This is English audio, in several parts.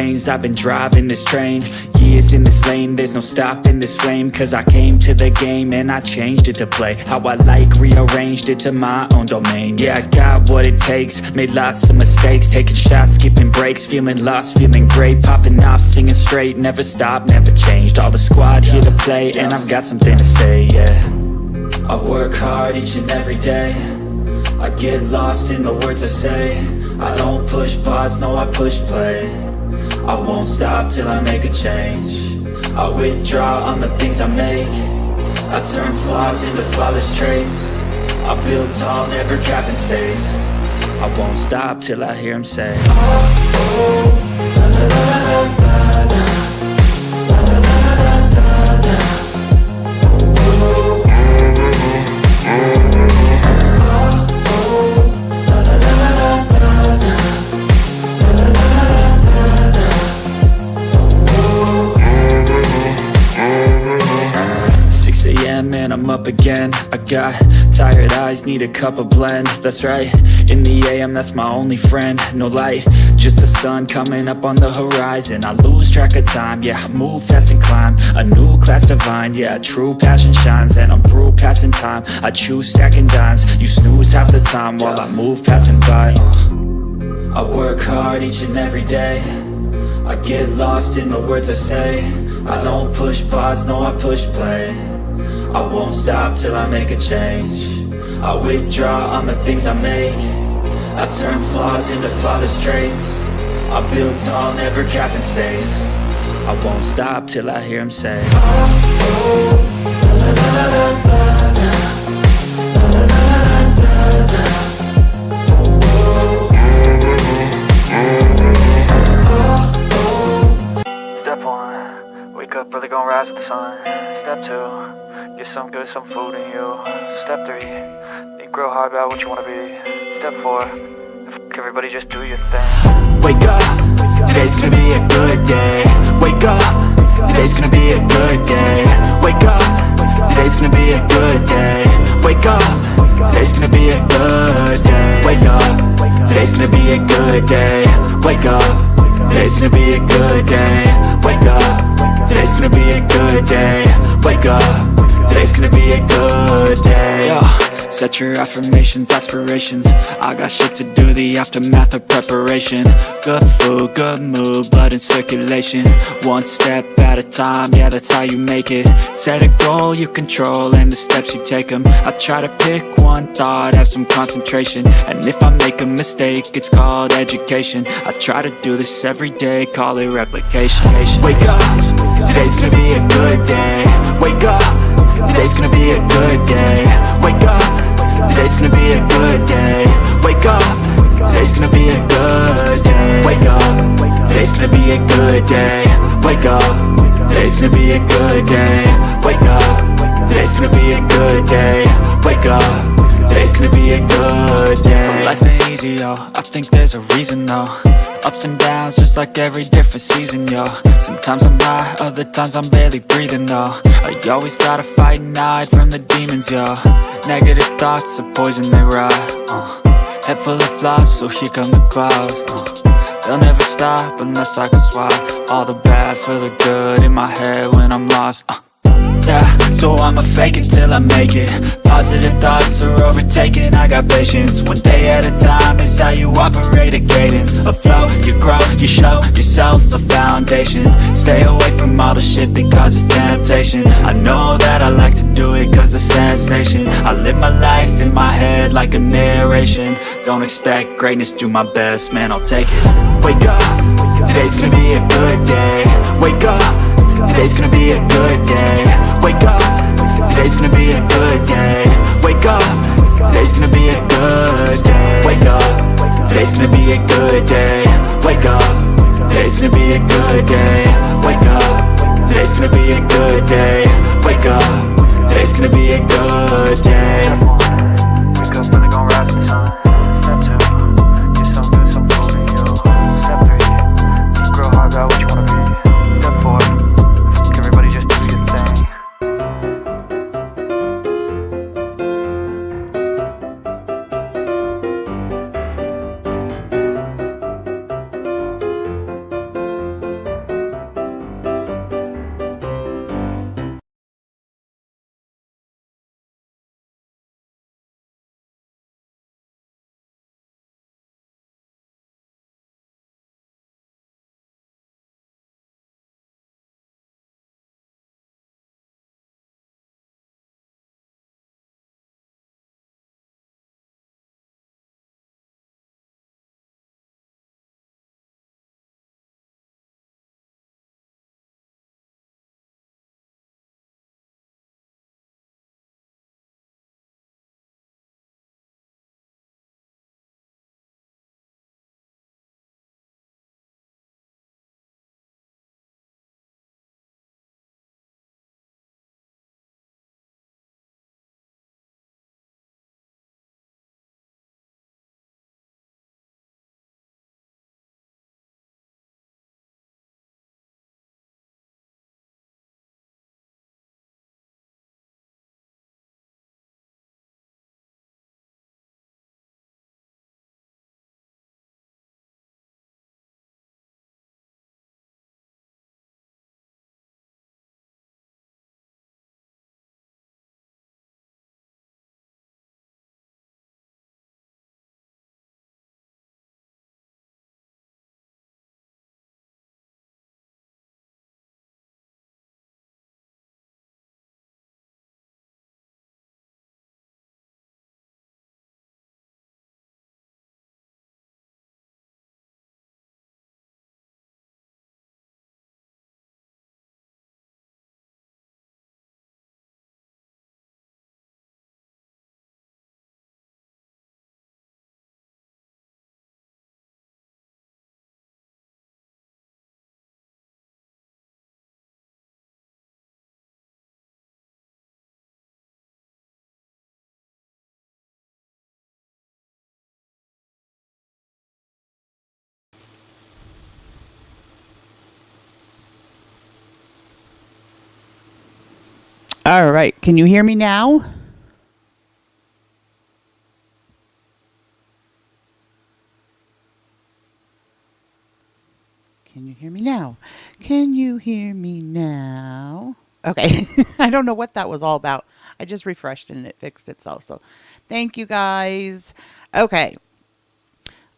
lanes, I've been driving this train. Years in this lane, there's no stopping this flame. Cause I came to the game and I changed it to play how I like, rearranged it to my own domain. Yeah, I got what it takes, made lots of mistakes, taking shots, skipping breaks, feeling lost, feeling great, popping off, singing straight, never stopped, never changed. All the squad here to play, and I've got something to say, yeah. I work hard each and every day, I get lost in the words I say. I don't push pause, no I push play. I won't stop till I make a change. I withdraw on the things I make. I turn flaws into flawless traits. I build tall, never capped in space. I won't stop till I hear him say, oh, oh, la, la, la, la, la, la. And I'm up again. I got tired eyes, need a cup of blend. That's right, in the AM, that's my only friend. No light, just the sun coming up on the horizon. I lose track of time, yeah, I move fast and climb a new class divine, yeah, true passion shines. And I'm through passing time, I choose stacking dimes. You snooze half the time while I move passing by. I work hard each and every day, I get lost in the words I say. I don't push pause, no I push play. I won't stop till I make a change. I withdraw on the things I make. I turn flaws into flawless traits. I build tall, never capped in space. I won't stop till I hear him say, oh, oh, la, la, la, la, la, la, la, la, la, la, la. Step one, wake up early, gonna rise with the sun. Step two, get some good, some food in you. Step 3, think real hard about what you wanna be. Step 4, fuck everybody, just do your thing. Wake up, today's gonna be a good day. Wake up, today's gonna be a good day. Wake up, today's gonna be a good day. Wake up, today's gonna be a good day. Wake up, today's gonna be a good day. Wake up, today's gonna be a good day. Wake up, today's gonna be a good day. Wake up, today's gonna be a good day. Yo, set your affirmations, aspirations. I got shit to do, the aftermath of preparation. Good food, good mood, blood in circulation. One step at a time, yeah, that's how you make it. Set a goal you control and the steps you take them. I try to pick one thought, have some concentration. And if I make a mistake, it's called education. I try to do this every day, call it replication. Wake up, today's gonna be a good day. Wake up, today's gonna be a good day. Wake up, today's gonna be a good day. Wake up, today's gonna be a good day. Wake up, today's gonna be a good day. Wake up, today's gonna be a good day. Wake up, today's gonna be a good day. Wake up, today's gonna be a good day. So life ain't easy, yo, I think there's a reason though. Ups and downs, just like every different season, yo. Sometimes I'm high, other times I'm barely breathing, though. I always gotta fight and hide from the demons, yo. Negative thoughts are poison, they rot. Head full of flies, so here come the clouds. They'll never stop unless I can swap all the bad for the good in my head when I'm lost. Yeah, so I'ma fake it till I make it. Positive thoughts are overtaken, I got patience. One day at a time is how you operate a cadence. A flow, you grow, you show yourself a foundation. Stay away from all the shit that causes temptation. I know that I like to do it cause it's sensation. I live my life in my head like a narration. Don't expect greatness, do my best, man, I'll take it. Wake up, today's gonna be a good day. Wake up, today's gonna be a good day. Wake up, today's gonna be a good day. Wake up, today's gonna be a good day. Wake up, today's gonna be a good day. Wake up, today's gonna be a good day. Wake up, today's gonna be a good day. Wake up, today's gonna be a good day. Wake up, really gonna rise with the sun. Step 2, get some good, some food in you. Step 3, think real hard about what you wanna be. Step 4, everybody just do your thing. All right. Can you hear me now? Can you hear me now? Can you hear me now? Okay. I don't know what that was all about. I just refreshed and it fixed itself. So thank you guys. Okay.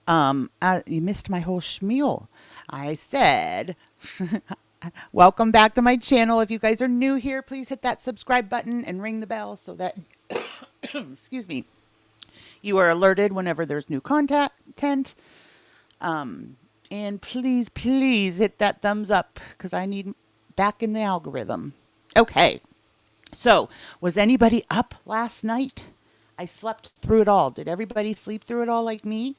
You missed my whole schmeal. I said, welcome back to my channel. If you guys are new here, please hit that subscribe button and ring the bell so that, excuse me, you are alerted whenever there's new content. And please, please hit that thumbs up because I need back in the algorithm. Okay. So, was anybody up last night? I slept through it all. Did everybody sleep through it all like me?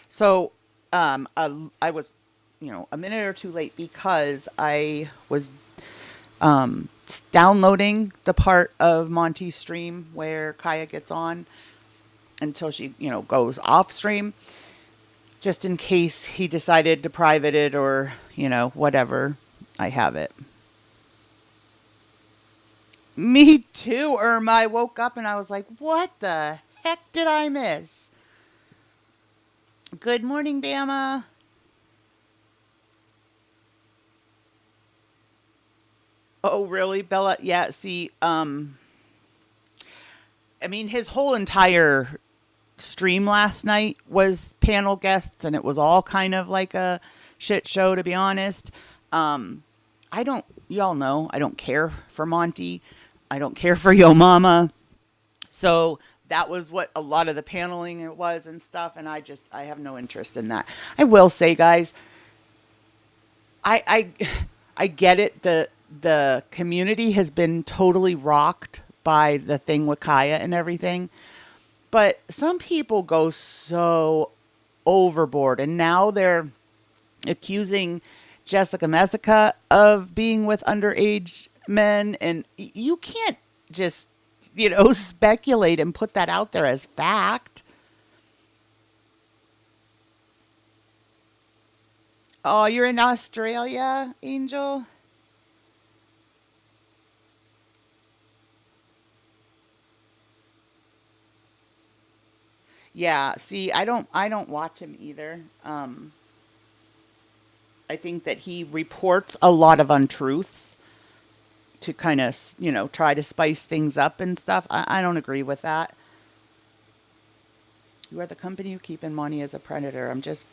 So, I was, a minute or two late because I was downloading the part of Monty's stream where Kaya gets on until she, goes off stream, just in case he decided to private it or, whatever. I have it. Me too, Irma. I woke up and I was like, what the heck did I miss? Good morning, Bama. Oh, really, Bella? Yeah, see, I mean, his whole entire stream last night was panel guests, and it was all kind of like a shit show, to be honest. Um, y'all know, I don't care for Monty. I don't care for Yo Mama. So that was what a lot of the paneling it was and stuff. And I have no interest in that. I will say, guys, I, I get it. The community has been totally rocked by the thing with Kaya and everything. But some people go so overboard, and now they're accusing Jessica Messica of being with underage men, and you can't just speculate and put that out there as fact. Oh, you're in Australia, Angel? Yeah, see, I don't watch him either. I think that he reports a lot of untruths to kind of, try to spice things up and stuff. I don't agree with that. You are the company you keep in money as a predator. I'm just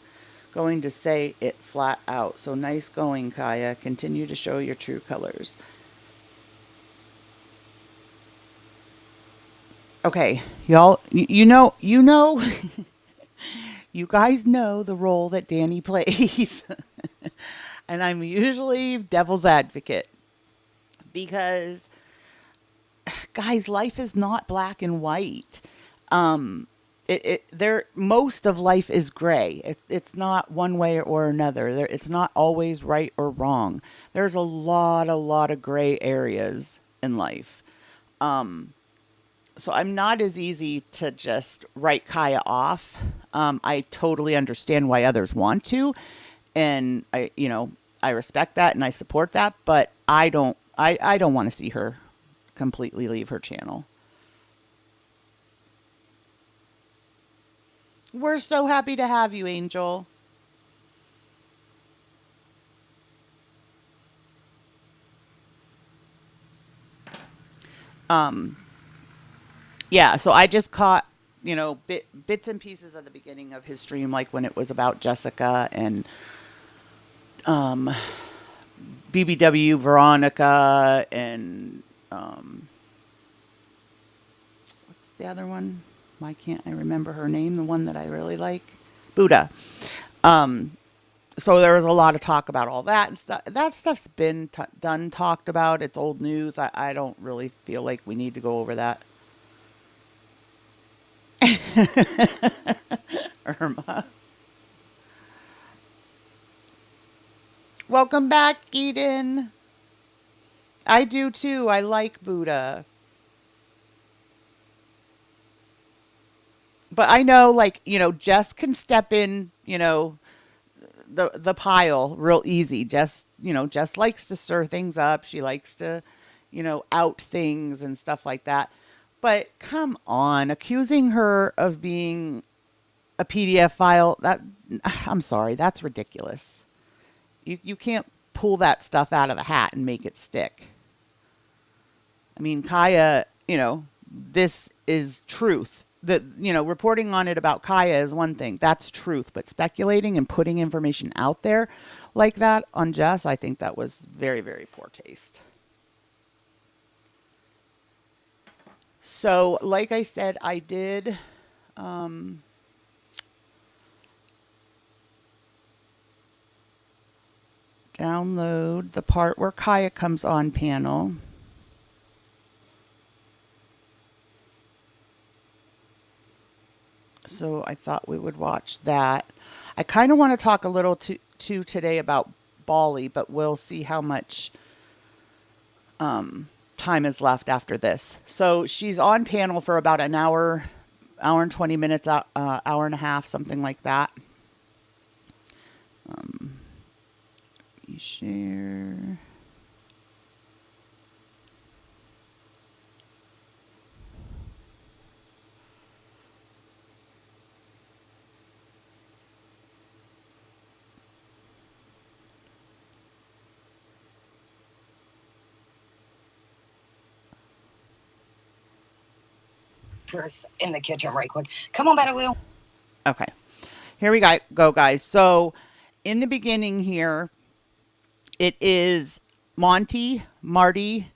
going to say it flat out. So nice going, Kaya. Continue to show your true colors. Okay, y'all, you guys know the role that Danny plays. And I'm usually devil's advocate because, guys, life is not black and white. Um, most of life is gray. It's not one way or another. It's not always right or wrong. There's a lot of gray areas in life. So I'm not as easy to just write Kaya off. I totally understand why others want to, and I respect that and I support that, but I don't want to see her completely leave her channel. We're so happy to have you, Angel. Um, yeah, so I just caught, bits and pieces of the beginning of his stream, like when it was about Jessica and um, BBW Veronica and what's the other one? Why can't I remember her name? The one that I really like, Buddha. Um, so there was a lot of talk about all that and stuff. That stuff's been done, talked about. It's old news. I don't really feel like we need to go over that. Irma. Welcome back, Eden. I do too. I like Buddha. But I know, like, Jess can step in, the pile real easy. Jess, Jess likes to stir things up. She likes to, out things and stuff like that. But come on, accusing her of being a PDF file, I'm sorry, that's ridiculous. You can't pull that stuff out of a hat and make it stick. I mean, Kaya, this is truth. Reporting on it about Kaya is one thing. That's truth. But speculating and putting information out there like that on Jess, I think that was very, very poor taste. So, like I said, I did download the part where Kaya comes on panel. So I thought we would watch that. I kind of want to talk a little too today about Bali, but we'll see how much time is left after this. So she's on panel for about an hour and 20 minutes, hour and a half, something like that. You share. In the kitchen right quick. Come on, Lou. Okay. Here we go, guys. So in the beginning here, it is Monty, Marty,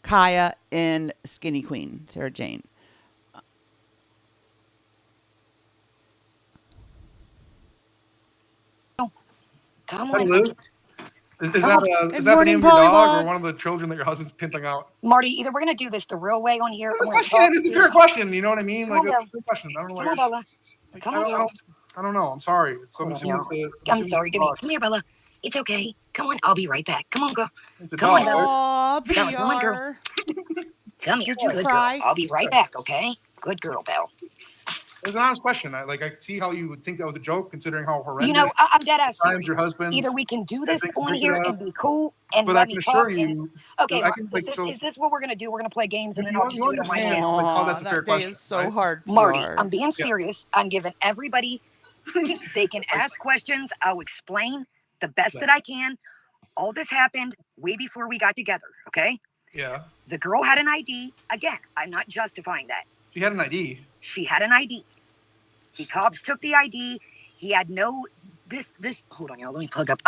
Kaya, and Skinny Queen, Sarah Jane. Come Hi, on. Lou. Is that the name of your dog or one of the children that your husband's pimping out? Marty, either we're going to do this the real way on here. It's a fair question. You know what I mean? Like, a fair question. I don't know. Come on, Bella. Come on, I don't know. I'm sorry. I'm sorry. Come here, Bella. It's okay. Come on. I'll be right back. Come on, girl. Come on, Bella. Come on, girl. Come here. Did you cry? I'll be right back, okay? Good girl, Belle. It was an honest question. I see how you would think that was a joke, considering how horrendous. I'm dead ass serious. Your husband. Either we can do this on here and be cool and let me talk. Okay, is this what we're gonna do? We're gonna play games and then I'll just do it on my channel. How that's a fair question. Is so hard, Marty. I'm being serious. I'm giving everybody. They can ask questions. I'll explain the best that I can. All this happened way before we got together. Okay. Yeah. The girl had an ID. Again, I'm not justifying that. She had an ID. She had an ID. The cops took the ID. He had no this. Hold on, y'all. Let me plug up.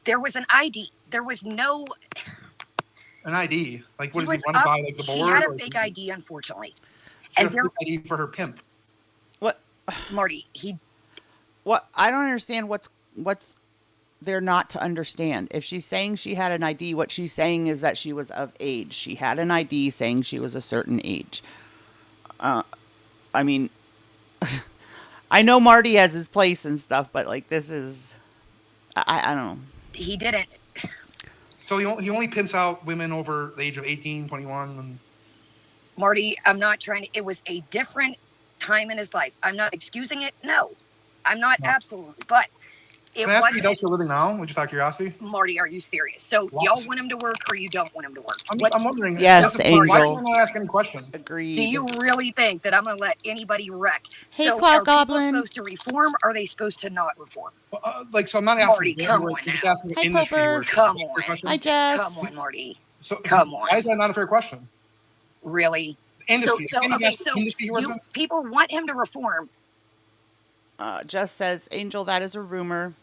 There was an ID. There was no an ID. Like, what does he want to buy? Like the board? She had a fake ID, unfortunately. She had a fake ID for her pimp. What, Marty? What? I don't understand. What's there not to understand? If she's saying she had an ID, what she's saying is that she was of age. She had an ID saying she was a certain age. I mean, I know Marty has his place and stuff, but like this is, I don't know. He didn't. So he only pimps out women over the age of 18, 21. And... Marty, I'm not trying to. It was a different time in his life. I'm not excusing it. No, I'm not absolutely, but. Can I ask what he does for a living now? Just out of curiosity. Marty, are you serious? So y'all want him to work or you don't want him to work? I'm wondering. Yes, Angel. Why can't I ask any questions? Agreed. Do you really think that I'm going to let anybody wreck? Hey, so Cloud are Goblin. people supposed to reform or are they supposed to not reform? So I'm not asking. Marty, come on now. Just asking what Hi, industry Poper. you work in. Come on. Hi, Jess. Come on, Marty. So come on. Why is that not a fair question? Really? Industry. So industry he works in? People want him to reform. Jess says, Angel, that is a rumor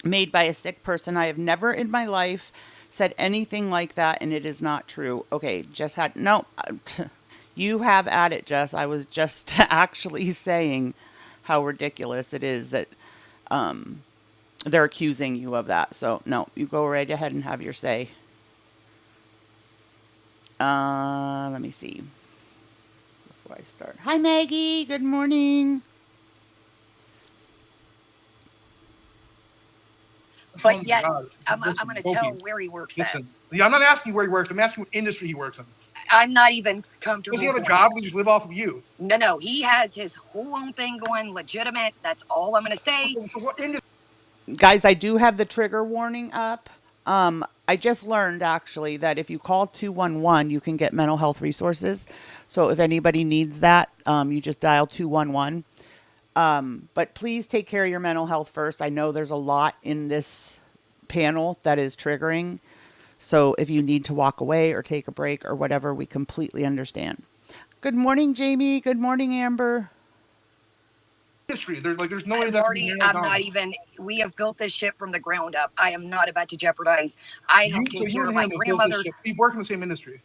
made by a sick person. I have never in my life said anything like that, and it is not true. Okay, Jess had no. You have at it, Jess. I was just actually saying how ridiculous it is that they're accusing you of that. So no, you go right ahead and have your say. Let me see before I start. Hi, Maggie. Good morning. But yet, I'm going to tell where he works at. I'm not asking where he works. I'm asking what industry he works in. I'm not even comfortable. Does he have a job? We just live off of you. No. He has his whole own thing going, legitimate. That's all I'm going to say. So what industry? Guys, I do have the trigger warning up. I just learned actually that if you call 211, you can get mental health resources. So if anybody needs that, you just dial 211. But please take care of your mental health first. I know there's a lot in this panel that is triggering. So if you need to walk away or take a break or whatever, we completely understand. Good morning, Jamie. Good morning, Amber. History. There's no way that Marty, I'm not even. We have built this ship from the ground up. I am not about to jeopardize. I helped take care of my grandmother. We work in the same industry.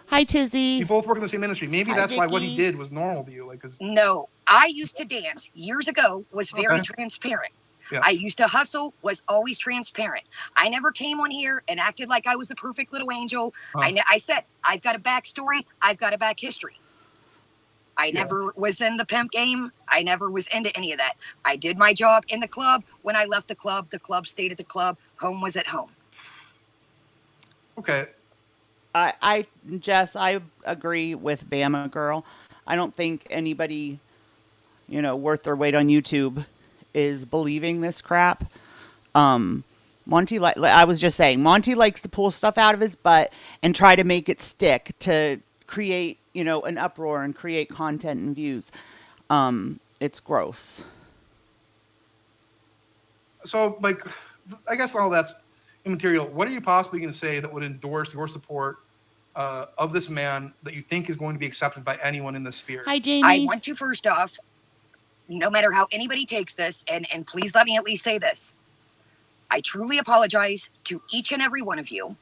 Hi, Tizzy. We both work in the same industry. Maybe that's why what he did was normal to you. No, I used to dance years ago. Was very transparent. Yeah. I used to hustle. Was always transparent. I never came on here and acted like I was a perfect little angel. I said I've got a backstory. I've got a back history. I never was in the pimp game. I never was into any of that. I did my job in the club. When I left the club stayed at the club. Home was at home. Okay. Jess, I agree with Bama Girl. I don't think anybody, worth their weight on YouTube is believing this crap. Monty, I was just saying, Monty likes to pull stuff out of his butt and try to make it stick to create, an uproar and create content and views. It's gross. So, I guess all that's immaterial. What are you possibly going to say that would endorse your support of this man that you think is going to be accepted by anyone in this sphere? Hi, Jamie. I want to first off, no matter how anybody takes this, and please let me at least say this, I truly apologize to each and every one of you.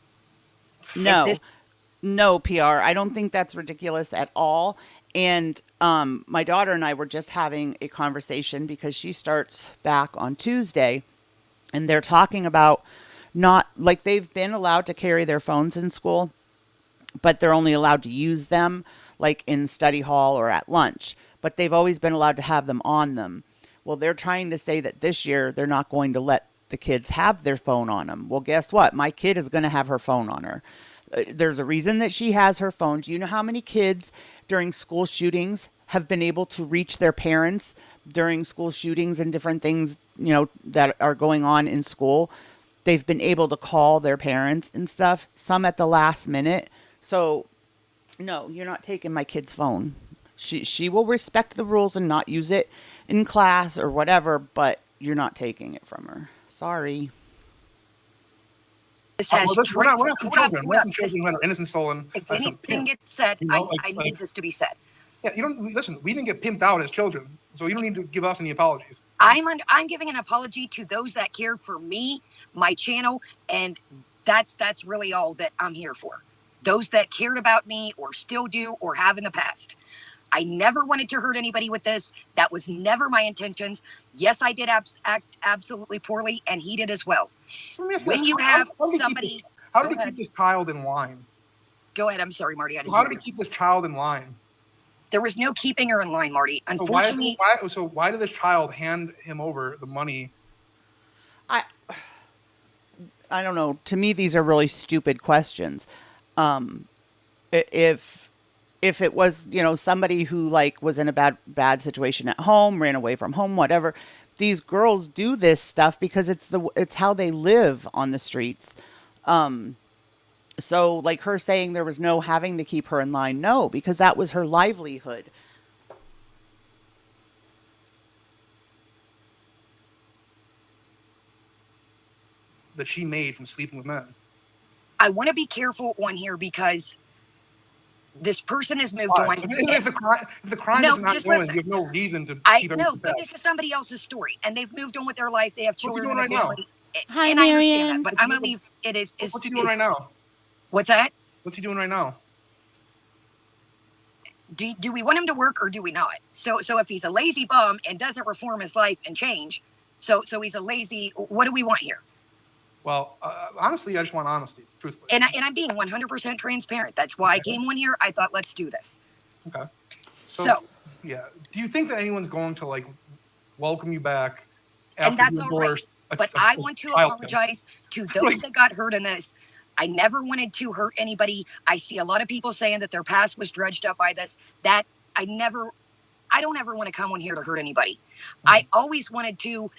No, PR. I don't think that's ridiculous at all. And my daughter and I were just having a conversation because she starts back on Tuesday, and they're talking about they've been allowed to carry their phones in school, but they're only allowed to use them in study hall or at lunch, but they've always been allowed to have them on them. Well, they're trying to say that this year they're not going to let the kids have their phone on them. Well, guess what? My kid is going to have her phone on her. There's a reason that she has her phone. Do you know how many kids during school shootings have been able to reach their parents during school shootings and different things, that are going on in school? They've been able to call their parents and stuff, some at the last minute. So, no, you're not taking my kid's phone. She will respect the rules and not use it in class or whatever, but you're not taking it from her. Sorry. We're not some children. We're some children who had our innocence stolen. If anything gets said, I need this to be said. Yeah, listen. We didn't get pimped out as children, so you don't need to give us any apologies. I'm giving an apology to those that cared for me, my channel, and that's really all that I'm here for. Those that cared about me or still do or have in the past. I never wanted to hurt anybody with this. That was never my intentions. Yes, I did act absolutely poorly, and he did as well. When you have somebody... How did he keep this child in line? Go ahead. I'm sorry, Marty. How did he keep this child in line? There was no keeping her in line, Marty. Unfortunately... So why did this child hand him over the money? I don't know. To me, these are really stupid questions. If it was, somebody who was in a bad situation at home, ran away from home, whatever, these girls do this stuff because it's how they live on the streets. So her saying there was no having to keep her in line, no, because that was her livelihood. That she made from sleeping with men. I want to be careful on here because this person has moved on. If the crime is not going, you have no reason to keep everything. No, but this is somebody else's story, and they've moved on with their life. They have children and a family. Hi, and I understand that, but I'm going to leave. What's he doing right now? What's that? What's he doing right now? Do we want him to work or do we not? So if he's a lazy bum and doesn't reform his life and change, so he's a lazy. What do we want here? Well, honestly, I just want honesty, truthfully. And I'm being 100% transparent. That's why I came on here. I thought, let's do this. Okay. So yeah. Do you think that anyone's going to welcome you back after you divorced? But I want to apologize to those that got hurt in this. I never wanted to hurt anybody. I see a lot of people saying that their past was dredged up by this. That I I don't ever want to come on here to hurt anybody. I always wanted to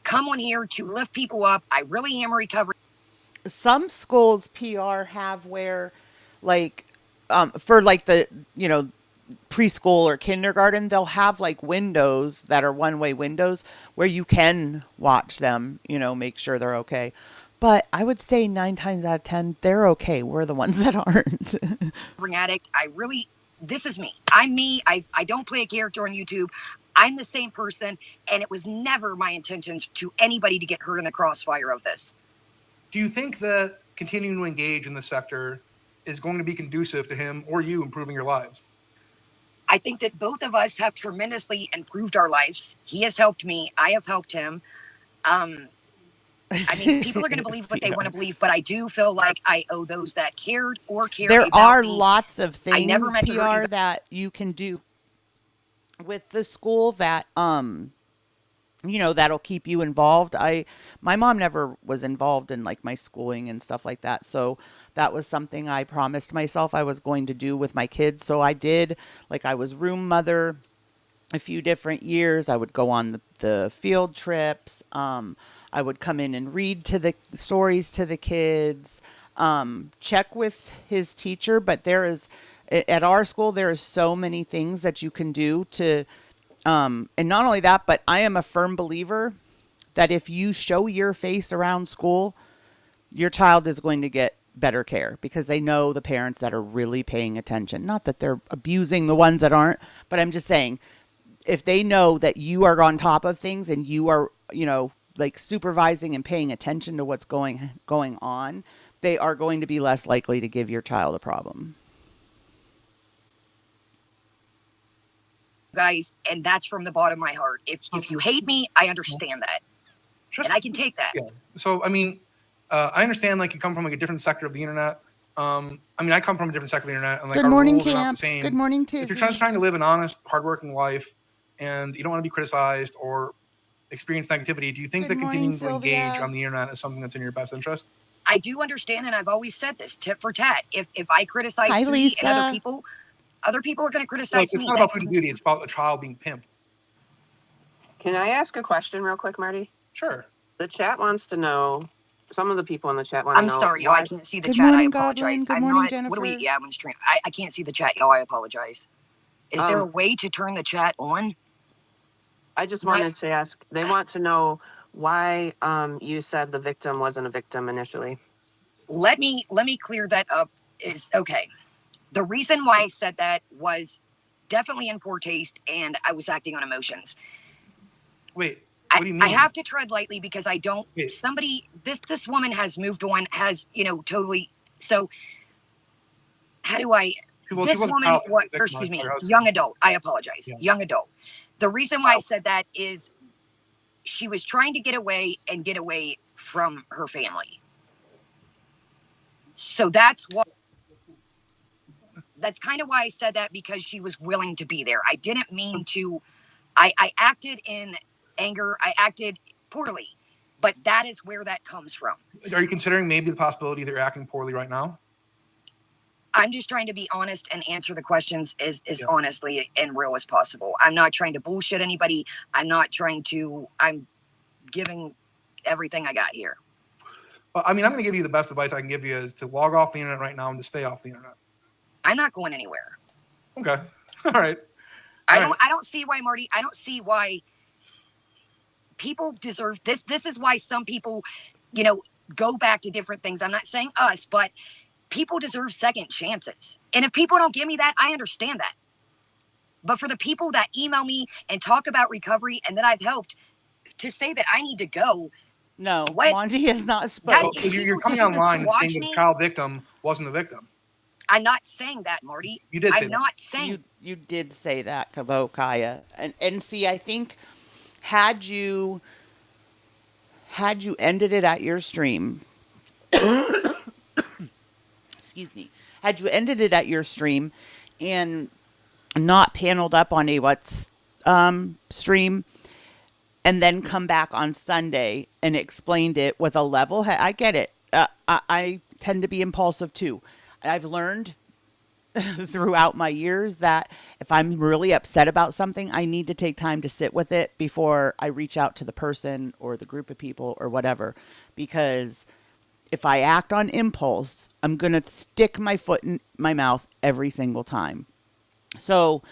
come on here to lift people up. I really am a recovery. Some schools PR have where, like, for like the, you know, preschool or kindergarten, they'll have like windows that are one-way windows where you can watch them, you know, make sure they're okay. But I would say 9 times out of 10, they're okay. We're the ones that aren't. Addict. This is me. I'm me. I don't play a character on YouTube. I'm the same person, and it was never my intentions to anybody to get hurt in the crossfire of this. Do you think that continuing to engage in the sector is going to be conducive to him or you improving your lives? I think that both of us have tremendously improved our lives. He has helped me. I have helped him. I mean, people are going to believe what they want to believe, but I do feel like I owe those that cared or care There about are me. lots of things, I never meant to hurt PR, you. that you can do with the school that, you know, that'll keep you involved. My mom never was involved in like my schooling and stuff like that. So that was something I promised myself I was going to do with my kids. So I did, like, I was room mother a few different years. I would go on the field trips. I would come in and read to the stories to the kids, check with his teacher. But there is, at our school, there is so many things that you can do to, and not only that, but I am a firm believer that if you show your face around school, your child is going to get better care because they know the parents that are really paying attention. Not that they're abusing the ones that aren't, but I'm just saying, if they know that you are on top of things and you are, you know, like supervising and paying attention to what's going on, they are going to be less likely to give your child a problem. Guys, and that's from the bottom of my heart. If you hate me, I understand that. And I can take that. Yeah. So, I mean, I understand, like, you come from like a different sector of the internet. I mean, I come from a different sector of the internet, and like Good our morning, rules are not the Camps. same. Good morning, Tiffy. If you're just trying to live an honest, hardworking life, and you don't want to be criticized or experience negativity, do you think Good that morning, continuing to engage Sylvia. on the internet is something that's in your best interest? I do understand, and I've always said this, tit for tat. If I criticize Hi, Foodie and Lisa. other people are going to criticize Like, it's me. not about food and beauty; it's about a child being pimped. Can I ask a question real quick, Marty? Sure. The chat wants to know. Some of the people in the chat want to I'm know. sorry, y'all. I can't see the Good chat. morning, I apologize. Godwin. Good I'm morning, not. Jennifer. What do we? Yeah, I'm on stream. I can't see the chat, y'all. I apologize. Is there a way to turn the chat on? I just wanted to ask. They want to know why you said the victim wasn't a victim initially. Let me clear that up. Is okay. The reason why I said that was definitely in poor taste, and I was acting on emotions. Wait. What do you mean? I have to tread lightly because I don't. Wait. This woman has moved on. Has totally. So how do I? Well, this woman, or excuse me, young adult. I apologize. Yeah. Young adult. The reason why I said that is she was trying to get away from her family. So that's what. That's kind of why I said that, because she was willing to be there. I didn't mean to. I acted in anger. I acted poorly, but that is where that comes from. Are you considering maybe the possibility that you're acting poorly right now? I'm just trying to be honest and answer the questions as honestly and real as possible. I'm not trying to bullshit anybody. I'm giving everything I got here. Well, I mean, I'm going to give you the best advice I can give you is to log off the internet right now and to stay off the internet. I'm not going anywhere. Okay. All right. I don't see why, Marty. I don't see why people deserve this. This is why some people, go back to different things. I'm not saying us, but people deserve second chances. And if people don't give me that, I understand that. But for the people that email me and talk about recovery and that I've helped, to say that I need to go. No, Monty is not spoken. Because you're coming online and saying that the child victim wasn't the victim. I'm not saying that, Marty. You did say I'm that. not saying. You did say that, Kaya. And see, I think had you ended it at your stream, excuse me, had you ended it at your stream and not paneled up on a what's stream, and then come back on Sunday and explained it with a level head, I get it. I tend to be impulsive too. I've learned throughout my years that if I'm really upset about something, I need to take time to sit with it before I reach out to the person or the group of people or whatever. Because if I act on impulse, I'm going to stick my foot in my mouth every single time. So,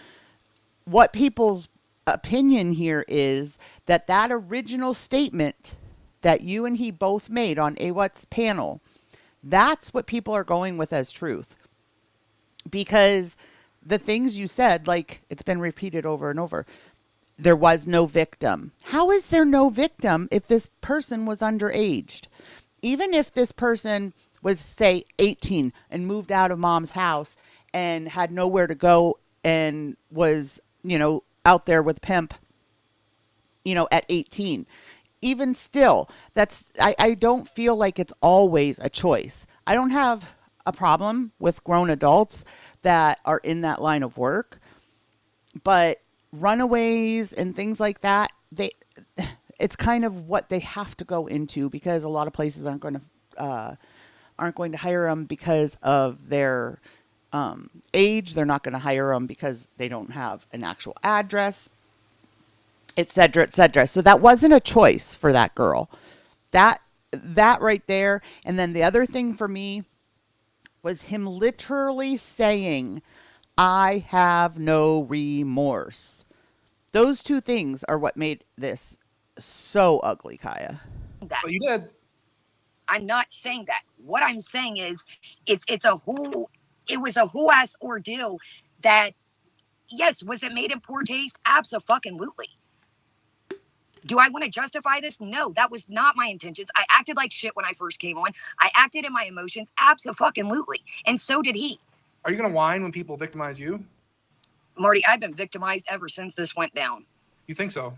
what people's opinion here is that that original statement that you and he both made on AWAT's panel, that's what people are going with as truth. Because the things you said, like it's been repeated over and over, there was no victim. How is there no victim if this person was underaged? Even if this person was, say, 18 and moved out of mom's house and had nowhere to go and was, out there with pimp, at 18. Even still, I don't feel like it's always a choice. I don't have a problem with grown adults that are in that line of work, but runaways and things like that, it's kind of what they have to go into because a lot of places aren't going to hire them because of their age. They're not going to hire them because they don't have an actual address, et cetera, et cetera. So that wasn't a choice for that girl. That right there. And then the other thing for me was him literally saying, I have no remorse. Those two things are what made this so ugly, Kaya. Well, you did. I'm not saying that. What I'm saying is it was a whole ass ordeal that, yes, was it made in poor taste? Abso-fucking-lutely. Do I want to justify this? No, that was not my intentions. I acted like shit when I first came on. I acted in my emotions. Abso-fucking-lutely. And so did he. Are you going to whine when people victimize you? Marty, I've been victimized ever since this went down. You think so?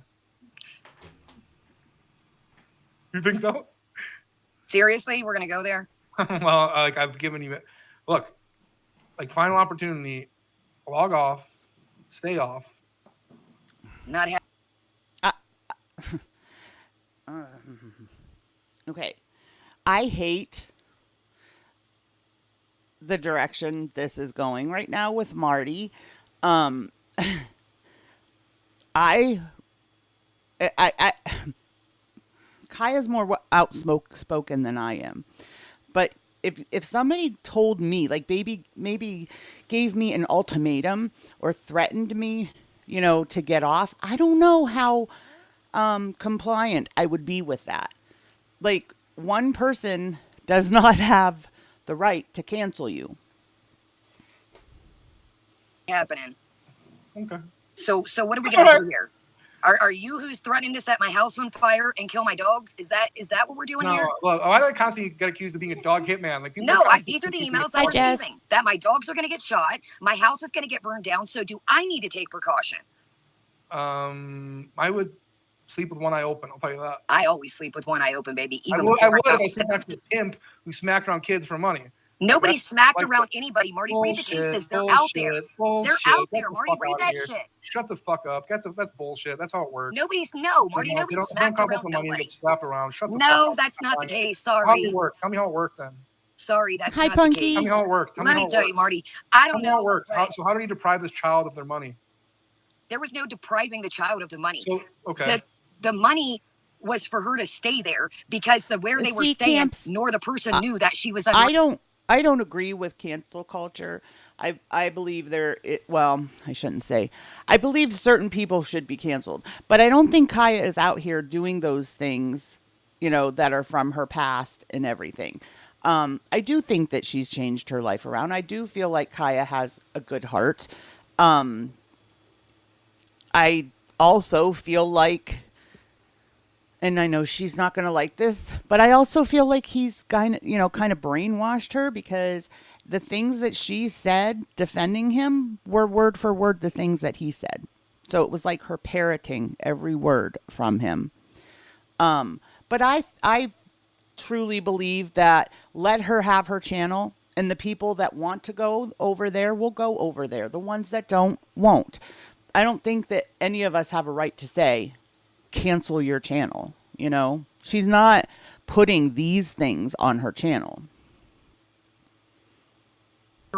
You think so? Seriously? We're going to go there? Well, I've given you... Look, final opportunity, log off, stay off. Not ha- Okay. I hate the direction this is going right now with Marty. Kaya's more outspoken than I am. But if somebody told me, like maybe gave me an ultimatum or threatened me, to get off, I don't know how compliant I would be with that. Like, one person does not have the right to cancel you. happening. Okay. So what are we going to do here? Are you who's threatening to set my house on fire and kill my dogs? Is that what we're doing here? Well, I don't constantly get accused of being a dog hitman. These are the emails I'm receiving. That my dogs are going to get shot. My house is going to get burned down. So do I need to take precaution? I would sleep with one eye open. I'll tell you that. I always sleep with one eye open, baby. I would if I sleep next to a pimp who smacked around kids for money. Nobody smacked around anybody, Marty. Read the cases. They're out there. Bullshit. They're out there, Marty. Read that shit. Shut the fuck up. That's bullshit. That's how it works. Marty. Nobody's smacked around money and get slapped around. Shut the fuck up. No, that's not the case. Sorry. How did it work? Tell me how it worked then. Sorry, that's Hi, not Punky. the case. Tell me how it worked. Let me tell you, Marty. I don't know how it worked. So how do you deprive this child of their money? There was no depriving the child of the money. So, okay. The money was for her to stay there because where they were staying, nor the person knew that she was under. I don't agree with cancel culture. I believe I shouldn't say. I believe certain people should be canceled. But I don't think Kaya is out here doing those things, that are from her past and everything. I do think that she's changed her life around. I do feel like Kaya has a good heart. I also feel like, and I know she's not going to like this, but I also feel like he's kind of brainwashed her because the things that she said defending him were word for word the things that he said. So it was like her parroting every word from him. But I truly believe that let her have her channel, and the people that want to go over there will go over there. The ones that don't, won't. I don't think that any of us have a right to say, cancel your channel. She's not putting these things on her channel.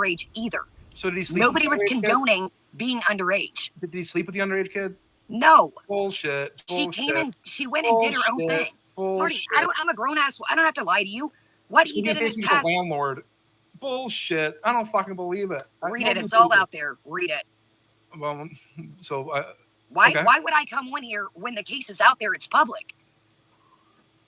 Age either. So did he sleep? Nobody with was the underage condoning being underage. Kid? Did he sleep with the underage kid? No. Bullshit. She Bullshit. came in, she went and did her own Bullshit. thing. Marty, Bullshit. I'm a grown ass. I don't have to lie to you. What So he he's did in his basically just a past. landlord. Bullshit. I don't fucking believe it. Read it. It's all out there. Read it. Well, so Why okay. would I come on here when the case is out there? It's public.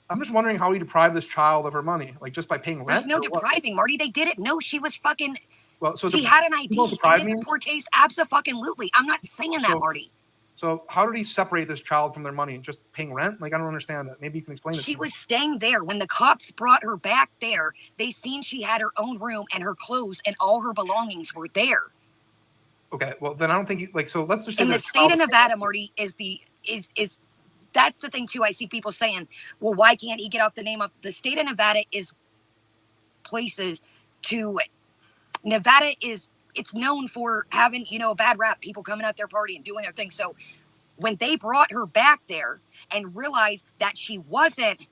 I'm just wondering how he deprived this child of her money, like just by paying rent. There's no depriving, Marty. They did it. No, she was fucking. Well, so she had an ID. You know what deprive And means? his poor taste, absolutely. I'm not saying that, Marty. So how did he separate this child from their money? Just paying rent? Like, I don't understand that. Maybe you can explain it. She was staying there. When the cops brought her back there, they seen she had her own room and her clothes and all her belongings were there. Okay, well then I don't think you like. So let's just say in the state of Nevada, Marty, is that's the thing too. I see people saying, "Well, why can't he get off the name of the state of Nevada?" Is places to Nevada is it's known for having a bad rap, people coming out their party and doing their thing. So when they brought her back there and realized that she wasn't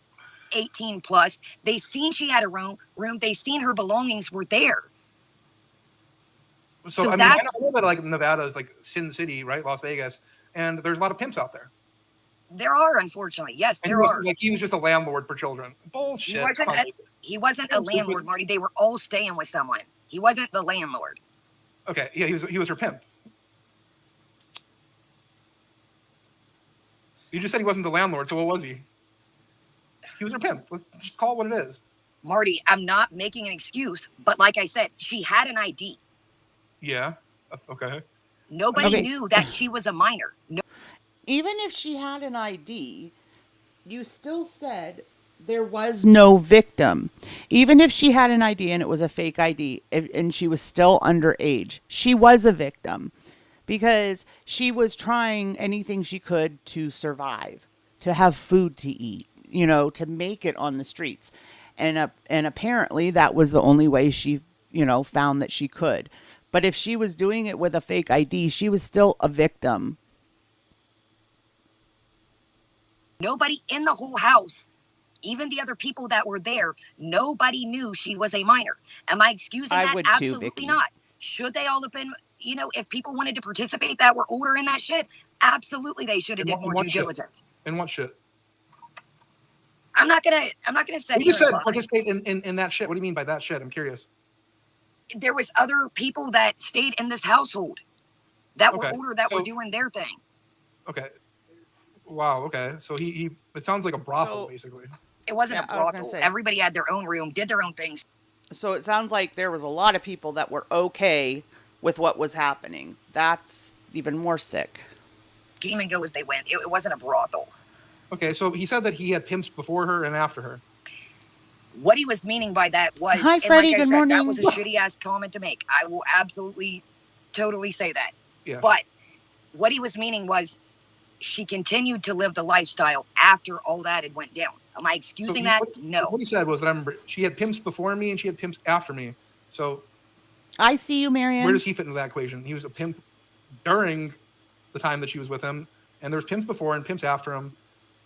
18 plus, they seen she had a room. They seen her belongings were there. So I mean, I know that like Nevada is like Sin City, right? Las Vegas, and there's a lot of pimps out there. There are, unfortunately, yes, and there are. Like he was just a landlord for children. Bullshit. He wasn't a landlord, Marty. They were all staying with someone. He wasn't the landlord. Okay, yeah, he was her pimp. You just said he wasn't the landlord, so what was he? He was her pimp. Let's just call it what it is. Marty, I'm not making an excuse, but like I said, she had an ID. Yeah. Okay. Nobody knew that she was a minor. No. Even if she had an ID, you still said there was no victim. Even if she had an ID and it was a fake ID and she was still underage, she was a victim because she was trying anything she could to survive, to have food to eat, to make it on the streets. And apparently that was the only way she, found that she could. But if she was doing it with a fake ID, she was still a victim. Nobody in the whole house, even the other people that were there, nobody knew she was a minor. Am I excusing that? Absolutely not. Should they all have been, if people wanted to participate that were older in that shit, absolutely they should have did more due diligence. In what shit? I'm not gonna say. You just said participate in that shit. What do you mean by that shit? I'm curious. There was other people that stayed in this household that were older that were doing their thing. Okay. Wow. Okay. So he it sounds like a brothel, basically. It wasn't a brothel. Everybody had their own room, did their own things. So it sounds like there was a lot of people that were okay with what was happening. That's even more sick. Came and go as they went. It wasn't a brothel. Okay. So he said that he had pimps before her and after her. What he was meaning by that was, hi, Freddie, good morning. That was a shitty ass comment to make. I will absolutely, totally say that. Yeah. But what he was meaning was she continued to live the lifestyle after all that had went down. Am I excusing that? No. What he said was that I remember she had pimps before me and she had pimps after me. So I see you, Marianne. Where does he fit into that equation? He was a pimp during the time that she was with him, and there's pimps before and pimps after him.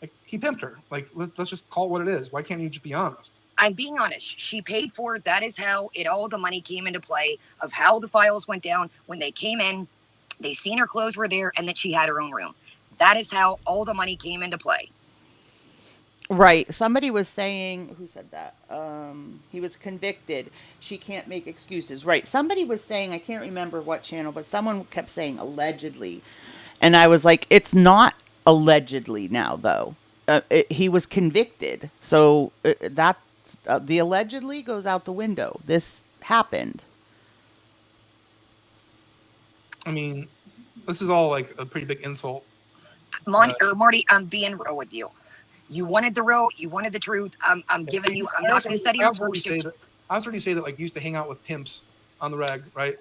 Like he pimped her. Like let's just call it what it is. Why can't you just be honest? I'm being honest. She paid for it. That is how all the money came into play of how the files went down. When they came in, they seen her clothes were there and that she had her own room. That is how all the money came into play. Right. Somebody was saying, who said that? He was convicted. She can't make excuses. Right. Somebody was saying, I can't remember what channel, but someone kept saying allegedly. And I was like, it's not allegedly now, though. He was convicted. So that's the allegedly goes out the window. This happened. I mean, this is all like a pretty big insult. Marty, I'm being real with you. You wanted the real, you wanted the truth. I'm giving you, I'm not going to study your bullshit. I was already say that like you used to hang out with pimps on the reg, right?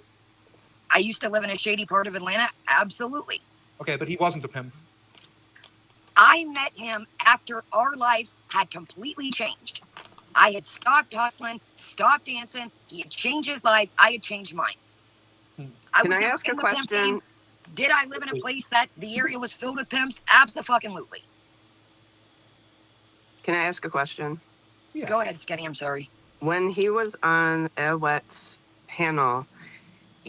I used to live in a shady part of Atlanta. Absolutely. Okay, but he wasn't a pimp. I met him after our lives had completely changed. I had stopped hustling, stopped dancing. He had changed his life. I had changed mine. Can I ask a question? Did I live in a place that the area was filled with pimps? Absolutely. Can I ask a question? Yeah. Go ahead, Skenny. I'm sorry. When he was on Edwet's panel,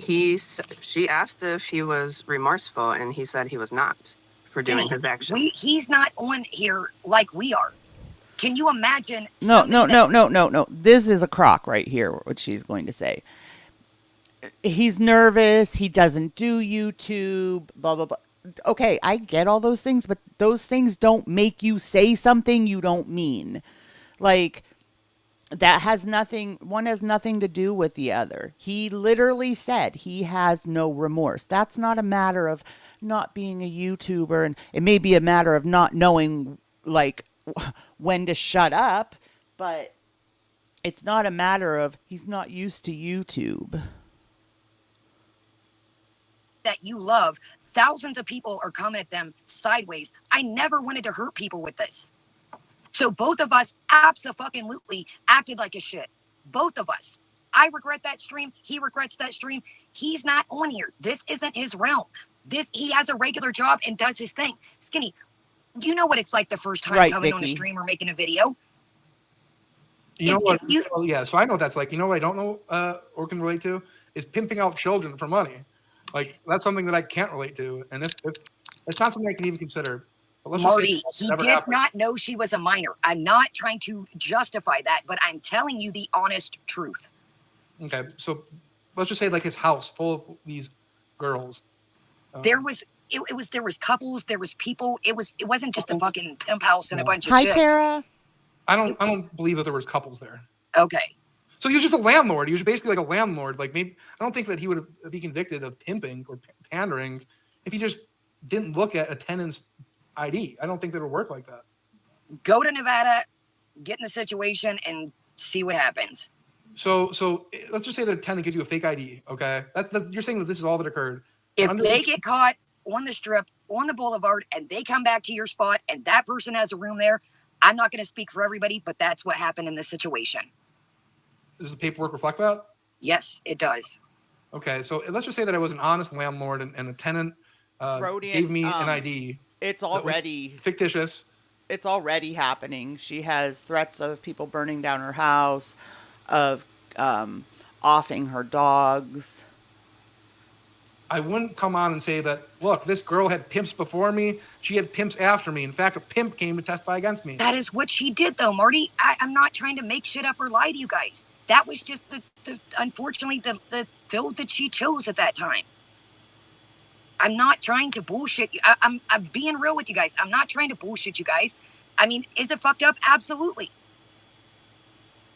She asked if he was remorseful, and he said he was not for doing his actions. He's not on here like we are. Can you imagine? No. This is a crock right here, what she's going to say. He's nervous. He doesn't do YouTube, blah, blah, blah. Okay, I get all those things, but those things don't make you say something you don't mean. Like, that has nothing, one has nothing to do with the other. He literally said he has no remorse. That's not a matter of not being a YouTuber, and it may be a matter of not knowing, like, when to shut up, but it's not a matter of he's not used to YouTube. That you love, thousands of people are coming at them sideways. I never wanted to hurt people with this. So both of us absolutely acted like a shit. Both of us. I regret that stream. He regrets that stream. He's not on here. This isn't his realm. He has a regular job and does his thing. Skinny, you know what it's like the first time coming on a stream or making a video. You know what? Yeah, so I know what that's like. You know what I don't know or can relate to is pimping out children for money. Like, that's something that I can't relate to. And if it's not something I can even consider. But let's Marty, just say he did not know she was a minor. I'm not trying to justify that, but I'm telling you the honest truth. Okay, so let's just say like his house full of these girls. There was couples, there was people. It wasn't just a fucking pimp house and a bunch of Hi, chicks. Tara. I don't believe that there was couples there. Okay. So he was just a landlord. He was basically like a landlord. Like, maybe I don't think that he would be convicted of pimping or pandering if he just didn't look at a tenant's ID. I don't think that it would work like that. Go to Nevada, get in the situation, and see what happens. So let's just say that a tenant gives you a fake ID. Okay, you're saying that this is all that occurred. If they get caught on the strip, on the boulevard, and they come back to your spot, and that person has a room there, I'm not going to speak for everybody, but that's what happened in this situation. Does the paperwork reflect that? Yes, it does. Okay, so let's just say that I was an honest landlord and a tenant gave me an ID. It's already fictitious. It's already happening. She has threats of people burning down her house, of offing her dogs. I wouldn't come on and say that, look, this girl had pimps before me. She had pimps after me. In fact, a pimp came to testify against me. That is what she did, though, Marty. I'm not trying to make shit up or lie to you guys. That was just unfortunately the field that she chose at that time. I'm not trying to bullshit you. I'm being real with you guys. I'm not trying to bullshit you guys. I mean, is it fucked up? Absolutely.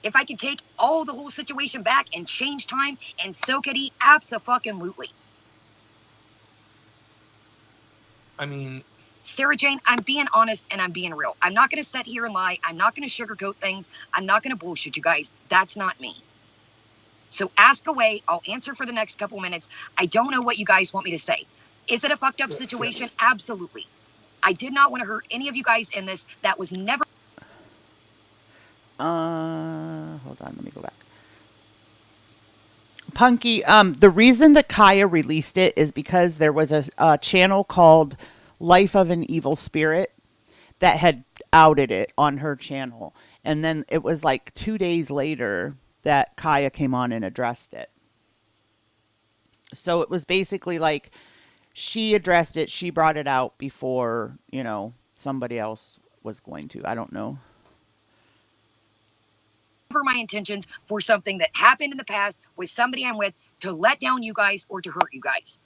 If I could take the whole situation back and change time and soak it, abso-fucking-lutely. I mean, Sarah Jane, I'm being honest and I'm being real. I'm not going to sit here and lie. I'm not going to sugarcoat things. I'm not going to bullshit you guys. That's not me. So ask away. I'll answer for the next couple minutes. I don't know what you guys want me to say. Is it a fucked up situation? Yes. Absolutely. I did not want to hurt any of you guys in this. That was never. Hold on. Let me go back. Punky, the reason that Kaya released it is because there was a channel called Life of an Evil Spirit that had outed it on her channel. And then it was like 2 days later that Kaya came on and addressed it. So it was basically like she addressed it. She brought it out before, somebody else was going to. I don't know. For my intentions for something that happened in the past with somebody I'm with to let down you guys or to hurt you guys.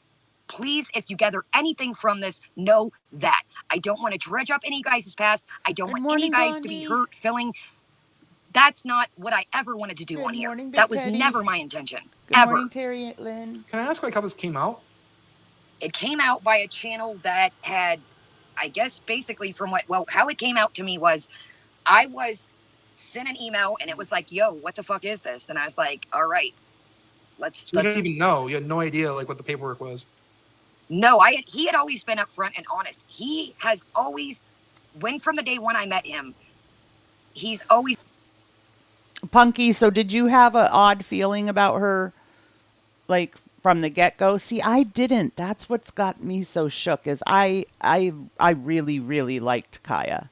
Please, if you gather anything from this, know that. I don't want to dredge up any of you guys' past. I don't want any of you guys to be hurt, feeling. That's not what I ever wanted to do on here. That was never my intentions. Good morning, Terry Lynn. Can I ask how this came out? It came out by a channel that had, I guess, basically how it came out to me was I was sent an email and it was like, yo, what the fuck is this? And I was like, all right, let's. You didn't even know. You had no idea what the paperwork was. No, he had always been upfront and honest. He has always, from the day when I met him, he's always. Punky, so did you have an odd feeling about her, like, from the get-go? See, I didn't. That's what's got me so shook, is I really, really liked Kaya.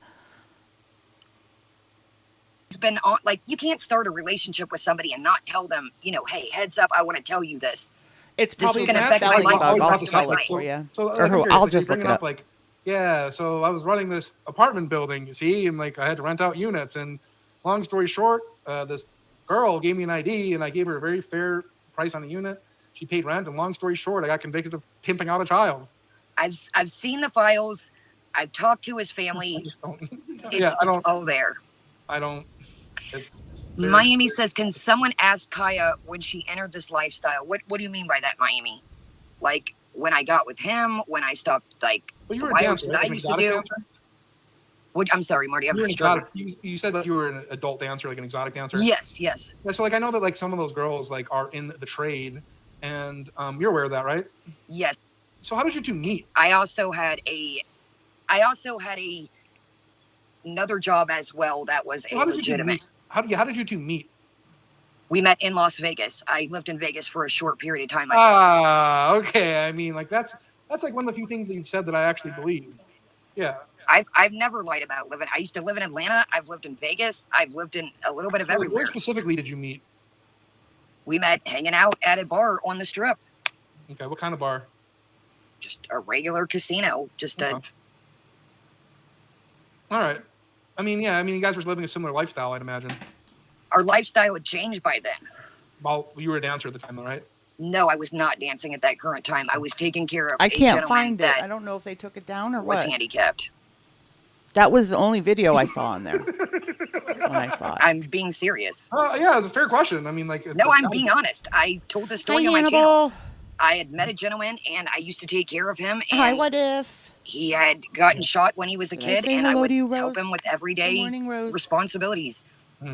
Been on, like, you can't start a relationship with somebody and not tell them, hey, heads up, I want to tell you this. It's This is probably gonna the affect my selling life bug. for the I'll rest of my spell it life. for you. So Or I'm who? curious, I'll so you're just look bringing it up up. like, yeah, so I was running this apartment building, you see, and like I had to rent out units. And long story short, this girl gave me an ID, and I gave her a very fair price on the unit. She paid rent, and long story short, I got convicted of pimping out a child. I've seen the files. I've talked to his I family. just don't. It's all there. I don't. It's very, Miami says, can someone ask Kaya when she entered this lifestyle? What do you mean by that, Miami? Like when I got with him, when I stopped like Well, you the were a wild dancer, shit right? I Like an used to exotic do. dancer? What, I'm sorry, Marty. I'm You were an struggling. exotic. You said like you were an adult dancer, like an exotic dancer. Yes. Yeah, so like I know that like some of those girls like are in the trade, and you're aware of that, right? Yes. So how did you two meet? I also had another job as well that was So how a did you two legitimate. meet? How did you two meet? We met in Las Vegas. I lived in Vegas for a short period of time. Okay. I mean, like that's like one of the few things that you've said that I actually believe. Yeah. I've never lied about living. I used to live in Atlanta. I've lived in Vegas. I've lived in a little bit of So, like, everywhere. where specifically did you meet? We met hanging out at a bar on the strip. Okay, what kind of bar? Just a regular casino. Just All right. I mean, yeah. I mean, you guys were living a similar lifestyle, I'd imagine. Our lifestyle had changed by then. Well, you were a dancer at the time, though, right? No, I was not dancing at that current time. I was taking care of I a can't gentleman find it. that I don't know if they took it down or was what. handicapped. That was the only video I saw on there when I saw it. I'm being serious. Yeah, it's a fair question. I mean, like. No, I'm being honest. I've told this story Hi, on my channel. Hannibal. I had met a gentleman, and I used to take care of him. And Hi, what if? he had gotten shot when he was a Did I kid, say and I hello would to you, help Rose? him with Good everyday morning, Rose. responsibilities.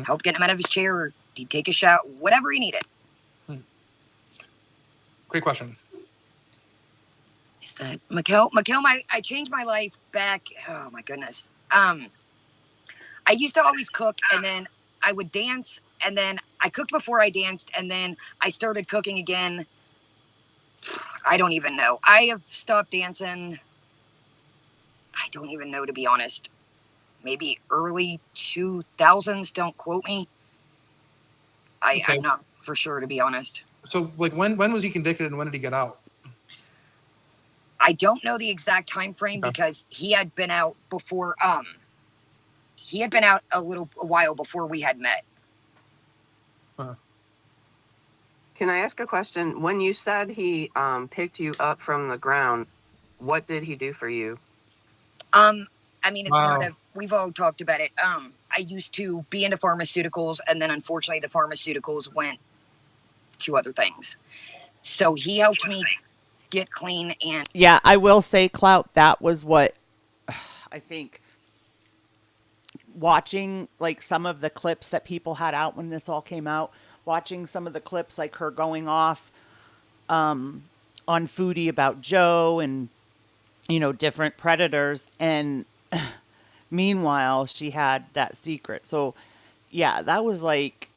Help get him out of his chair. He'd take a shower, whatever he needed. Great question. Is that Mikkel? I changed my life back. Oh my goodness. I used to always cook, and then I would dance, and then I cooked before I danced, and then I started cooking again. I don't even know. I have stopped dancing. I don't even know, to be honest. Maybe early 2000s. Don't quote me. Okay. I'm not for sure, to be honest. So, like, when was he convicted and when did he get out? I don't know the exact time frame because he had been out before. He had been out a while before we had met. Can I ask a question? When you said he picked you up from the ground, what did he do for you? I mean, it's not a. We've all talked about it. I used to be into pharmaceuticals, and then unfortunately, the pharmaceuticals went to other things. So he helped me get clean. And yeah, I will say, Clout, that was what I think. Watching like some of the clips that people had out when this all came out, watching some of the clips like her going off on Foodie about Joe and different predators, and meanwhile she had that secret. So yeah, that was like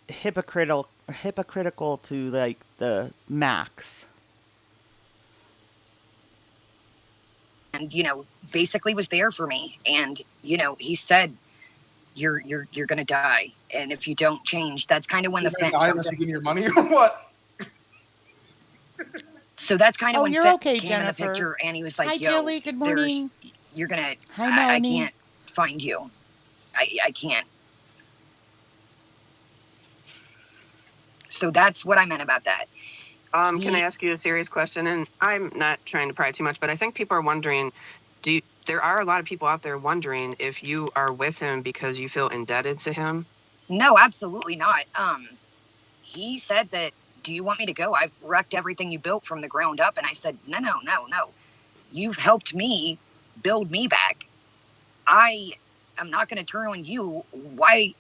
hypocritical to like the max. And basically was there for me. And he said, "You're gonna die, and if you don't change," that's kind of when the Fent die unless you give me your money or what? So that's kind of when you're Fent okay, came in the Jennifer. picture, and he was like, Hi, "Yo, Kelly. Good morning. You're gonna. Hi, I Melanie. can't find you. I can't." So that's what I meant about that. Can I ask you a serious question? And I'm not trying to pry too much, but I think people are wondering, there are a lot of people out there wondering if you are with him because you feel indebted to him? No, absolutely not. He said that, "Do you want me to go? I've wrecked everything you built from the ground up." And I said, no. You've helped me build me back. I am not going to turn on you. Why?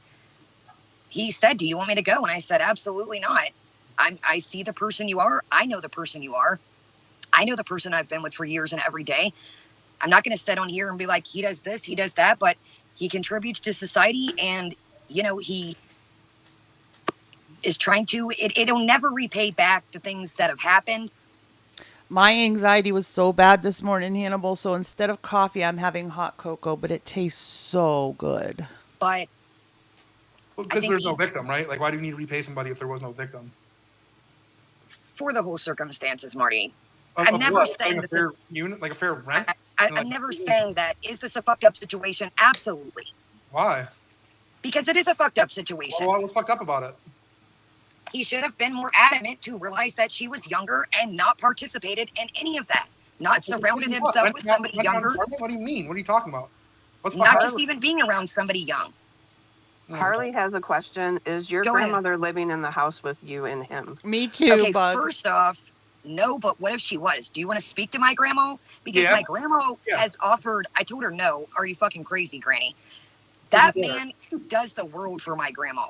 He said, "Do you want me to go?" And I said, absolutely not. I see the person you are. I know the person you are. I know the person I've been with for years and every day. I'm not going to sit on here and be like, he does this, he does that, but he contributes to society, and, he is trying to, it'll never repay back the things that have happened. My anxiety was so bad this morning, Hannibal, so instead of coffee, I'm having hot cocoa, but it tastes so good. But because there's no victim, right? Like, why do you need to repay somebody if there was no victim? for the whole circumstances, Marty. I'm never saying a fair unit, like a fair rent. I'm never saying that. Is this a fucked up situation? Absolutely. Why? Because it is a fucked up situation. Well, what's fucked up about it? He should have been more adamant to realize that she was younger and not participated in any of that. Not surrounded himself with somebody younger. What do you mean? What are you talking about? What's not just even being around somebody young. Harley has a question. Is your grandmother living in the house with you and him? Me too, okay, bud. First off, no, but what if she was? Do you want to speak to my grandma? Because my grandma has offered, I told her no. Are you fucking crazy, Granny? That man does the world for my grandma.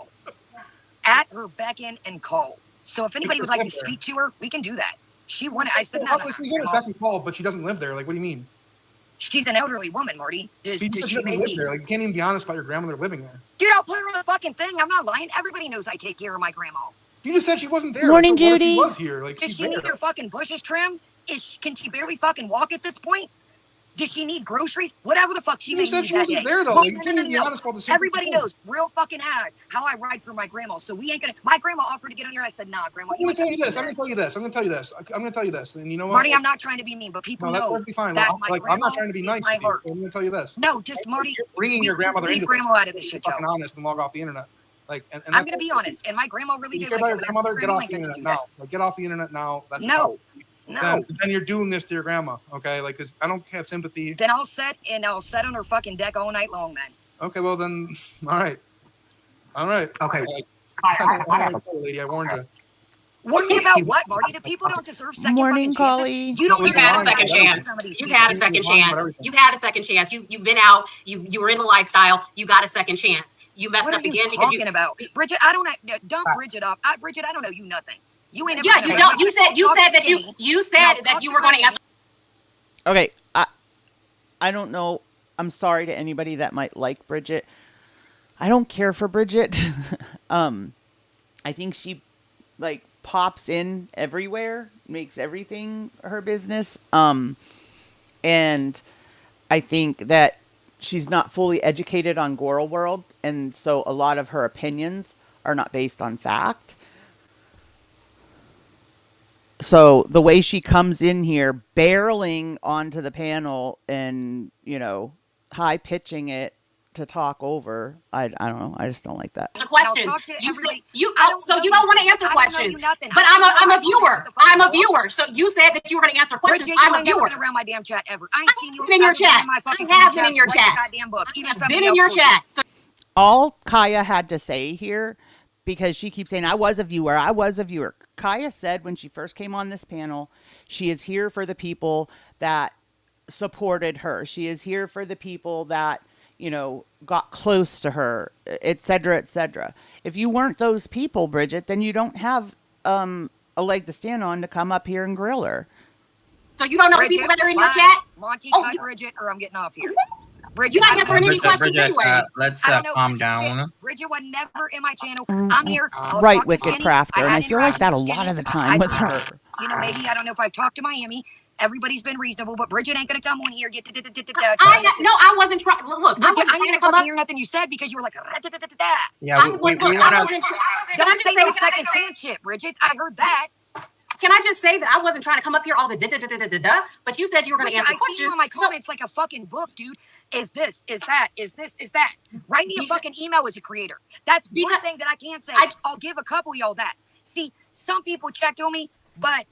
At her beckon and call. So if anybody would like to speak to her, we can do that. She wanted, I said no. She's in her beck and call, but she doesn't live there. Like, what do you mean? She's an elderly woman, Marty. She doesn't live there. Like, you can't even be honest about your grandmother living there. Dude, I'll put her on the fucking thing. I'm not lying. Everybody knows I take care of my grandma. You just said she wasn't there. Morning, so Judy. She was here. Like, does she need her fucking bushes trimmed? Can she barely fucking walk at this point? Does she need groceries? Whatever the fuck she may need that day. You said she wasn't there, though. Like, you can't even be honest about the situation. Everybody knows real fucking how I ride for my grandma. So we ain't gonna. My grandma offered to get on here. I said, nah, grandma. I'm gonna tell you this. I'm gonna tell you this. I'm gonna tell you this. I'm gonna tell you this. And you know what? Marty, I'm not trying to be mean, but people know. That's perfectly fine. That like, I'm not trying to be nice to you. So I'm gonna tell you this. No, just Marty. You're bringing your grandmother into grandma out of this shit show. Fucking honest and log off the internet. Like, and I'm gonna be honest. And my grandma really did. Your grandmother, get off the internet now. Like, get off the internet now. That's no. Then you're doing this to your grandma, okay? Like, because I don't have sympathy. Then I'll sit on her fucking deck all night long. Then. Okay, well then, all right. Okay. Lady, I warned you. Warn me about what, Marty? The people don't deserve second Morning, fucking Collie. chances. You've had a second chance. You've had a second chance. You've had a second chance. You've been out. You were in the lifestyle. You got a second chance. You messed up again because you. Talking about Bridget, I don't know. Dump Bridget off. Bridget, I don't know you nothing. You ain't. Yeah, you don't. You said that you were going to answer. Okay, I don't know. I'm sorry to anybody that might like Bridget. I don't care for Bridget. I think she like pops in everywhere, makes everything her business. And I think that she's not fully educated on Goral World, and so a lot of her opinions are not based on fact. So the way she comes in here, barreling onto the panel and, high pitching it to talk over, I don't know. I just don't like that. Questions. You don't want to answer questions. But I'm a viewer. I'm a viewer. So you said that you were going to answer questions. I'm a viewer. Around my damn chat ever. I ain't seen you in your chat. I have been in your chat. Been in your chat. All Kaya had to say here, because she keeps saying, I was a viewer. Kaya said when she first came on this panel, she is here for the people that supported her. She is here for the people that, got close to her, et cetera, et cetera. If you weren't those people, Bridget, then you don't have a leg to stand on to come up here and grill her. So you don't know the people that are in your chat? Monty, cut Bridget, or I'm getting off here. Bridget, you're not answering any questions anyway. Let's calm down. Bridget was never in my channel. I'm here. Right, Wicked Crafter. And I feel like that a lot of the time with her. Maybe, I don't know if I've talked to Miami. Everybody's been reasonable, but Bridget ain't gonna come on here. I wasn't trying. Look, Bridget, I wasn't trying to come up. Hear nothing you said because you were like. Yeah, I wasn't. Don't say no second chance shit, Bridget. I heard that. Can I just say that I wasn't trying to come up here all the but you said you were going to answer questions. I see you in my comments like a fucking book, dude. Is this, is that, is this, is that? Write me a fucking email as a creator. That's one thing that I can say. I'll give a couple of y'all that. See, some people checked on me, but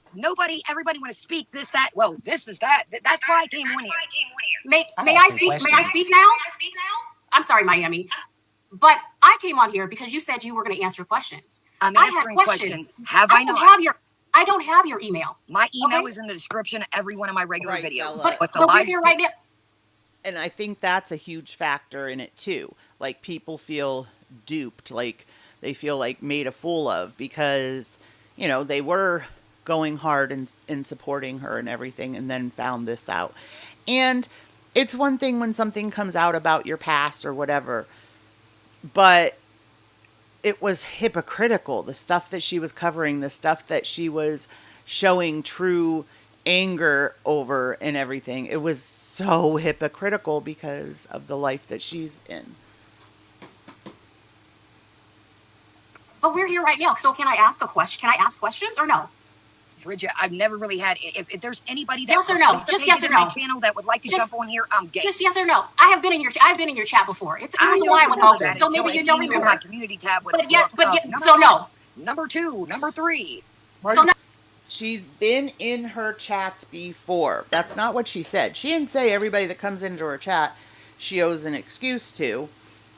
everybody want to speak this, that. Well, this is that. That's why I came on here. May I speak? May I speak now? I'm sorry, Miami. But I came on here because you said you were going to answer questions. I'm answering questions. Have I not? I don't have your email. My email is in the description of every one of my regular videos. But we're here right now. And I think that's a huge factor in it too. Like, people feel duped, like they feel like made a fool of, because, they were going hard in supporting her and everything, and then found this out. And it's one thing when something comes out about your past or whatever, but it was hypocritical. The stuff that she was covering, the stuff that she was showing true anger over and everything. It was so hypocritical because of the life that she's in. But we're here right now. So can I ask a question? Can I ask questions or no? Bridget, I've never really had. If there's anybody that yes or no, just yes or no, channel that would like to jump on here, I'm gay. Just yes or no. I've been in your chat before. It was a while ago, so maybe you don't remember. My community tab would so no. Number 2, number 3. So no. She's been in her chats before. That's not what she said. She didn't say everybody that comes into her chat she owes an excuse to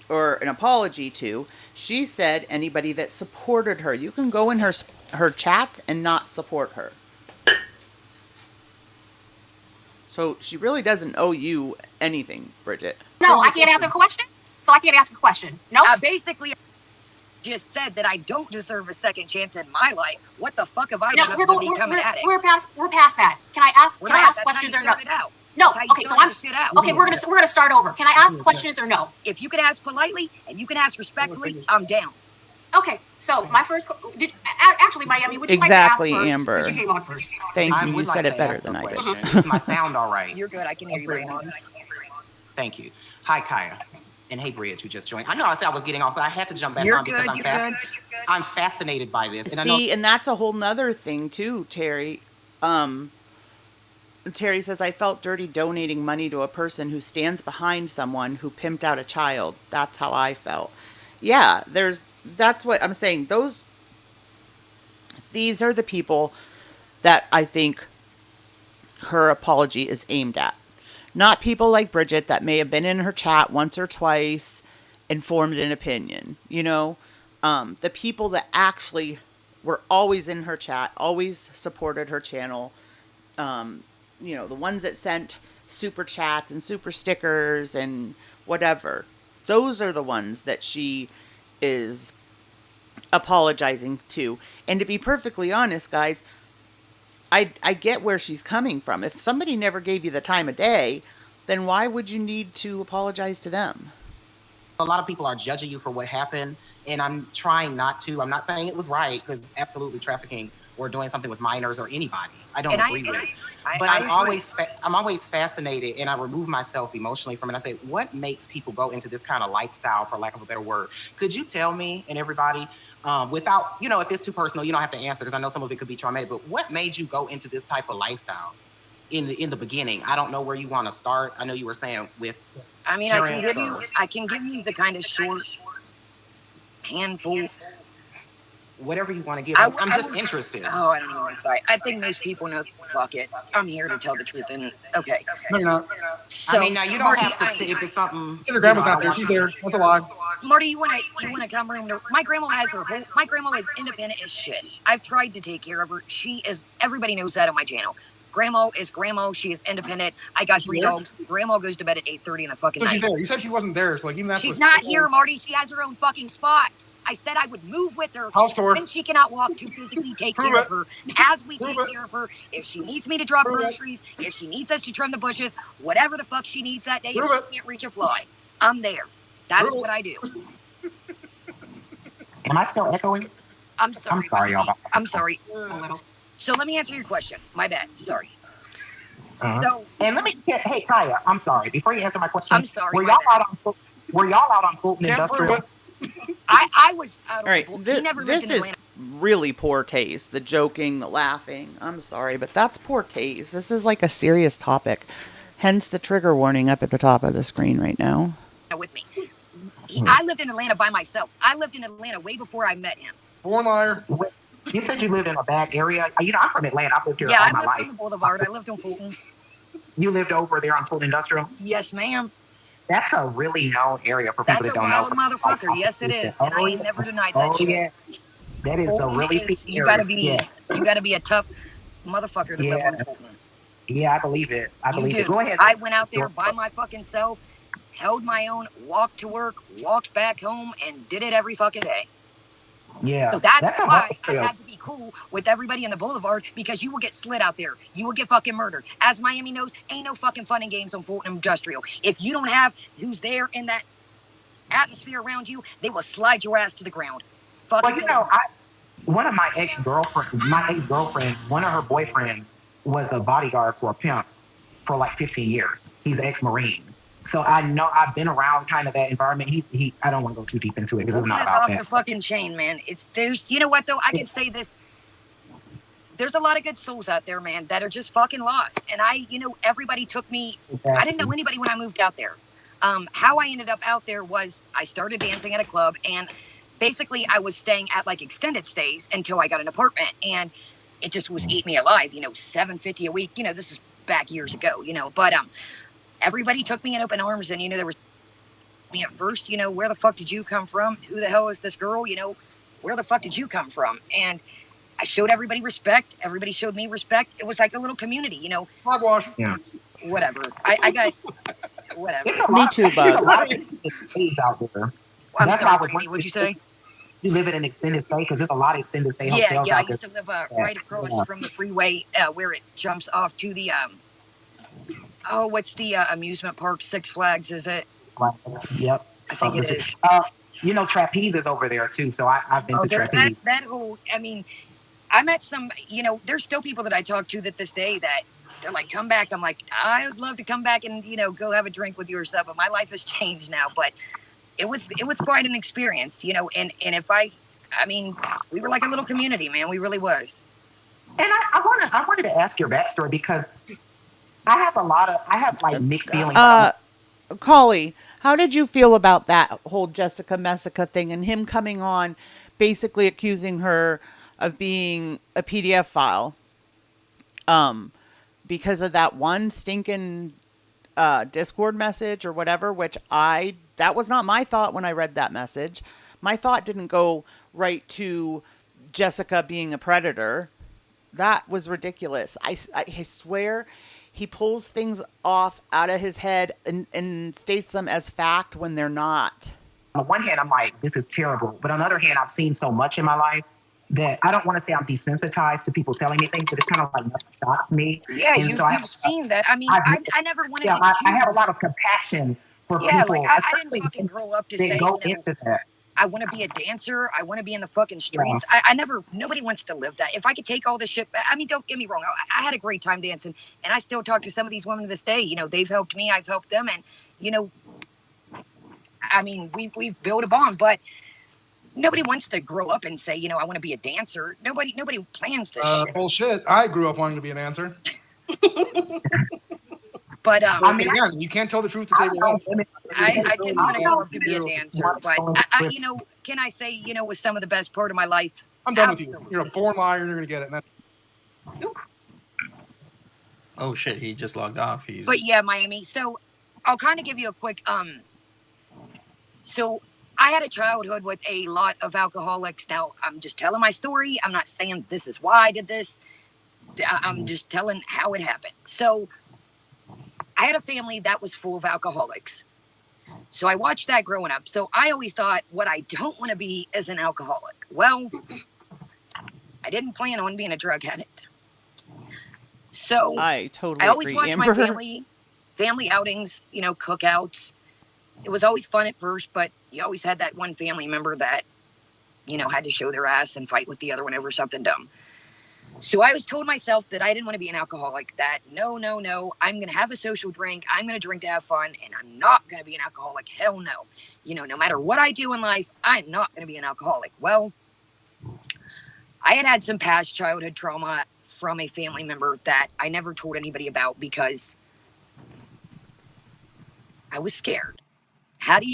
or an apology to. She said anybody that supported her. You can go in her chats and not support her. So she really doesn't owe you anything, Bridget. No, I can't answer a question. So I can't ask a question. No. Basically, just said that I don't deserve a second chance in my life. What the fuck have I done to be coming at it? We're past that. Can I ask questions or no? No. Okay, so we're gonna start over. Can I ask questions or no? If you can ask politely and you can ask respectfully, I'm down. Okay, so my first actually, Miami, would you like to ask first? Amber. Since you came on first. Thank you. You said it better than I did. Is my sound all right? You're good. I can hear you right now. Thank you. Hi, Kaya. And hey, Bridget, who just joined. I know I said I was getting off, but I had to jump back on because I'm fascinated by this. And and that's a whole nother thing too, Terry. Terry says, I felt dirty donating money to a person who stands behind someone who pimped out a child. That's how I felt. Yeah, that's what I'm saying. These are the people that I think her apology is aimed at. Not people like Bridget that may have been in her chat once or twice and formed an opinion, the people that actually were always in her chat, always supported her channel, the ones that sent super chats and super stickers and whatever. Those are the ones that she is apologizing to. And to be perfectly honest, guys, I get where she's coming from. If somebody never gave you the time of day, then why would you need to apologize to them? A lot of people are judging you for what happened, and I'm trying not to. I'm not saying it was right, because absolutely trafficking or doing something with minors or anybody, I don't agree with. But I'm always fascinated, and I remove myself emotionally from it. I say, what makes people go into this kind of lifestyle, for lack of a better word? Could you tell me and everybody, without, if it's too personal, you don't have to answer, because I know some of it could be traumatic, but what made you go into this type of lifestyle in the beginning? I don't know where you want to start. I know you were saying with I can give you the kind of short handful. Whatever you want to give. I'm just interested. Oh, I don't know what to say. I think most people know, fuck it. I'm here to tell the truth. And okay. No, you're not. So, now you don't have to, if it's something. Your grandma's not there. She's there. That's a lie. Marty, you wanna come room to, my grandma is independent as shit. I've tried to take care of her. Everybody knows that on my channel. Grandma is grandma. She is independent. I got 3 dogs. Grandma goes to bed at 8:30 in the fucking night. She's there. You said she wasn't there, so even that. She's not here, Marty. She has her own fucking spot. I said I would move with her when she cannot walk to physically take care of her. As we take care of her, if she needs me to drop groceries, if she needs us to trim the bushes, whatever the fuck she needs that day, if she can't reach a fly, I'm there. That's what I do. Am I still echoing? I'm sorry. I'm sorry, y'all. I'm sorry. So let me answer your question. My bad. Sorry. So, and let me get, hey, Kaya, I'm sorry. Before you answer my question, I'm sorry. Were y'all out on Fulton Industrial? I was out. All right, this is really poor taste. The joking, the laughing. I'm sorry, but that's poor taste. This is like a serious topic. Hence the trigger warning up at the top of the screen right now. With me. I lived in Atlanta by myself. I lived in Atlanta way before I met him. Born liar. You said you lived in a bad area. I'm from Atlanta. I've lived here all my life. Yeah, I lived on the Boulevard. I lived on Fulton. You lived over there on Fulton Industrial? Yes, ma'am. That's a really known area for people that don't know. That's a wild motherfucker. Yes, it is. I ain't never denied that shit. Yeah. That is a really big area. You gotta be a tough motherfucker to live on Fulton. Yeah, I believe it. Go ahead. I went out there by my fucking self, held my own, walked to work, walked back home, and did it every fucking day. Yeah. So that's why I had to be cool with everybody in the Boulevard, because you will get slit out there. You will get fucking murdered. As Miami knows, ain't no fucking fun and games on Fulton Industrial. If you don't have who's there in that atmosphere around you, they will slide your ass to the ground. Fucking one of my ex-girlfriends, one of her boyfriends was a bodyguard for a pimp for like 15 years. He's an ex-Marine. So I know I've been around kind of that environment. I don't want to go too deep into it because it's not about that. Off the fucking chain, man. You know what though? I can say this. there's a lot of good souls out there, man, that are just fucking lost. And everybody took me. Exactly. I didn't know anybody when I moved out there. How I ended up out there was I started dancing at a club, and basically I was staying at like extended stays until I got an apartment, and it just was eat me alive, $750 a week. This is back years ago, but everybody took me in open arms, and there was me at first, where the fuck did you come from? Who the hell is this girl? Where the fuck did you come from? And I showed everybody respect. Everybody showed me respect. It was like a little community, Hogwash. Yeah. Whatever. I got whatever. Me too, bud. There's a lot of extended stays out there. I'm sorry, what'd you say? You live in an extended stay because there's a lot of extended stay hotels out there. Yeah, I used to live right across from the freeway where it jumps off to the what's the amusement park? Six Flags, is it? Yep. I think it is. Trapeze is over there too, so I've been to Trapeze. That whole, I met some, there's still people that I talk to that this day that they're like, come back. I'm like, I would love to come back and, go have a drink with you or something. But my life has changed now, but it was quite an experience, and if we were like a little community, man. We really was. And I wanted to ask your backstory because I have like mixed feelings. Collie, how did you feel about that whole Jessica Messica thing and him coming on basically accusing her of being a PDF file because of that one stinking Discord message or whatever, which that was not my thought when I read that message. My thought didn't go right to Jessica being a predator. That was ridiculous. I swear he pulls things off out of his head and states them as fact when they're not. On the one hand, I'm like, this is terrible. But on the other hand, I've seen so much in my life that I don't want to say I'm desensitized to people telling me things, but it's kind of like nothing shocks me. Yeah, you've seen that. I never wanted to. I have a lot of compassion for people. Yeah, like I didn't fucking grow up to say, go into that. I want to be a dancer. I want to be in the fucking streets. Yeah. Nobody wants to live that. If I could take all this shit, don't get me wrong. I had a great time dancing, and I still talk to some of these women to this day. They've helped me. I've helped them. And, we've built a bond, but nobody wants to grow up and say, I want to be a dancer. Nobody plans this shit. Bullshit. I grew up wanting to be a dancer. But again, you can't tell the truth to save your life. I didn't want to grow up to be a dancer, but can I say, it was some of the best part of my life? I'm done with you. You're a born liar, and you're gonna get it. Oh shit, he just logged off. But yeah, Miami. So I'll kind of give you a quick So I had a childhood with a lot of alcoholics. Now I'm just telling my story. I'm not saying this is why I did this. I'm just telling how it happened. So I had a family that was full of alcoholics. So I watched that growing up. So I always thought what I don't want to be is an alcoholic. Well, I didn't plan on being a drug addict. So I always watched my family outings, cookouts. It was always fun at first, but you always had that one family member that, had to show their ass and fight with the other one over something dumb. So I was told myself that I didn't want to be an alcoholic, that no, I'm going to have a social drink. I'm going to drink to have fun, and I'm not going to be an alcoholic. Hell no. No matter what I do in life, I'm not going to be an alcoholic. Well, I had some past childhood trauma from a family member that I never told anybody about because I was scared. What do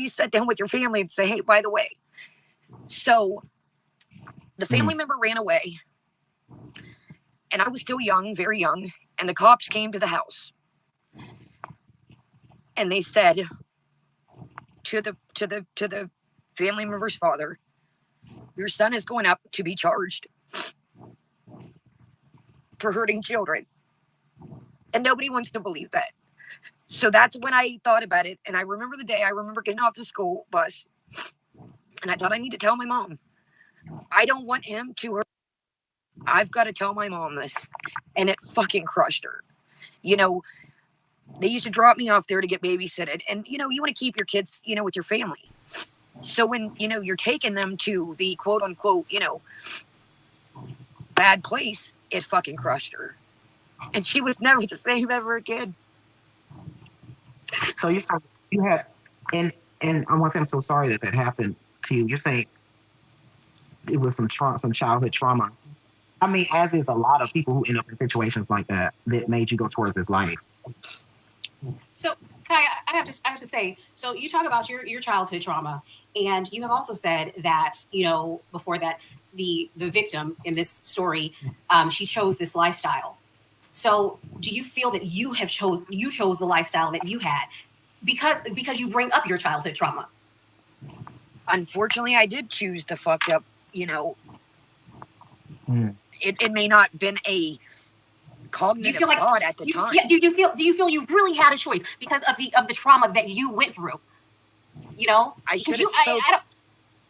you sit down with your family and say, hey, by the way? So the family member ran away, and I was still young, very young, and the cops came to the house, and they said to the family member's father, your son is going up to be charged for hurting children. And nobody wants to believe that. So that's when I thought about it. And I remember the day, I remember getting off the school bus, and I thought, I need to tell my mom. I don't want him to hurt. I've got to tell my mom this. And it fucking crushed her. They used to drop me off there to get babysitted. And, you want to keep your kids, with your family. So when, you're taking them to the quote unquote, bad place, it fucking crushed her. And she was never the same ever again. So you had, and I want to say I'm so sorry that happened to you. You're saying it was some childhood trauma. I mean, as is a lot of people who end up in situations like that made you go towards this life. So, Kai, I have to say, so you talk about your childhood trauma, and you have also said that, before that, the victim in this story, she chose this lifestyle. So, do you feel that you chose the lifestyle that you had because you bring up your childhood trauma? Unfortunately, I did choose the fucked up. It may not have been a cognitive thought at the time. Yeah, do you feel you really had a choice because of the trauma that you went through? I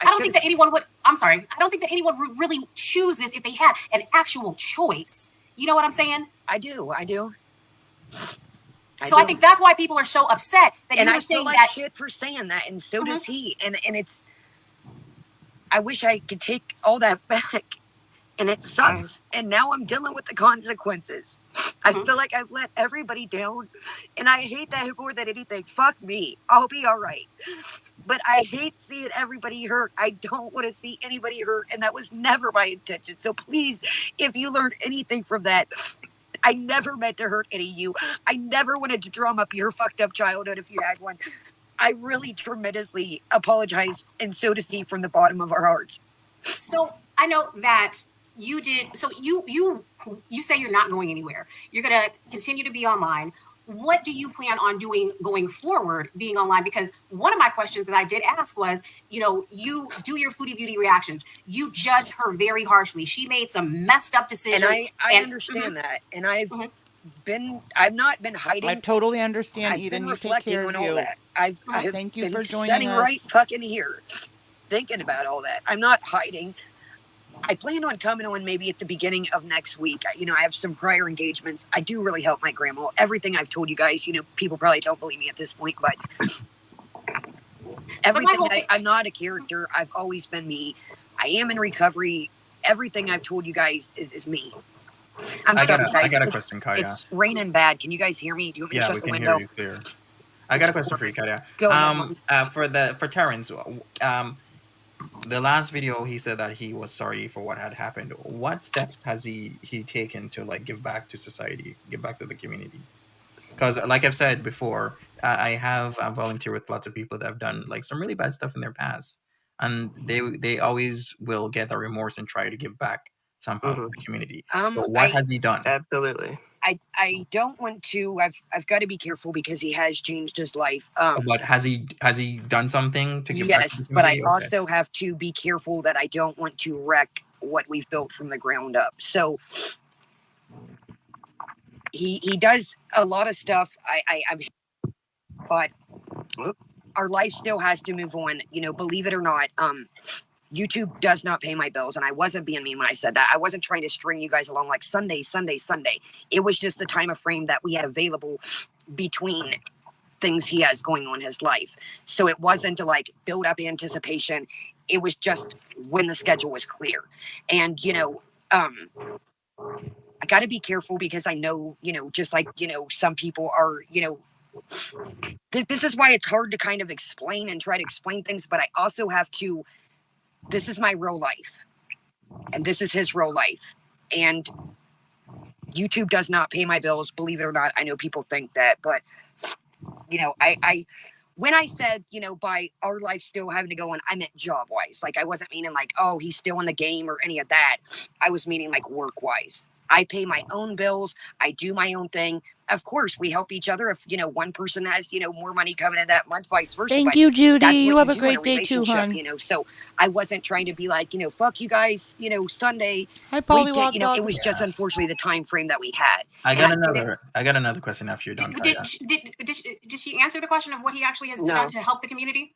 don't think that anyone would. I'm sorry. I don't think that anyone would really choose this if they had an actual choice. You know what I'm saying? I do. So I think that's why people are so upset that and you were I saying feel like that. Shit for saying that, and so does he. And it's. I wish I could take all that back, and it sucks. And now I'm dealing with the consequences. I feel like I've let everybody down, and I hate that more than anything. Fuck me. I'll be all right. But I hate seeing everybody hurt. I don't want to see anybody hurt, and that was never my intention. So please, if you learned anything from that, I never meant to hurt any of you. I never wanted to drum up your fucked up childhood if you had one. I really tremendously apologize, and so does he from the bottom of our hearts. So I know that you did. So you say you're not going anywhere. You're going to continue to be online. What do you plan on doing going forward, being online? Because one of my questions that I did ask was, you do your Foodie Beauty reactions. You judge her very harshly. She made some messed up decisions. And I understand that. And I've not been hiding. I totally understand, I've Eden. been You take reflecting care on of all you. that. I've Thank you been for joining sitting us. right fucking here, thinking about all that. I'm not hiding. I plan on coming on maybe at the beginning of next week. I have some prior engagements. I do really help my grandma. Everything I've told you guys, people probably don't believe me at this point, but everything. I'm not a character. I've always been me. I am in recovery. Everything I've told you guys is me. I got a question, Kaya. It's raining bad. Can you guys hear me? Do you want me to shut the window? Yeah, we can hear you clear. I got a question for you, Kaya. Go ahead, for Terrence, the last video he said that he was sorry for what had happened. What steps has he taken to give back to society, give back to the community? Because like I've said before, I have volunteered with lots of people that have done some really bad stuff in their past, and they always will get the remorse and try to give back somehow to the community. But what has he done? Absolutely. I don't want to. I've got to be careful because he has changed his life. But has he done something to give back to the community? Yes, but I also have to be careful that I don't want to wreck what we've built from the ground up. So he does a lot of stuff. But our life still has to move on. Believe it or not. YouTube does not pay my bills, and I wasn't being mean when I said that. I wasn't trying to string you guys along like Sunday. It was just the time of frame that we had available between things he has going on in his life. So it wasn't to build up anticipation. It was just when the schedule was clear. And, I got to be careful because I know, just some people are, this is why it's hard to kind of explain and try to explain things, but I also have to. This is my real life, and this is his real life, and YouTube does not pay my bills, believe it or not. I know people think that, but I when I said, by our life still having to go on, I meant job wise. I wasn't meaning oh, he's still in the game or any of that. I was meaning work wise. I pay my own bills. I do my own thing. Of course, we help each other. If, one person has, more money coming in that month, vice versa. Thank you, Judy. You have a great day too, hon. So I wasn't trying to be fuck you guys, Sunday. Hi, Polly. It was just unfortunately the time frame that we had. I got another question after you're done. Did she answer the question of what he actually has done to help the community?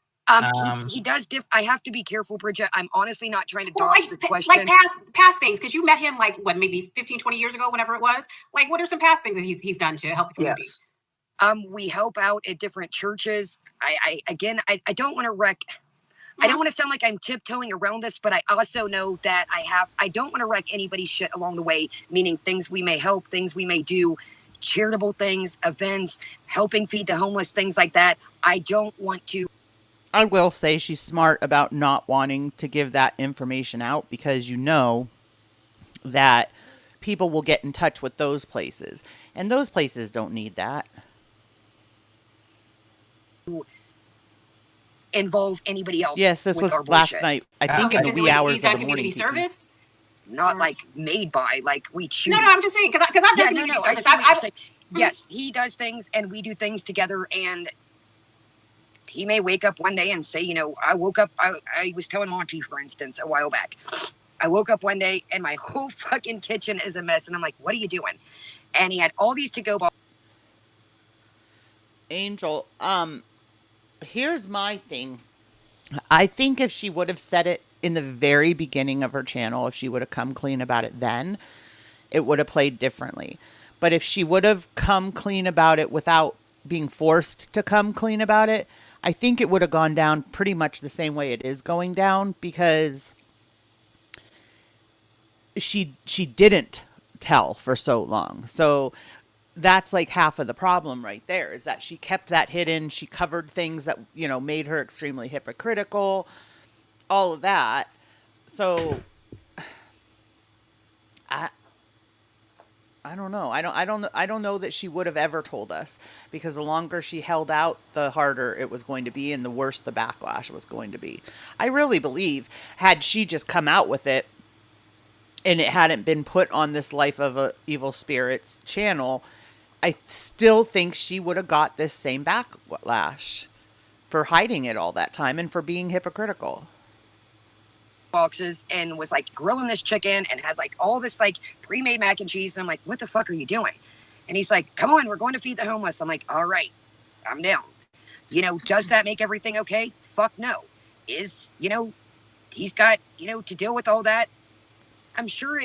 He does I have to be careful, Bridget. I'm honestly not trying to dodge the question. Past things, because you met him maybe 15, 20 years ago, whenever it was. What are some past things that he's done to help the community? Yes. We help out at different churches. I don't want to wreck. I don't want to sound like I'm tiptoeing around this, but I also know that I don't want to wreck anybody's shit along the way, meaning things we may help, things we may do, charitable things, events, helping feed the homeless, things like that. I don't want to I will say she's smart about not wanting to give that information out because you know that people will get in touch with those places, and those places don't need that. Involve anybody else. Yes, this with our was last bullshit. night. I So think in the wee hours of the morning. community service. Not like made by, like we choose. No, I'm just saying because I've done community service. Yes, he does things and we do things together, and he may wake up one day and say, you know, I woke up, I was telling Monty, for instance, a while back, I woke up one day and my whole fucking kitchen is a mess, and I'm like, what are you doing? And he had all these to-go bottles. Angel, here's my thing. I think if she would have said it in the very beginning of her channel, if she would have come clean about it then, it would have played differently. But if she would have come clean about it without being forced to come clean about it, I think it would have gone down pretty much the same way it is going down, because she didn't tell for so long. So that's like half of the problem right there, is that she kept that hidden. She covered things that, you know, made her extremely hypocritical, all of that. So I don't know. I don't know that she would have ever told us, because the longer she held out, the harder it was going to be, and the worse the backlash was going to be. I really believe had she just come out with it and it hadn't been put on this Life of a Evil Spirits channel, I still think she would have got this same backlash for hiding it all that time and for being hypocritical. Boxes and was like grilling this chicken and had like all this like pre-made mac and cheese, and I'm like, what the fuck are you doing? And he's like, come on, we're going to feed the homeless. I'm like, all right, I'm down. You know, does that make everything okay? Fuck no. Is, you know, he's got, you know, to deal with all that. I'm sure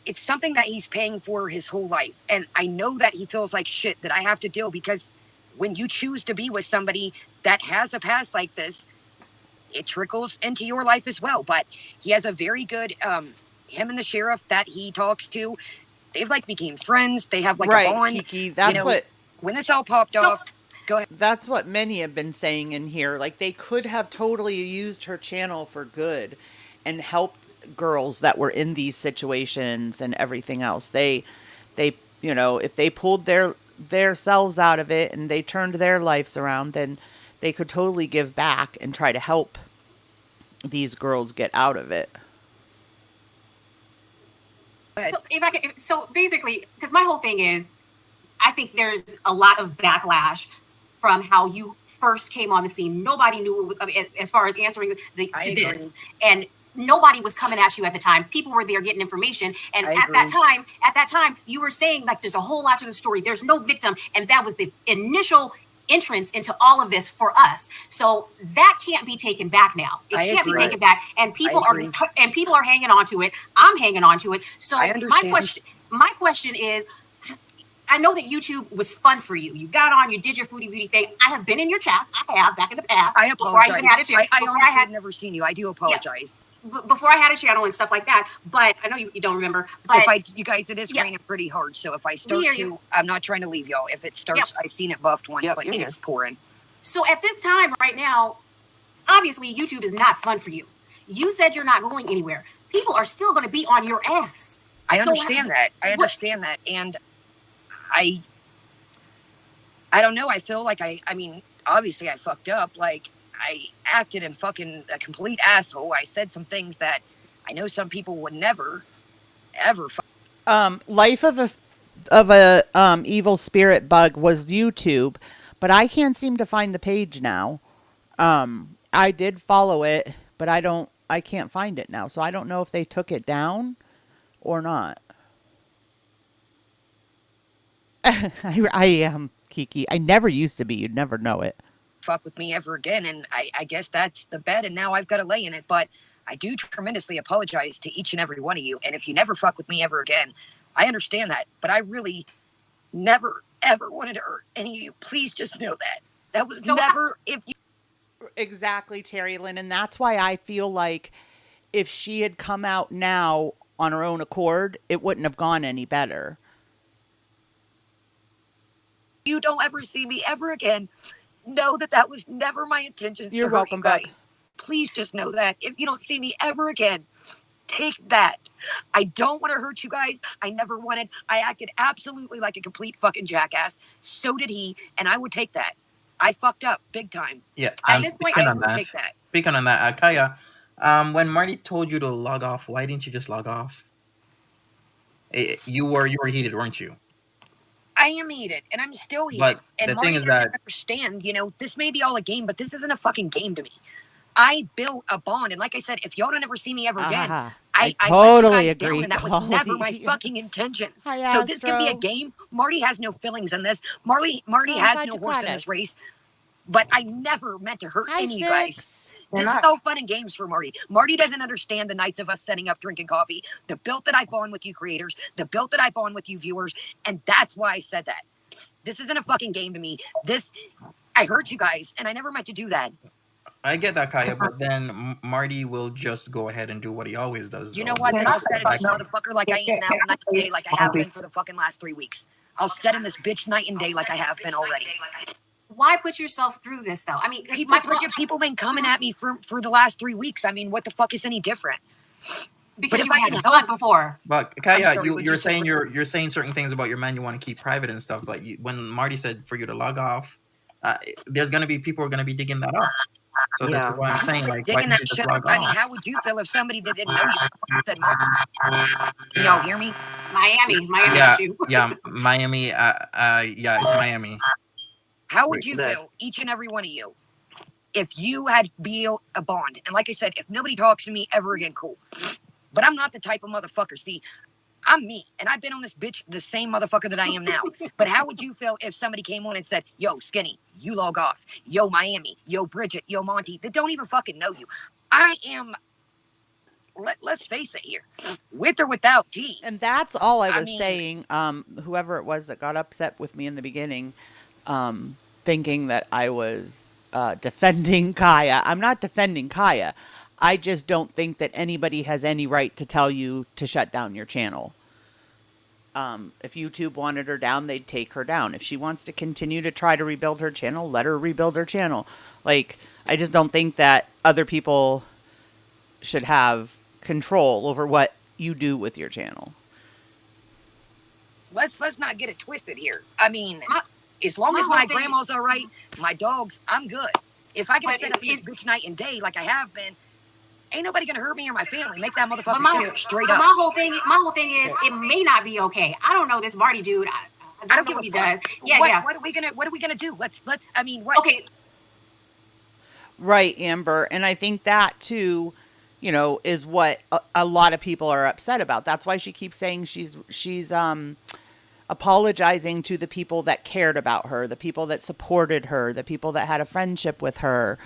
it's something that he's paying for his whole life, and I know that he feels like shit that I have to deal, because when you choose to be with somebody that has a past like this, it trickles into your life as well. But he has a very good, him and the sheriff that he talks to, they've like became friends. They have like a bond. Kiki, that's, you know, what, when this all popped off, go ahead. That's what many have been saying in here. Like, they could have totally used her channel for good and helped girls that were in these situations and everything else. They, you know, if they pulled their selves out of it and they turned their lives around, then they could totally give back and try to help these girls get out of it. So basically, because my whole thing is, I think there's a lot of backlash from how you first came on the scene. Nobody knew, as far as answering to this, and nobody was coming at you at the time. People were there getting information, and at that time, you were saying like, there's a whole lot to the story. There's no victim, and that was the initial entrance into all of this for us. So that can't be taken back now. It can't be taken back, and people are hanging on to it. I'm hanging on to it. So my question is, I know that YouTube was fun for you. You got on, you did your foodie beauty thing. I have been in your chats. I have, back in the past. I apologize. I had never seen you. I do apologize. Yeah. Before I had a channel and stuff like that, but I know you don't remember. But you guys, it is raining pretty hard. So if I start to, I'm not trying to leave y'all. If it starts, I've seen it buffed once, but it's pouring. So at this time right now, obviously YouTube is not fun for you. You said you're not going anywhere. People are still going to be on your ass. I understand that. I understand that. And I don't know. I feel like I mean, obviously I fucked up. Like, I acted in fucking a complete asshole. I said some things that I know some people would never, ever. Life of a Evil Spirit Bug was YouTube, but I can't seem to find the page now. I did follow it, but I can't find it now. So I don't know if they took it down or not. I am, Kiki. I never used to be. You'd never know it. Fuck with me ever again, and I guess that's the bed, and now I've got to lay in it. But I do tremendously apologize to each and every one of you, and if you never fuck with me ever again, I understand that, but I really never ever wanted to hurt any of you. Please just know that was never. If you exactly, Terry Lynn, and that's why I feel like if she had come out now on her own accord, it wouldn't have gone any better. You don't ever see me ever again, know that was never my intentions. You're to hurt welcome, you Bug. guys. Please just know that if you don't see me ever again, take that. I don't want to hurt you guys. I never wanted. I acted absolutely like a complete fucking jackass. So did he, and I would take that. I fucked up big time. Yeah. At this point, I would take that. Speaking on that, Kaya, when Marty told you to log off, why didn't you just log off? You were heated, weren't you? I am heated, and I'm still heated. But and the Marty thing is doesn't that understand. This may be all a game, but this isn't a fucking game to me. I built a bond, and like I said, if y'all don't ever see me ever again, I totally let you guys agree. down, and that was never my fucking intentions. Hi, so this can be a game. Marty has no feelings in this. Marty has no horse in this race. But I never meant to hurt any of you guys. This is all fun and games for Marty. Marty doesn't understand the nights of us setting up, drinking coffee, the build that I bond with you creators, the build that I bond with you viewers, and that's why I said that. This isn't a fucking game to me. I hurt you guys, and I never meant to do that. I get that, Kaya, but then Marty will just go ahead and do what he always does. You know what? Then I'll set in this motherfucker like I am now, night and day, like I have been for the fucking last 3 weeks. I'll set in this bitch night and day like I have been already. Why put yourself through this, though? I mean, people been coming at me for the last 3 weeks. I mean, what the fuck is any different? Because you had fun before. But Kaya, you're saying certain things about your man you want to keep private and stuff. But when Marty said for you to log off, there's gonna be people who are gonna be digging that up. So that's why I'm saying, like, why that shit up. I mean, how would you feel if somebody that didn't know you said, "Can y'all hear me?" Miami. Yeah, Miami. Yeah, it's Miami. How would you feel, each and every one of you, if you had built a bond? And like I said, if nobody talks to me ever again, cool. But I'm not the type of motherfucker. See, I'm me, and I've been on this bitch the same motherfucker that I am now. But how would you feel if somebody came on and said, "Yo, Skinny, you log off. Yo, Miami. Yo, Bridget. Yo, Monty," that don't even fucking know you? I am. Let's face it here, with or without T. And that's all I was saying. Whoever it was that got upset with me in the beginning, thinking that I was defending Kaya. I'm not defending Kaya. I just don't think that anybody has any right to tell you to shut down your channel. If YouTube wanted her down, they'd take her down. If she wants to continue to try to rebuild her channel, let her rebuild her channel. Like, I just don't think that other people should have control over what you do with your channel. Let's not get it twisted here. I mean, as long as my grandma's all right, my dogs, I'm good. If I can set up this bitch night and day like I have been, ain't nobody gonna hurt me or my family. Make that motherfucker straight up. My whole thing is, it may not be okay. I don't know this Marty dude. I don't know what he does. What are we gonna do? Let's. I mean, what? Okay. Right, Amber, and I think that too, is what a lot of people are upset about. That's why she keeps saying she's apologizing to the people that cared about her, the people that supported her, the people that had a friendship with her,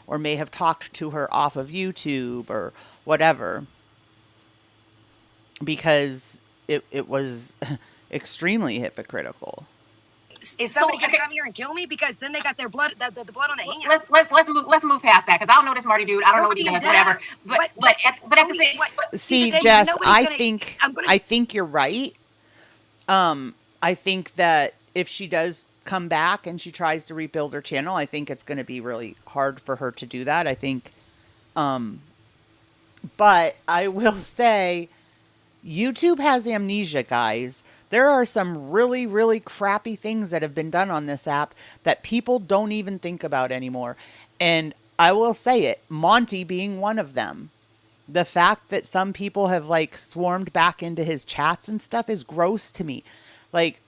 or may have talked to her off of YouTube or whatever, because it was extremely hypocritical. Is somebody gonna come here and kill me? Because then they got their blood, the blood on the hands. Let's move past that, because I don't know this Marty dude. I don't know what he does, whatever. But at the same, see, Jess, I think you're right. I think that if she does come back and she tries to rebuild her channel, I think it's going to be really hard for her to do that. I think, but I will say YouTube has amnesia, guys. There are some really, really crappy things that have been done on this app that people don't even think about anymore. And I will say it, Monty being one of them. The fact that some people have like swarmed back into his chats and stuff is gross to me. Like,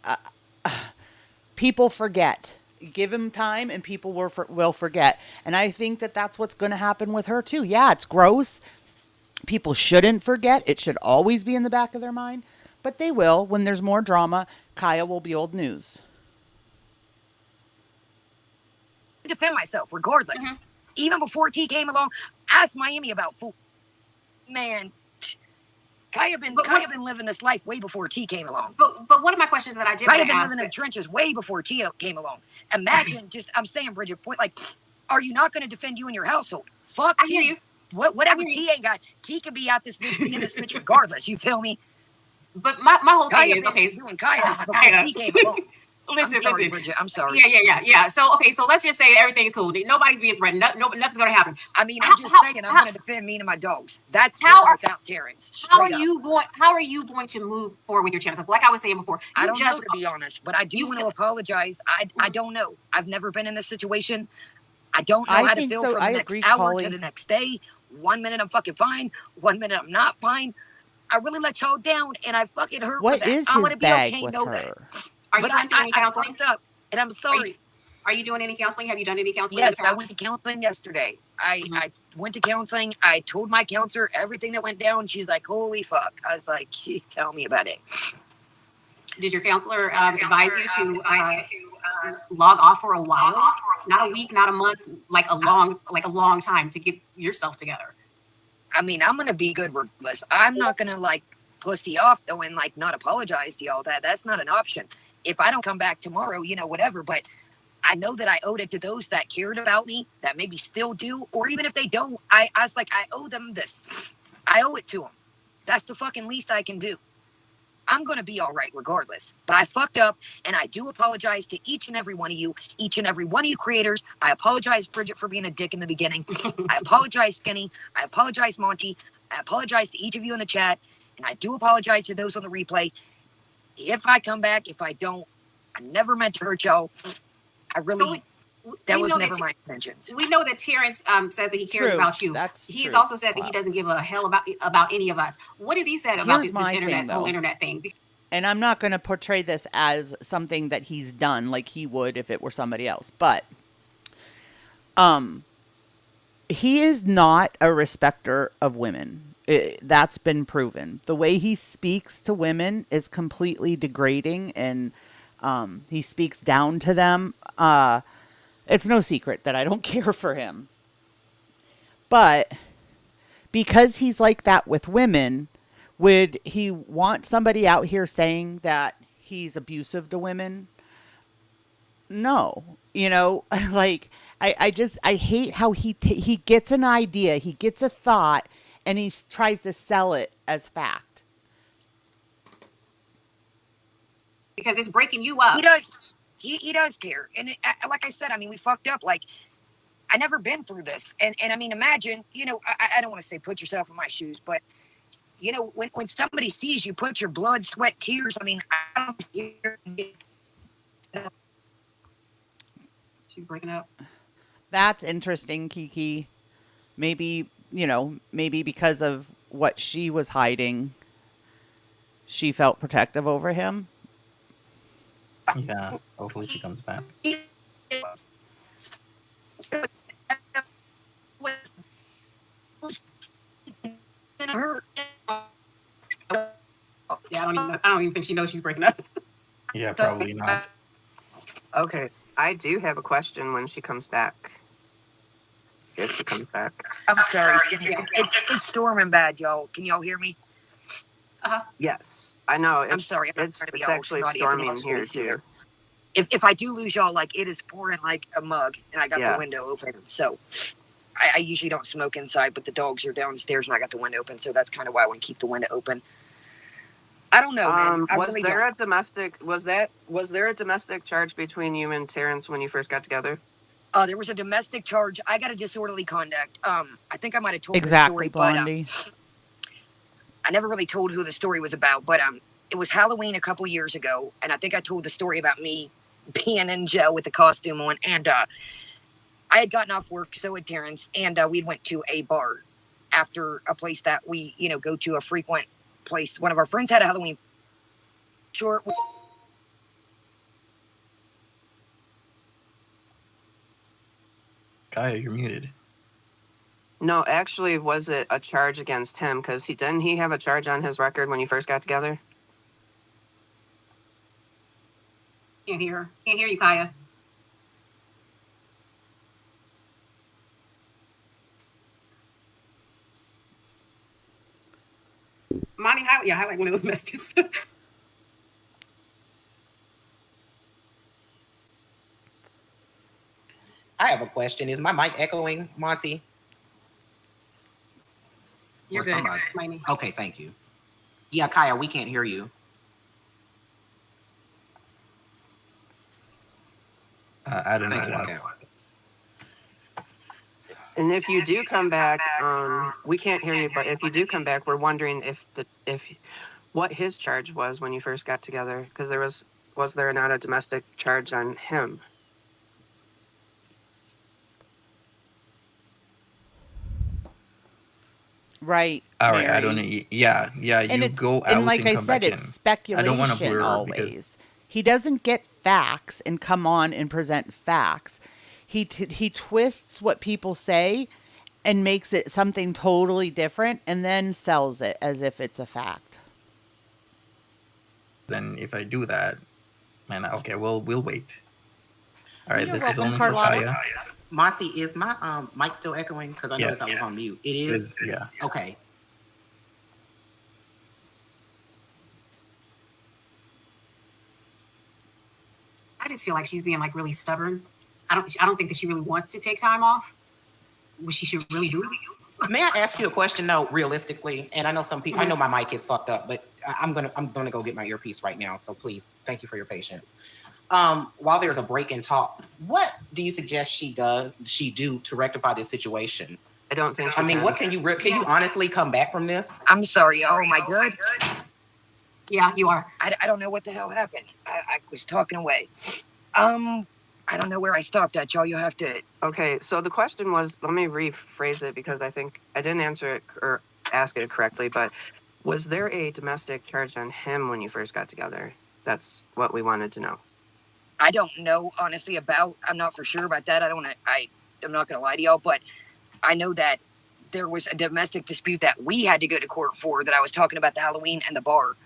people forget. Give him time and people will forget. And I think that that's what's going to happen with her too. Yeah, it's gross. People shouldn't forget. It should always be in the back of their mind. But they will. When there's more drama, Kaya will be old news. I defend myself regardless. Mm-hmm. Even before T came along, ask Miami about food. Man, Kaya been living this life way before T came along. But one of my questions that I did Kaya been living in the trenches way before T came along. Imagine, I'm saying, Bridget, point, like, are you not going to defend you and your household? Fuck I hear you. Whatever T ain't got, T could be out this bitch, in this bitch regardless. You feel me? But my whole thing is, okay, doing Kaya before T came along. Listen. Bridget, I'm sorry. Yeah. So, okay, so let's just say everything's cool. Nobody's being threatened. Nothing's going to happen. I mean, I'm just saying, I'm going to defend me and my dogs. That's without Terrence. How are you going to move forward with your channel? Because, like I was saying before, I don't know, to be honest, but I do want to apologize. I don't know. I've never been in this situation. I don't know how to feel from the next hour to the next day. 1 minute I'm fucking fine. 1 minute I'm not fine. I really let y'all down, and I fucking hurt for that. What is I want his to be bag okay, with know her? that. Are you But doing any counseling? I fucked up, and I'm sorry. Are you doing any counseling? Have you done any counseling? Yes, I went to counseling yesterday. I went to counseling. I told my counselor everything that went down. She's like, holy fuck. I was like, tell me about it. Did your counselor advise you to log off for a while? Not a week, not a month, like a long time to get yourself together. I mean, I'm going to be good regardless. I'm not going to like pussy off though and like not apologize to y'all. That's not an option. If I don't come back tomorrow, whatever, but I know that I owed it to those that cared about me, that maybe still do, or even if they don't, I was like, I owe them this. I owe it to them. That's the fucking least I can do. I'm going to be all right regardless. But I fucked up, and I do apologize to each and every one of you, each and every one of you creators. I apologize, Bridget, for being a dick in the beginning. I apologize, Skinny. I apologize, Monty. I apologize to each of you in the chat, and I do apologize to those on the replay. If I come back, if I don't, I never meant to hurt y'all. I really... That was never my intentions. We know that Terrence said that he cares about you. He's also said that he doesn't give a hell about any of us. What has he said about this whole internet thing? And I'm not going to portray this as something that he's done like he would if it were somebody else. But he is not a respecter of women. That's been proven. The way he speaks to women is completely degrading, and he speaks down to them. It's no secret that I don't care for him. But because he's like that with women, would he want somebody out here saying that he's abusive to women? No. Like, I hate how he gets an idea, he gets a thought, and he tries to sell it as fact. Because it's breaking you up. He does. He does care. And like I said, I mean, we fucked up. Like, I never been through this. And I mean, imagine, I don't want to say put yourself in my shoes, but, when somebody sees you put your blood, sweat, tears, I mean, I don't hear. She's breaking up. That's interesting, Kiki. Maybe, maybe because of what she was hiding, she felt protective over him. Yeah, hopefully she comes back. Yeah, I don't even think she knows she's breaking up. Yeah, probably not. Okay, I do have a question when she comes back. If she comes back. I'm sorry. It's storming bad, y'all. Can y'all hear me? Yes. I know. I'm sorry. It's actually storming here too. If I do lose y'all, like, it is pouring like a mug, and I got the window open. So I usually don't smoke inside, but the dogs are downstairs, and I got the window open. So that's kind of why I want to keep the window open. I don't know, man. Was there a domestic charge between you and Terrence when you first got together? There was a domestic charge. I got a disorderly conduct. I think I might have told the story, Blondie. but I never really told who the story was about. But it was Halloween a couple years ago, and I think I told the story about me being in jail with the costume on, and I had gotten off work, so had Terrence, and we went to a bar after a place that we, go to, a frequent place. One of our friends had a Halloween short. Kaya, you're muted. No, actually, was it a charge against him? Because didn't he have a charge on his record when you first got together? Can't hear you, Kaya. Monty, highlight one of those messages. I have a question. Is my mic echoing, Monty? You're good. Okay, thank you. Yeah, Kaya, we can't hear you. I don't Thank know you, what. Miguel. And if you do come back, we can't hear you, but if you do come back, we're wondering if what his charge was when you first got together, because was there not a domestic charge on him? Right, All right, I don't know. Mary. Yeah, And you go and out like and I come said, back it's in. I don't want to speculation blur because always. He doesn't get facts and come on and present facts. He twists what people say and makes it something totally different and then sells it as if it's a fact. then if I do that, and okay, we'll wait. All right, You're this is welcome, only for Carlotta. Kaya. Monty, is my mic still echoing? Because I noticed I Yes, was on mute. It it is? is. Yeah. Okay. I just feel like she's being like really stubborn. I don't think that she really wants to take time off, which she should really do. May I ask you a question though, realistically? And I know some people, I know my mic is fucked up, but I'm gonna go get my earpiece right now. So please, thank you for your patience. While there's a break in talk, what do you suggest she do to rectify this situation? I don't think. I mean, what can you honestly come back from this? I'm sorry. Oh my god. Yeah, you are. I don't know what the hell happened. I was talking away. I don't know where I stopped at, y'all. You have to. Okay, so the question was, let me rephrase it because I think I didn't answer it or ask it correctly, but was there a domestic charge on him when you first got together? That's what we wanted to know. I don't know, honestly, I'm not for sure about that. I'm not going to lie to y'all, but I know that there was a domestic dispute that we had to go to court for that I was talking about the Halloween and the bar.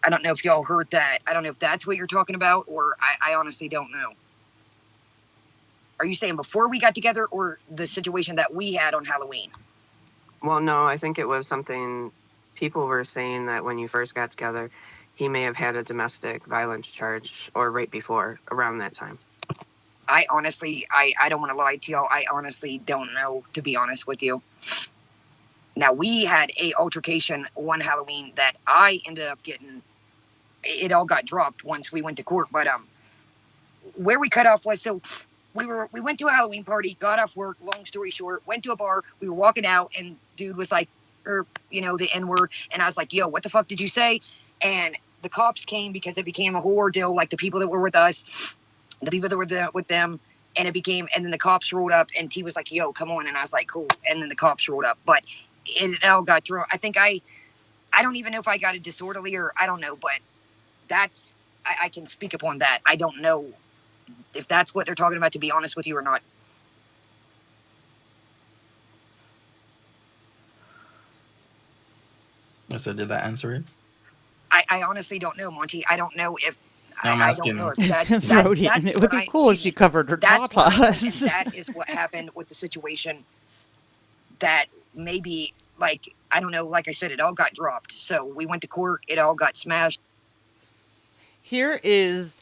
I don't know if y'all heard that. I don't know if that's what you're talking about, or I honestly don't know. Are you saying before we got together or the situation that we had on Halloween? Well, no, I think it was something people were saying that when you first got together, he may have had a domestic violence charge or right before, around that time. I honestly, I don't want to lie to y'all. I honestly don't know, to be honest with you. Now, we had a altercation one Halloween that I ended up getting. It all got dropped once we went to court, but where we cut off was, so we went to a Halloween party, got off work, long story short, went to a bar, we were walking out, and dude was like, the N-word, and I was like, yo, what the fuck did you say? And the cops came because it became a whole ordeal, like the people that were with us, the people that were with them, and then the cops rolled up, and he was like, yo, come on, and I was like, cool, and then the cops rolled up, but it all got dropped. I think I don't even know if I got it disorderly or I don't know, but that's, I can speak upon that. I don't know if that's what they're talking about, to be honest with you, or not. So did that answer it? I honestly don't know, Monty. I don't know if I'm I asking. don't know if that's It would be cool if she covered her tatas. That is what happened with the situation. That maybe, like, I don't know, like I said, it all got dropped. So we went to court, it all got smashed. Here is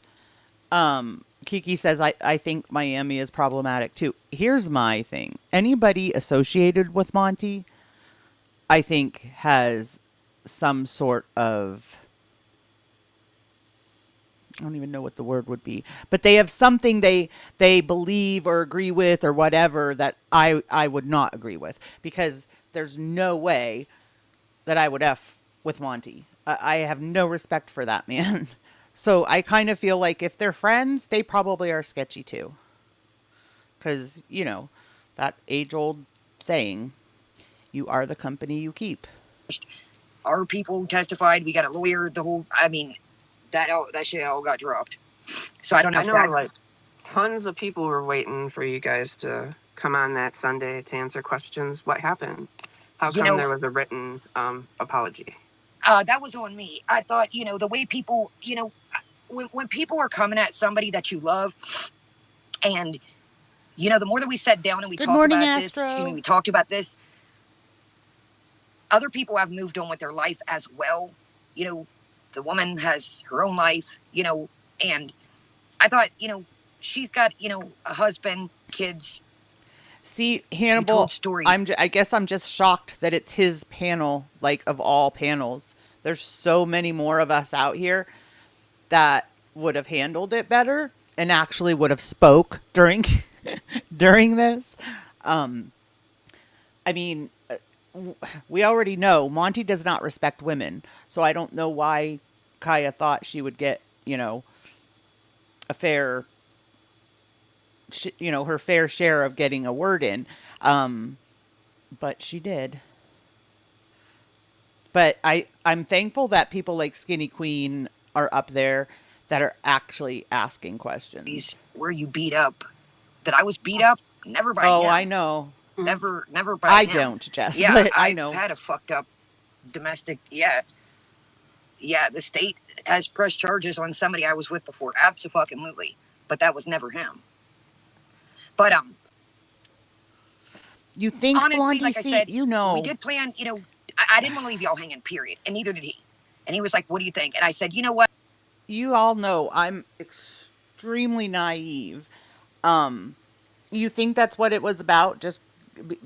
Kiki says, I think Miami is problematic too. Here's my thing. Anybody associated with Monty, I think, has some sort of, I don't even know what the word would be, but they have something they believe or agree with or whatever that I would not agree with, because there's no way that I would F with Monty. I have no respect for that man. So I kind of feel like if they're friends, they probably are sketchy too. Because, that age-old saying, you are the company you keep. Our people testified, we got a lawyer, that shit all got dropped. So I don't know if that's... like tons of people were waiting for you guys to come on that Sunday to answer questions. What happened? How come there was a written apology? That was on me. I thought, the way people, when people are coming at somebody that you love, and, the more that we sat down and we we talked about this, other people have moved on with their life as well. The woman has her own life, and I thought, she's got, a husband, kids. See, Hannibal, I guess I'm just shocked that it's his panel, like, of all panels. There's so many more of us out here that would have handled it better. and actually would have spoke during during this. I mean, we already know Monty does not respect women, so I don't know why Kaya thought she would get, a fair, her fair share of getting a word in. But she did. But I'm thankful that people like Skinny Queen are up there that are actually asking questions. Where you beat up, that I was beat up, never by him. Oh, I know. Never by I him. don't, Jess. Yeah, but I I've know. had a fucked up domestic. Yeah, the state has pressed charges on somebody I was with before. Absolutely, but that was never him. But you think, honestly, Blondie, like I said, we did plan. I didn't want to leave y'all hanging. Period, and neither did he. And he was like, "What do you think?" And I said, "You know what? You all know I'm extremely naive. You think that's what it was about? Just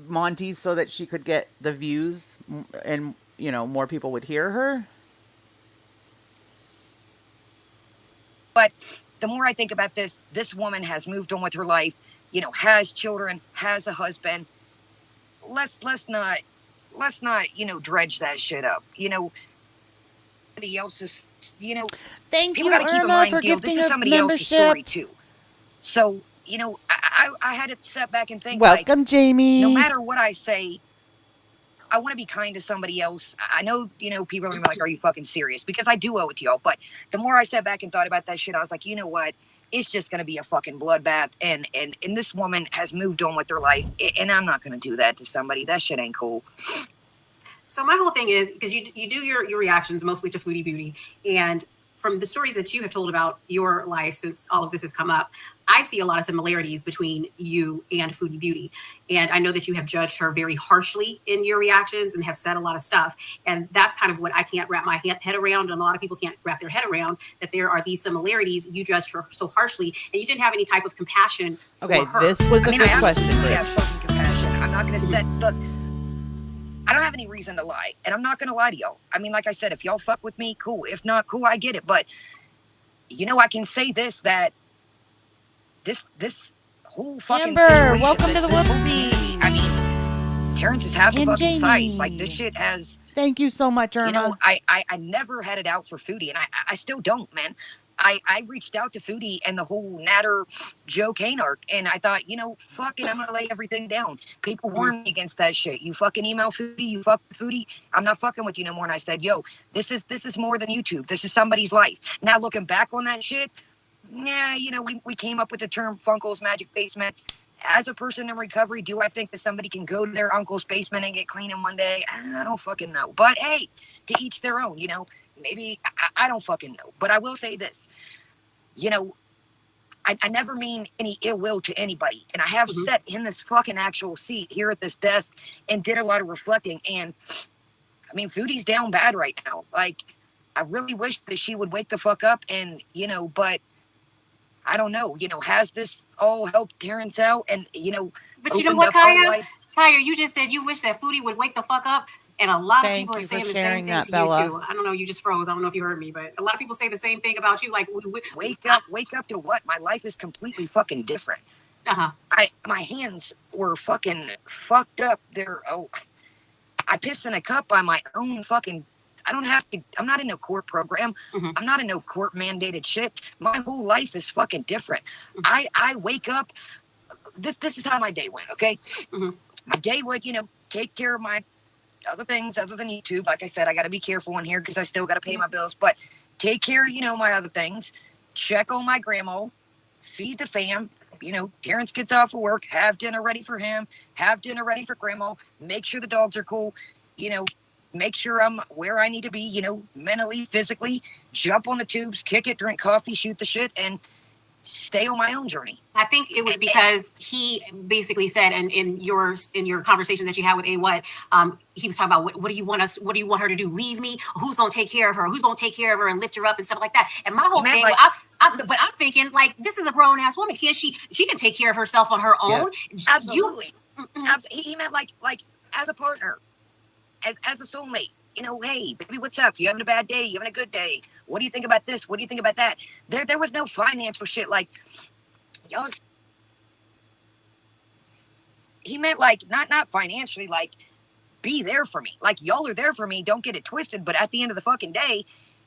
Monty so that she could get the views and, more people would hear her? But the more I think about this woman has moved on with her life, has children, has a husband. Let's not, dredge that shit up. Somebody else's, Thank you, gotta keep in Irma, mind, for Gail, gifting this is a somebody else's story membership. too. So, I had to step back and think, Welcome, Jamie. No matter what I say, I want to be kind to somebody else. I know, people are gonna be like, "Are you fucking serious?" Because I do owe it to y'all. But the more I sat back and thought about that shit, I was like, you know what? It's just gonna be a fucking bloodbath. And this woman has moved on with her life, and I'm not gonna do that to somebody. That shit ain't cool. So my whole thing is, because you do your reactions mostly to Foodie Beauty, and from the stories that you have told about your life since all of this has come up, I see a lot of similarities between you and Foodie Beauty. And I know that you have judged her very harshly in your reactions and have said a lot of stuff. And that's kind of what I can't wrap my head around. And a lot of people can't wrap their head around, that there are these similarities. You judged her so harshly and you didn't have any type of compassion for her. This was a good question. I have fucking compassion. I'm not going to look, I don't have any reason to lie, and I'm not going to lie to y'all. I mean, like I said, if y'all fuck with me, cool. If not, cool, I get it. But, I can say this, that this whole fucking Amber, situation, welcome to the Whoopsie. I mean, Terrence is half the fucking size. Like, this shit has... Thank you so much, Irma. I never had it out for Foodie, and I still don't, man. I reached out to Foodie and the whole Natter Joe Kane arc, and I thought, fuck it, I'm gonna lay everything down. People warned me against that shit. You fucking email Foodie, you fuck with Foodie, I'm not fucking with you no more. And I said, yo, this is more than YouTube. This is somebody's life. Now looking back on that shit, yeah, we came up with the term Funkle's Magic Basement. As a person in recovery, do I think that somebody can go to their uncle's basement and get clean in one day? I don't fucking know. But hey, to each their own, Maybe, I don't fucking know. But I will say this, I never mean any ill will to anybody. And I have sat in this fucking actual seat here at this desk and did a lot of reflecting. And, I mean, Foodie's down bad right now. Like, I really wish that she would wake the fuck up and, but I don't know, has this all helped Terrence out? And, But you know what, Kaya? Kaya, you just said you wish that Foodie would wake the fuck up. And a lot of people are saying the same thing to you too. I don't know, you just froze. I don't know if you heard me, but a lot of people say the same thing about you. Like, wake up to what? My life is completely fucking different. My hands were fucking fucked up. I pissed in a cup by my own fucking. I don't have to. I'm not in no court program. I'm not in no court mandated shit. My whole life is fucking different. I wake up. This is how my day went. Okay, my day would take care of my other things other than YouTube. Like I said, I got to be careful in here because I still got to pay my bills, but take care of, my other things, check on my grandma, feed the fam, Terrence gets off of work, have dinner ready for him, have dinner ready for grandma, make sure the dogs are cool, make sure I'm where I need to be, mentally, physically, jump on the tubes, kick it, drink coffee, shoot the shit, and stay on my own journey. I think it was because he basically said, and in your conversation that you had with what, he was talking about what do you want her to do? Leave me? Who's gonna take care of her? Who's gonna take care of her and lift her up and stuff like that? And my whole thing, but I'm thinking, like, this is a grown ass woman. Can't she can take care of herself on her own? Yeah. Absolutely. He meant like as a partner, as a soulmate. you know, hey, baby, what's up? You having a bad day? You having a good day? What do you think about this? What do you think about that? There was no financial shit. Like, y'all. He meant like not financially, like be there for me. Like y'all are there for me. Don't get it twisted. But at the end of the fucking day,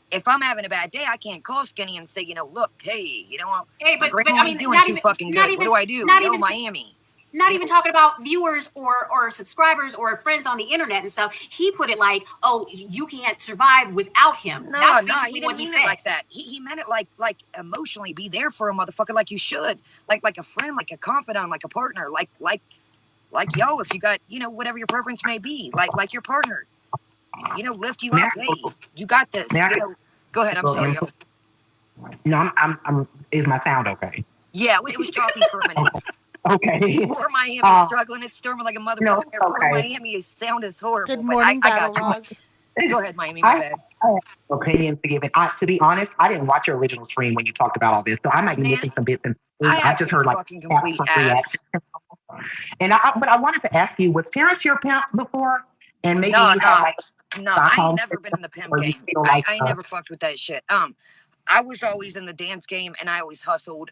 if I'm having a bad day, I can't call Skinny and say, you know, look, hey, you know, hey, but I mean, doing too fucking good. What do I do? Not even Miami. Not even talking about viewers or subscribers or friends on the internet and stuff. He put it like, oh, you can't survive without him. No, That's he didn't mean it like that. He meant it like emotionally be there for a motherfucker like you should. Like a friend, like a confidant, like a partner, like yo, if you got, you know, whatever your preference may be, like your partner, you know, lift you up. Hey, you got this. You know, go ahead. I'm sorry. Yo. No, I'm. Is my sound okay? Yeah, it was choppy for a minute. Okay. Poor Miami's struggling. It's storming like a motherfucker. No, okay. Poor Miami's sound is horrible. Good morning, I got Battle you. Go ahead, Miami. My bad. I have opinions to give. To be honest, I didn't watch your original stream when you talked about all this, so I might be missing some bits and pieces. I just heard like fucking complete ass. And but I wanted to ask you, was Terrence your pimp before? And maybe no, I ain't never been in the pimp game. I ain't never fucked with that shit. I was always in the dance game, and I always hustled.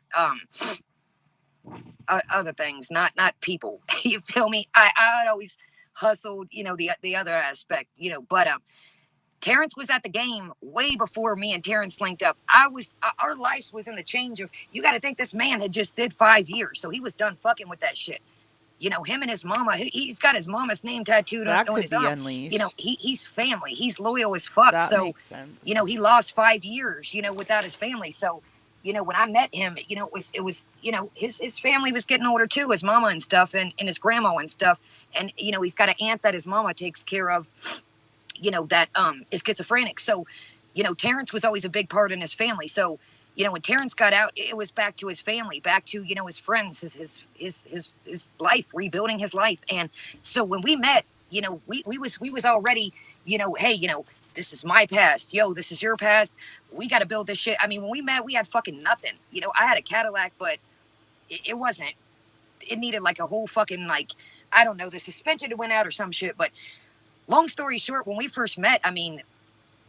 Other things, not people. You feel me? I always hustled, you know, the other aspect, you know. But Terrence was at the game way before me and Terrence linked up. Our lives was in the change of. You got to think this man had just did 5 years, so he was done fucking with that shit. You know, him and his mama. He's got his mama's name tattooed on his arm. Unleashed. You know, he's family. He's loyal as fuck. That so makes sense. you know, he lost 5 years. You know, without his family. So. You know, when I met him, you know, it was, you know, his family was getting older too, his mama and stuff, and his grandma and stuff. And, you know, he's got an aunt that his mama takes care of, you know, that is schizophrenic. So, you know, Terrence was always a big part in his family. So, you know, when Terrence got out, it was back to his family, back to, you know, his friends, his life, rebuilding his life. And so when we met, you know, we was already, you know, hey, you know, this is my past. Yo, this is your past. We got to build this shit. I mean, when we met, we had fucking nothing. You know, I had a Cadillac, but it wasn't. It needed like a whole fucking, like, I don't know, the suspension went out or some shit. But long story short, when we first met, I mean,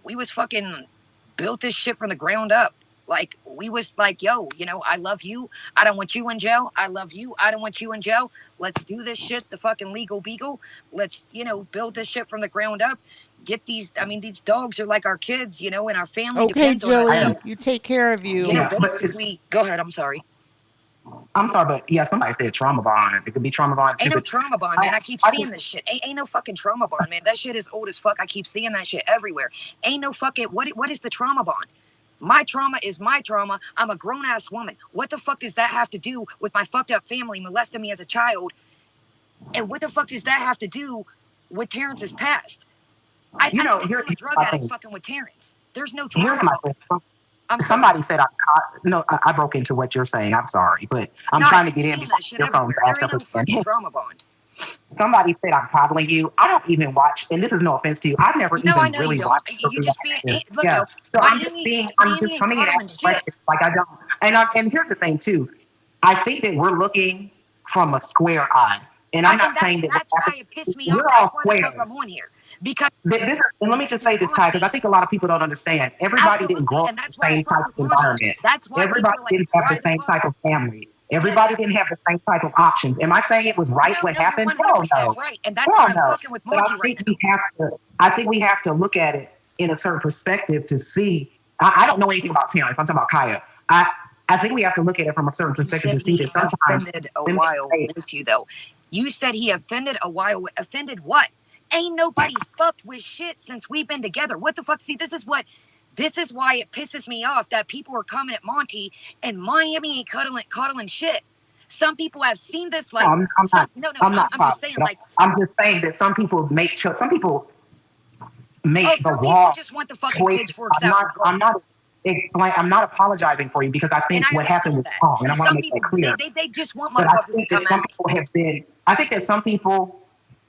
we was fucking built this shit from the ground up. Like, we was like, yo, you know, I love you. I don't want you in jail. I love you. I don't want you in jail. Let's do this shit, the fucking legal beagle. Let's, you know, build this shit from the ground up. Get these, I mean, these dogs are like our kids, you know, and our family depends on us. Okay, you take care of you. You know, basically, go ahead, I'm sorry. I'm sorry, but yeah, somebody said trauma bond. It could be trauma bond. Ain't no trauma bond, man. I keep seeing this shit. Ain't no fucking trauma bond, man. That shit is old as fuck. I keep seeing that shit everywhere. Ain't no fucking, what is the trauma bond? My trauma is my trauma. I'm a grown-ass woman. What the fuck does that have to do with my fucked up family molesting me as a child? And what the fuck does that have to do with Terrence's past? I'm a drug addict fucking with Terrence. There's no trauma bond. Somebody said I broke into what you're saying. I'm sorry, but I'm trying to get in. Your phone's there ain't no fucking trauma bond. Somebody said I'm coddling you. I don't even watch, and this is no offense to you. I've never even really watched. You just look, yeah. So I'm just coming in and asking questions like I don't. And here's the thing too. I think that we're looking from a square eye, and I'm not saying that. That's why it pissed me off. That's why the fuck I'm on here. Because and let me just say this, Kai, because I think a lot of people don't understand. Everybody didn't grow up in the same type of environment. Everybody didn't have the same type of family. Everybody didn't have the same type of options. Am I saying it was right what happened? Hell no. Right, and that's why I'm fucking with Monty right now. I think we have to look at it in a certain perspective to see. I don't know anything about Terrence. I'm talking about Kaya. I think we have to look at it from a certain perspective to see that sometimes. Offended a while with you though. You said he offended a while. Offended what? Ain't nobody fucked with shit since we've been together. What the fuck? See, this is why it pisses me off that people are coming at Monty and Miami ain't coddling shit. Some people have seen this like I'm just saying like I'm just saying that some people make the wrong just want the fucking pitchforks out. I'm not apologizing for you because I think what happened was wrong, and I want to make that clear. They just want motherfuckers to come out. I think that some people.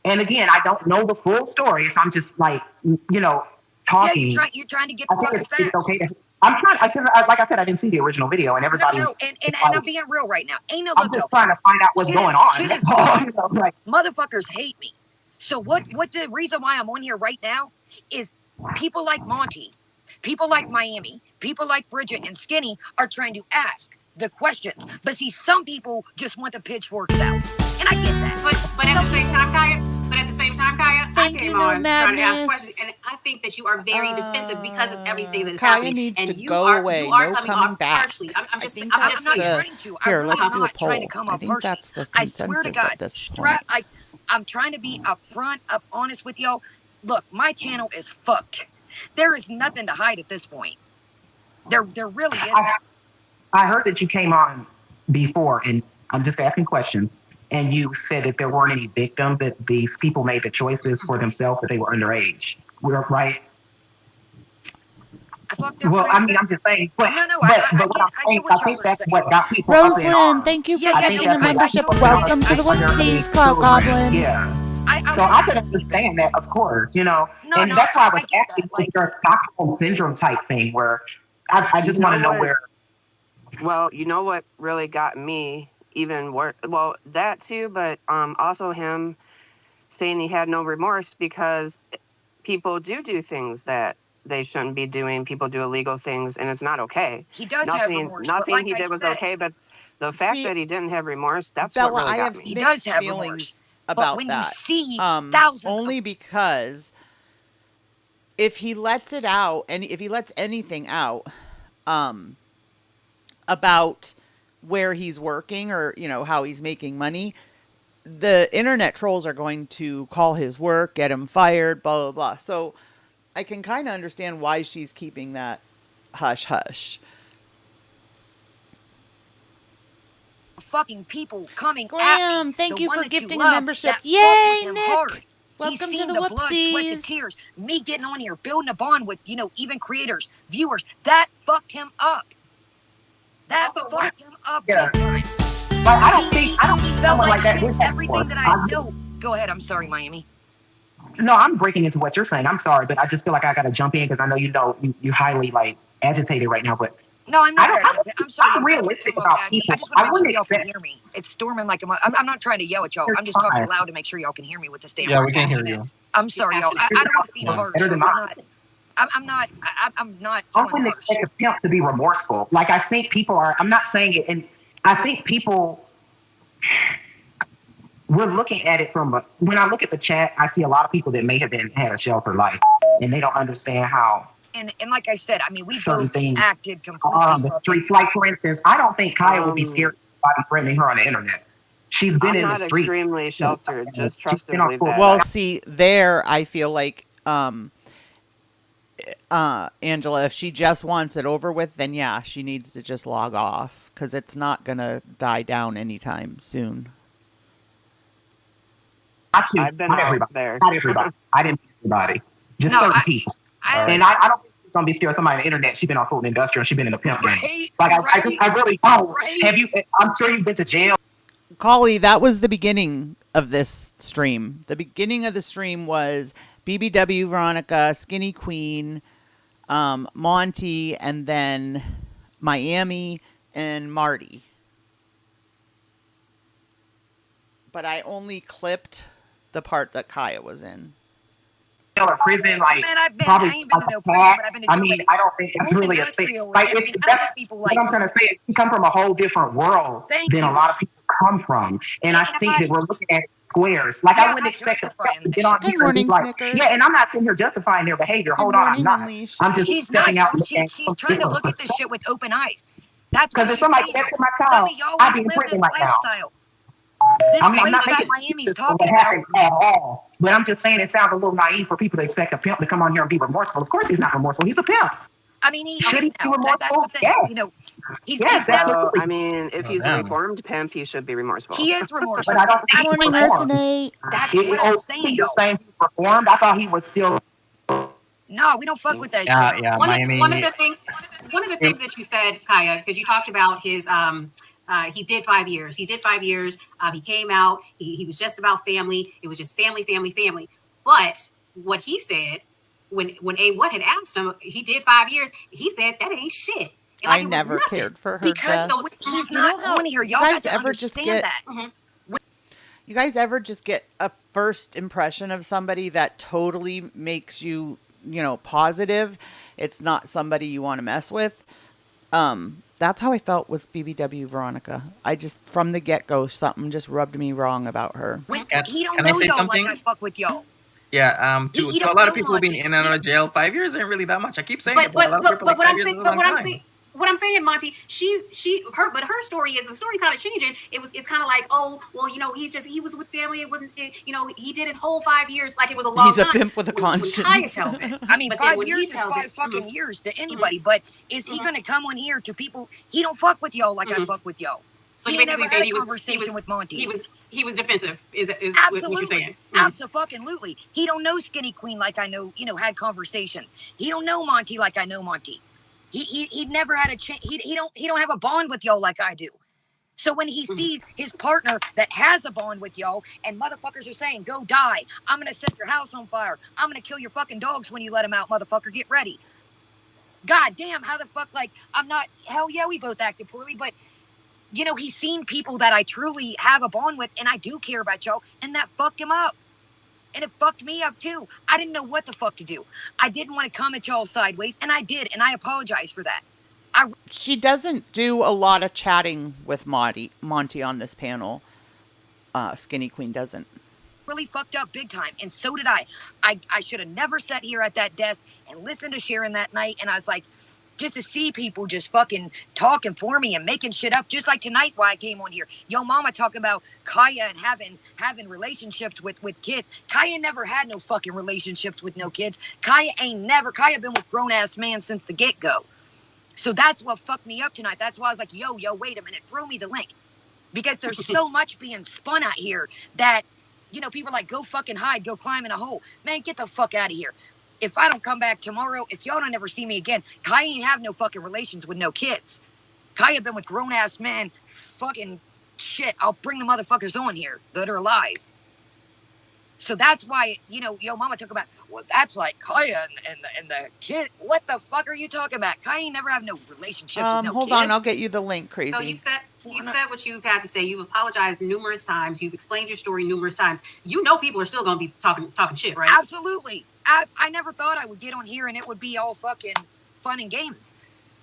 And again, I don't know the full story, so I'm just like, talking. Yeah, you're trying to get the fucking facts. It's okay I'm trying, like I said, I didn't see the original video, and everybody. No, and I'm being real right now. Ain't no. I'm just trying to find out what's going on. Motherfuckers hate me. So what the reason why I'm on here right now is people like Monty, people like Miami, people like Bridget and Skinny are trying to ask the questions. But see, some people just want the pitchforks out. And I get that. But at the same time, Kaya, I came on trying to ask questions, and I think that you are very defensive because of everything that is Kaya happening. needs And to you go are away. you are No coming coming off back. harshly. I'm I just think I'm that's not the- trying to. Here, I'm let's really do a not trying to poll. come I off think harshly. that's the I swear to consensus God, at this point. I'm trying to be upfront, up honest with y'all. Look, my channel is fucked. There is nothing to hide at this point. There really isn't. I heard that you came on before, and I'm just asking questions. And you said that there weren't any victims, that these people made the choices for themselves, that they were underage. We're right. I fucked up. Well, what I I mean, said. I'm just saying. But No, what I I'm get saying, what I y'all think are that's saying. what got people up in Rosalind, arms. thank you for Yeah, gifting no, a I membership. totally Welcome get to it. the Underage Whoopsies Club, children. Goblin. Yeah. I So I can wasn't even. understand that, of course, you know. No, And no, that's why I was I get asking, that. is there a Stockholm syndrome type thing where I just You want to know know what? where. Well, you know what really got me even worse? Well, that too, but also him saying he had no remorse, because people do things that they shouldn't be doing. People do illegal things, and it's not okay. He does have remorse, but Nothing like he I did was said, okay, but the fact See, that he didn't have remorse, that's what Bella, really I got have me. he does mixed have feelings remorse. about But when that. you see thousands Only of because if he lets it out, and if he lets anything out about where he's working or, you know, how he's making money, the internet trolls are going to call his work, get him fired, blah, blah, blah. So I can kind of understand why she's keeping that hush hush. fucking people coming at Glam, me. thank The you one for that you gifting a love, membership. that fucked Yay, with him Nick! hard. Welcome He's to seen the the blood, sweat, the Whoopsies. tears. Me getting on here, building a bond with, you know, even creators, viewers. That fucked him up. That Also, fucked him up Yeah. big time. Like, I don't think He felt someone like like that shit. would have Everything remorse. that I know. Go ahead. I'm sorry, Miami. No, I'm breaking into what you're saying. I'm sorry, but I just feel like I got to jump in because I know you highly like agitated right now. But No, I'm not. I'm I'm sorry. I'm I didn't realistic come off about agitated. people. I just want to I make sure wouldn't y'all can expect. hear me. It's storming like I'm not trying to yell at y'all. I'm just talking loud to make sure y'all can hear me with this damn. Yeah, we can hear you. I'm sorry, y'all. I don't want to seem Yeah. harsh. Better than I'm mine. not. I'm not I feeling wouldn't harsh. expect a pimp to be remorseful. Like, I think people are. I'm not saying it, and I think people. We're looking at it from when I look at the chat, I see a lot of people that may have had a sheltered life, and they don't understand how And like I said, I mean, we certain both things acted completely are on the fucking. streets. Like, for instance, I don't think Kaya would be scared of somebody threatening her on the internet. She's been I'm in the not street. extremely sheltered. Just She's trust been and on believe full- that. Well, see, there I feel like Angela, if she just wants it over with, then yeah, she needs to just log off because it's not gonna die down anytime soon. I've been not out everybody. there. Not everybody. I didn't mean everybody. Just No, certain people. And I don't think she's gonna be scared of somebody on the internet. She's been on full industrial. She's been in a pimp game. Right, Like, I really don't. right. Have you? I'm sure you've been to jail. Collie, that was the beginning of this stream. The beginning of the stream was BBW, Veronica, Skinny Queen, Monty, and then Miami and Marty. But I only clipped the part that Kaya was in. Or prison, like, Man, I probably ain't been to no prison, attack. but I've been to I jail. mean, I don't think that's Full really a thing. industrial, Like, and it's I don't that's think people what like. I'm trying to say. Is you come from a whole different world Thank than you. a lot of people come from, and I And think I'm that we're looking at squares. Like, Yeah, I I'm wouldn't not expect a justifying to this get on shit. here Good and be morning, like, Snickers. yeah, and I'm not sitting here justifying their behavior. Good Hold on, morning, I'm not. Unleashed. I'm just She's not. stepping out and She's trying to look at this shit with open eyes. That's because what if she's somebody saying. said to my Tell child, me y'all I'd want be to in live prison this right now. lifestyle. This I'm not place that making Miami's excuses for talking what about. happened at all. But I'm just saying it sounds a little naive for people to expect a pimp to come on here and be remorseful. Of course he's not remorseful. He's a pimp. I mean, Should he be that's remorseful? the thing. Yes. You know, he's Yes, definitely. Well, absolutely. I mean, if he's a reformed pimp, he should be remorseful. He is remorseful. But I don't think That's he's Morning, reformed. Arsenate. That's what I'm saying, You're though. saying he's reformed? I thought he was still. No, we don't fuck with that Yeah, shit. yeah, One Miami. of the things that you said, Kaya, because you talked about his he did 5 years. He did 5 years. He came out. He was just about family. It was just family, family, family. But what he said when A1 had asked him, he did 5 years. He said that ain't shit. And like, I never cared for her. Because Jess. he's You not know how on here. you Y'all guys got to ever just understand get that. You guys ever just get a first impression of somebody that totally makes you, positive? It's not somebody you want to mess with. That's how I felt with BBW Veronica. I just, from the get go, something just rubbed me wrong about her. He don't Can I know say y'all something? like I fuck with y'all. Yeah, He to a don't lot of know people being Monty. in and out of jail, 5 years ain't really that much. I keep saying But it, but a lot of people like 5 years is a long time. what I'm saying, Monty, her story is, the story's kind of changing. It's kind of like, oh, well, he was with family. It wasn't, he did his whole 5 years like it was a long He's a time. pimp with a When conscience. Kaya tells it. I mean, But then 5 when he years is tells 5 it, fucking years to anybody. But is he gonna come on here to people? He don't fuck with y'all like I fuck with y'all. So he you never basically had say a conversation with Monty. He was defensive. Is Absolutely. what you're saying? Absolutely. He don't know Skinny Queen like I know. Had conversations. He don't know Monty like I know Monty. He never had a chance. He don't have a bond with y'all like I do. So when he sees his partner that has a bond with y'all, and motherfuckers are saying, "Go die! I'm gonna set your house on fire! I'm gonna kill your fucking dogs when you let them out, motherfucker! Get ready!" God damn, how the fuck? Like, I'm not. Hell yeah, we both acted poorly, but he's seen people that I truly have a bond with, and I do care about y'all, and that fucked him up. And it fucked me up too. I didn't know what the fuck to do. I didn't want to come at y'all sideways, and I did, and I apologize for that. She doesn't do a lot of chatting with Monty on this panel. Skinny Queen doesn't. Really fucked up big time, and so did I. I should have never sat here at that desk and listened to Sharon that night, and I was like, just to see people just fucking talking for me and making shit up, just like tonight why I came on here. Yo mama talking about Kaya and having relationships with kids. Kaya never had no fucking relationships with no kids. Kaya been with grown-ass man since the get-go. So that's what fucked me up tonight. That's why I was like, yo, wait a minute, throw me the link. Because there's so much being spun out here that, people are like, go fucking hide, go climb in a hole. Man, get the fuck out of here. If I don't come back tomorrow, if y'all don't ever see me again, Kaya ain't have no fucking relations with no kids. Kaya been with grown-ass men, fucking shit. I'll bring the motherfuckers on here that are alive. So that's why, yo mama talk about, well, that's like Kaya and the kid. What the fuck are you talking about? Kaya ain't never have no relationships with no hold kids. on, I'll get you the link, Crazy. So you've said what you've had to say. You've apologized numerous times. You've explained your story numerous times. People are still going to be talking shit, right? Absolutely. I never thought I would get on here and it would be all fucking fun and games.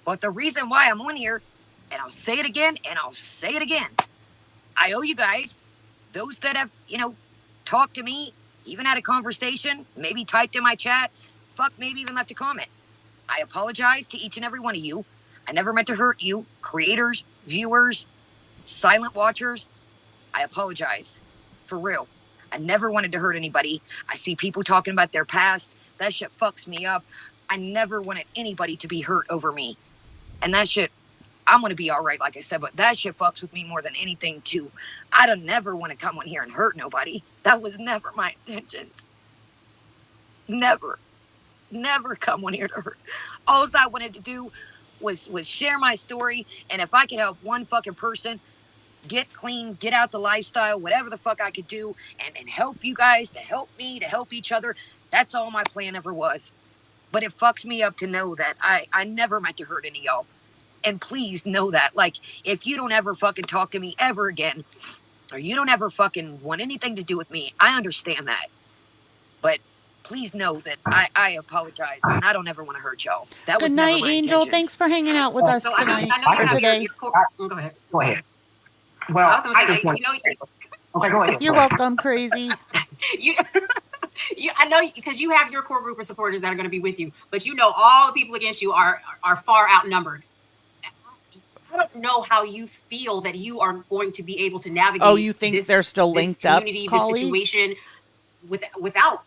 But the reason why I'm on here, and I'll say it again, and I'll say it again, I owe you guys, those that have, talked to me, even had a conversation, maybe typed in my chat, maybe even left a comment. I apologize to each and every one of you. I never meant to hurt you, creators, viewers, silent watchers. I apologize. For real. I never wanted to hurt anybody. I see people talking about their past. That shit fucks me up. I never wanted anybody to be hurt over me. And that shit, I'm going to be all right, like I said, but that shit fucks with me more than anything, too. I don't never want to come on here and hurt nobody. That was never my intentions. Never. Never come on here to hurt. All I wanted to do was share my story, and if I could help one fucking person get clean, get out the lifestyle, whatever the fuck I could do, and help you guys, to help me, to help each other, that's all my plan ever was. But it fucks me up to know that I never meant to hurt any of y'all. And please know that. Like, if you don't ever fucking talk to me ever again, or you don't ever fucking want anything to do with me, I understand that. But please know that I apologize, and I don't ever want to hurt y'all. That was Good never night, my Angel. intentions. Thanks for hanging out with us So tonight I know you or have today. go ahead. Go ahead. Well, I was gonna say, Okay, go ahead. You're welcome, Crazy. I know because you have your core group of supporters that are going to be with you, but all the people against you are far outnumbered. I don't know how you feel that you are going to be able to navigate. Oh, you think they're still linked up, this Collie? situation without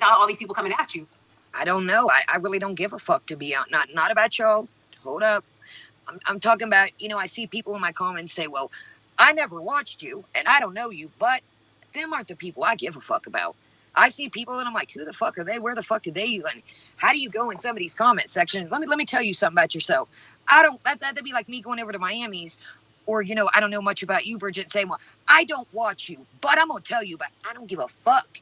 all these people coming at you? I don't know. I really don't give a fuck, to be honest. Not about y'all. Hold up. I'm talking about, I see people in my comments say, well, I never watched you and I don't know you, but them aren't the people I give a fuck about. I see people and I'm like, who the fuck are they? Where the fuck did they? And how do you go in somebody's comment section? Let me tell you something about yourself. That'd be like me going over to Miami's, or, I don't know much about you, Bridget, saying, well, I don't watch you, but I'm going to tell you about, I don't give a fuck.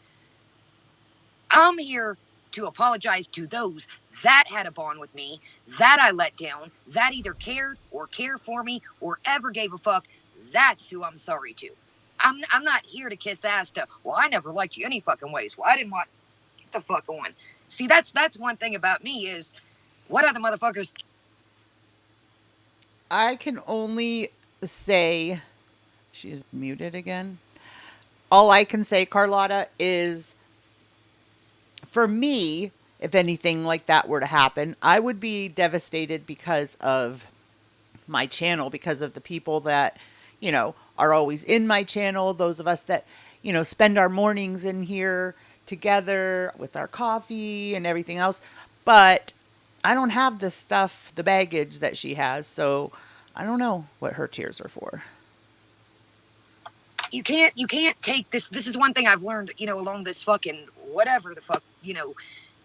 I'm here to apologize to those that had a bond with me, that I let down, that either cared or care for me or ever gave a fuck. That's who I'm sorry to. I'm not here to kiss ass to, well, I never liked you any fucking ways. Well, I didn't want, get the fuck on. See, that's one thing about me is, what other motherfuckers? I can only say, she is muted again. All I can say, Carlotta, is for me, if anything like that were to happen, I would be devastated because of my channel, because of the people that, you know, are always in my channel, those of us that, you know, spend our mornings in here together with our coffee and everything else. But I don't have the stuff, the baggage that she has, so I don't know what her tears are for. You can't take this. This is one thing I've learned, you know, along this fucking whatever the fuck, you know,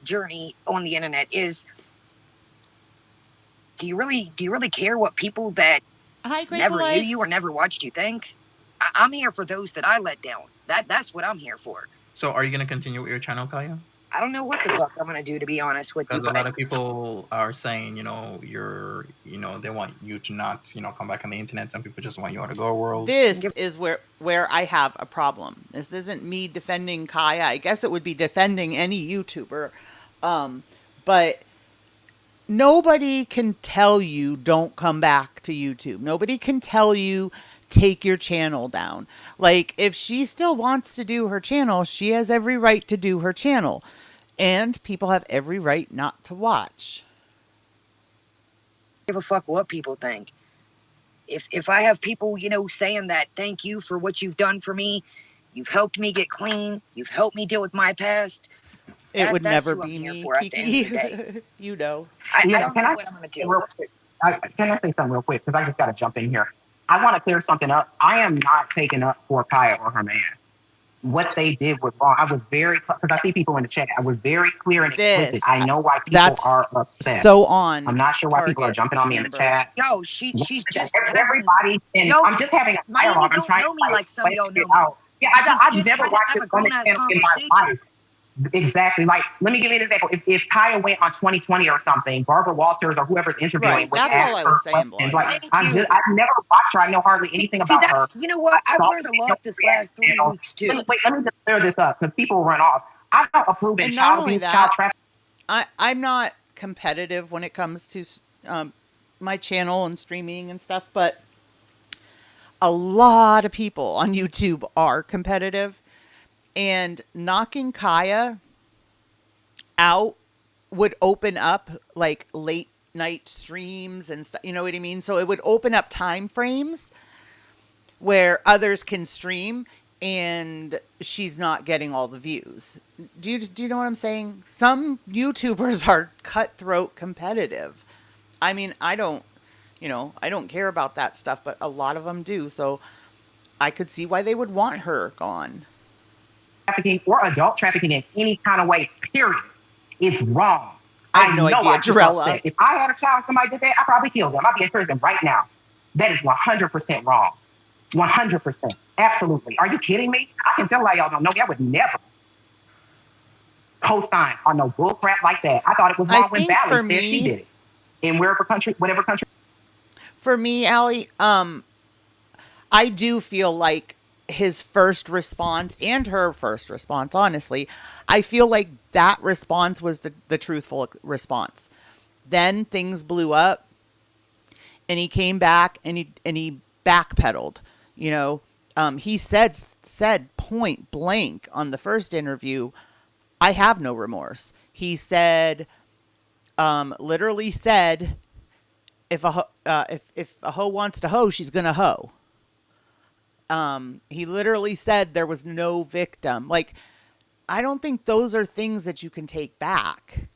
journey on the internet is, do you really care what people that never knew you or never watched you think? I'm here for those that I let down. That's what I'm here for. So are you going to continue with your channel, Kaya? I don't know what the fuck I'm going to do, to be honest with you. Because a lot of people are saying, you know, they want you to not, you know, come back on the internet. Some people just want you out of Go World. This is where I have a problem. This isn't me defending Kaya. I guess it would be defending any YouTuber. But nobody can tell you don't come back to YouTube. Nobody can tell you take your channel down. Like, if she still wants to do her channel, she has every right to do her channel. And people have every right not to watch. Give a fuck what people think. If I have people, you know, saying that thank you for what you've done for me, you've helped me get clean, you've helped me deal with my past. It would never be me, Kiki. You know. I don't know what I'm going to do. Real quick, can I say something real quick? Because I just got to jump in here. I want to clear something up. I am not taking up for Kaya or her man. What they did was wrong. I was very, because I see people in the chat, I was very clear and explicit. I know why people are upset. So on. I'm not sure why people are jumping on me in the chat. Yo, she's just everybody. And I'm just having a dialogue. I'm trying to like some of y'all know out. Yeah, I've never watched this woman in my life. Exactly. Like, let me give you an example. If Kaya went on 2020 or something, Barbara Walters or whoever's interviewing, that's all I was saying. Like, I've never watched her. I know hardly anything about her. You know what? I've learned a lot this last 3 weeks too. Let me just clear this up because people run off. I don't approve of child abuse, child trafficking. I'm not competitive when it comes to my channel and streaming and stuff, but a lot of people on YouTube are competitive. And knocking Kaya out would open up like late night streams and stuff. You know what I mean? So it would open up time frames where others can stream and she's not getting all the views. Do you know what I'm saying? Some YouTubers are cutthroat competitive. I mean, I don't care about that stuff, but a lot of them do. So I could see why they would want her gone. Trafficking or adult trafficking in any kind of way, period. It's wrong. I have no idea, Jarella. If I had a child, somebody did that, I'd probably kill them. I'd be in prison right now. That is 100% wrong. 100%. Absolutely. Are you kidding me? I can tell why y'all don't know me. I would never co-sign on no bull crap like that. I thought it was wrong when Valerie said she did it. In whatever country. For me, Allie, I do feel like his first response and her first response, honestly, I feel like that response was the truthful response. Then things blew up and he came back and he backpedaled. You know, he said point blank on the first interview, I have no remorse. He said, literally said, if a hoe wants to hoe, she's gonna hoe. He literally said there was no victim. Like, I don't think those are things that you can take back.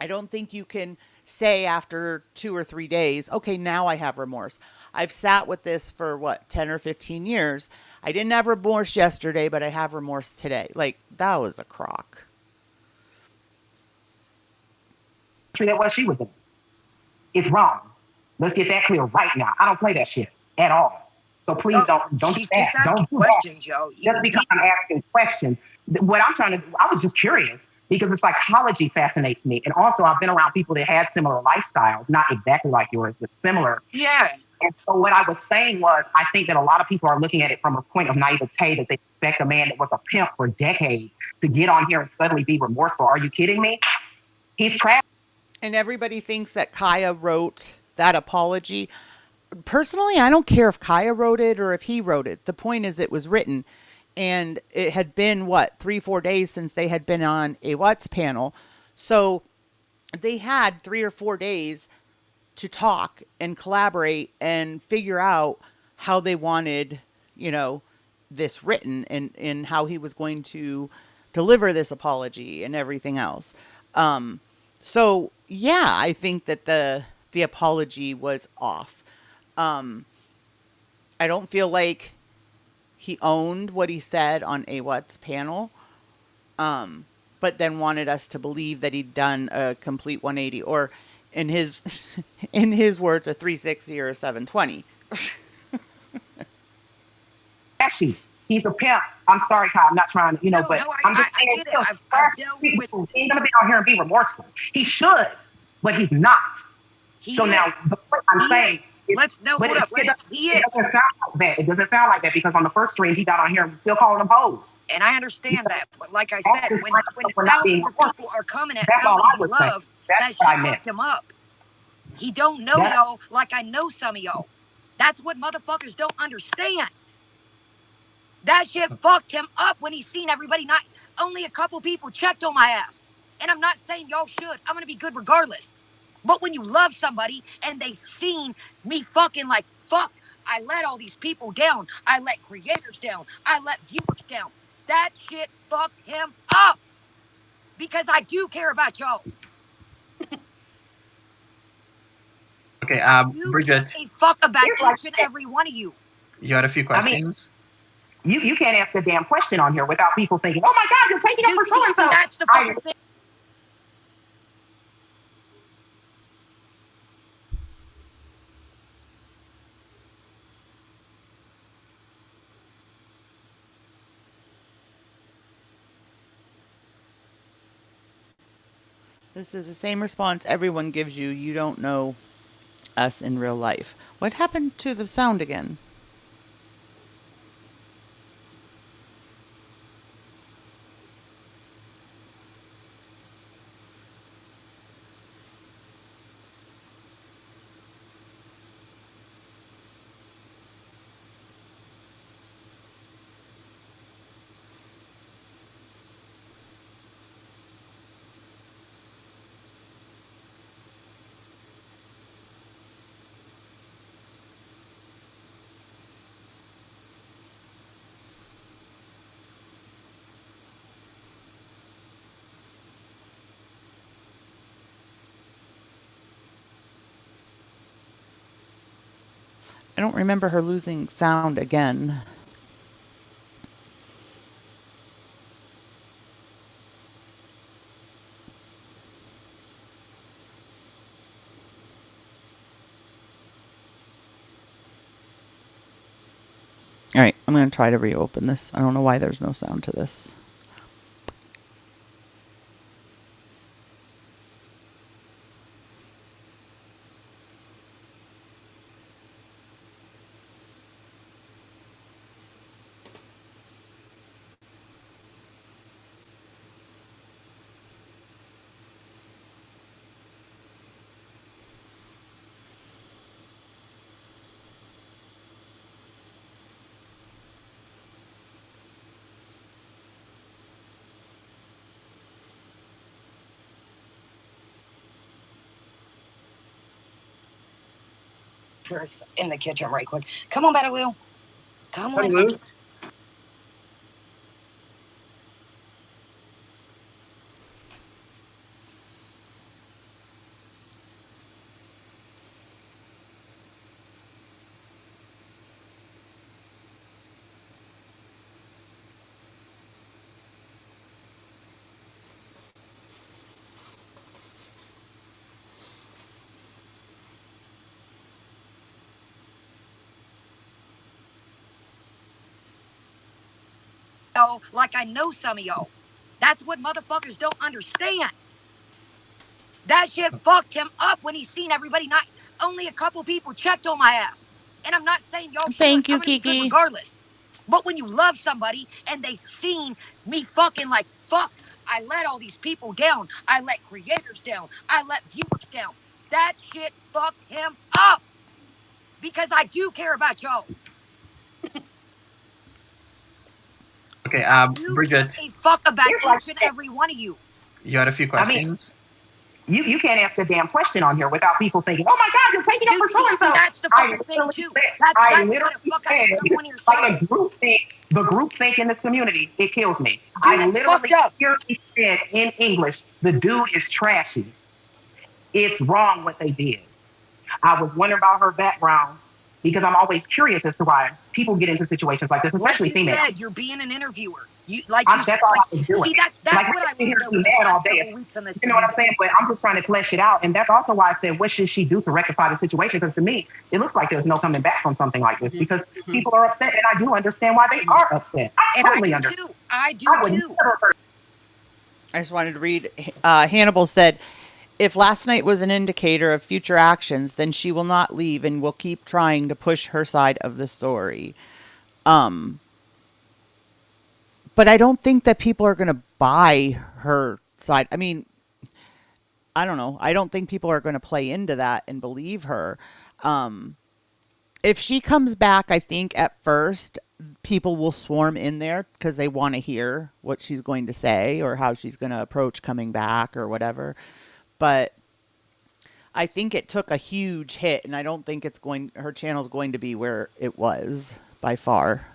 I don't think you can say after 2 or 3 days, okay, now I have remorse. I've sat with this for 10 or 15 years. I didn't have remorse yesterday, but I have remorse today. Like, that was a crock. That what she was doing. It's wrong. Let's get that clear right now. I don't play that shit at all. So please don't do that. Don't do questions, yo. Just because I'm asking questions. What I'm trying to do, I was just curious because the psychology fascinates me. And also I've been around people that had similar lifestyles, not exactly like yours, but similar. Yeah. And so what I was saying was, I think that a lot of people are looking at it from a point of naivete that they expect a man that was a pimp for decades to get on here and suddenly be remorseful. Are you kidding me? He's trash. And everybody thinks that Kaya wrote that apology. Personally, I don't care if Kaya wrote it or if he wrote it. The point is it was written. And it had been, 3-4 days since they had been on a What's panel. So they had 3 or 4 days to talk and collaborate and figure out how they wanted, this written and how he was going to deliver this apology and everything else. So yeah, I think that the apology was off. I don't feel like he owned what he said on a What's panel, but then wanted us to believe that he'd done a complete 180, or in his in his words, a 360 or a 720. Actually, he's a pimp. I'm sorry, Kyle. I'm not trying to, but I'm just saying, get it. I've dealt with. He's gonna be out here and be remorseful. He should, but he's not. So now, the point I'm saying, hold up. He is. It doesn't sound like that. It doesn't sound like that because on the first stream he got on here and still calling them hoes. And I understand that, but like I said, when thousands of people are coming at somebody you love, that shit fucked him up. He don't know y'all like I know some of y'all. That's what motherfuckers don't understand. That shit fucked him up when he seen everybody. Not only a couple people checked on my ass, and I'm not saying y'all should. I'm gonna be good regardless. But when you love somebody and they seen me fucking like, fuck, I let all these people down. I let creators down. I let viewers down. That shit fucked him up. Because I do care about y'all. Okay, Bridget. I fuck about each and every one of you. You had a few questions? I mean, you can't ask a damn question on here without people thinking, oh my God, you're taking up for so-and-so. That's the fucking thing. This is the same response everyone gives you. You don't know us in real life. What happened to the sound again? I don't remember her losing sound again. All right, I'm going to try to reopen this. I don't know why there's no sound to this. In the kitchen right quick. Come on, Better Lou. Come on. Lou. Like I know some of y'all. That's what motherfuckers don't understand. That shit fucked him up when he seen everybody. Not only a couple people checked on my ass. And I'm not saying y'all Thank you, I'm gonna be good Kiki. regardless. But when you love somebody and they seen me fucking like, fuck, I let all these people down. I let creators down. I let viewers down. That shit fucked him up. Because I do care about y'all. Okay, You Bridget, give a fuck about It's like each and every one of you. you had a few questions. You can't ask a damn question on here without people thinking, "Oh my God, you're taking up for so and so." That's the fucking thing too. That's what the fuck I didn't come on here saying. Like the group think in this community, it kills me. Dude, I literally clearly said in English, the dude is trashy. It's wrong what they did. I was wondering about her background because I'm always curious as to why people get into situations like this, especially females. Said, you're being an interviewer. That's all I was doing. See, that's like, what I learned over the past couple weeks on this. You know what I'm saying? But I'm just trying to flesh it out. And that's also why I said, what should she do to rectify the situation? Because to me, it looks like there's no coming back from something like this because people are upset. And I do understand why they are upset. I totally understand. I do too. I just wanted to read. Hannibal said, if last night was an indicator of future actions, then she will not leave and will keep trying to push her side of the story. But I don't think that people are going to buy her side. I mean, I don't know. I don't think people are going to play into that and believe her. If she comes back, I think at first people will swarm in there because they want to hear what she's going to say or how she's going to approach coming back or whatever. But I think it took a huge hit, and I don't think her channel's going to be where it was by far.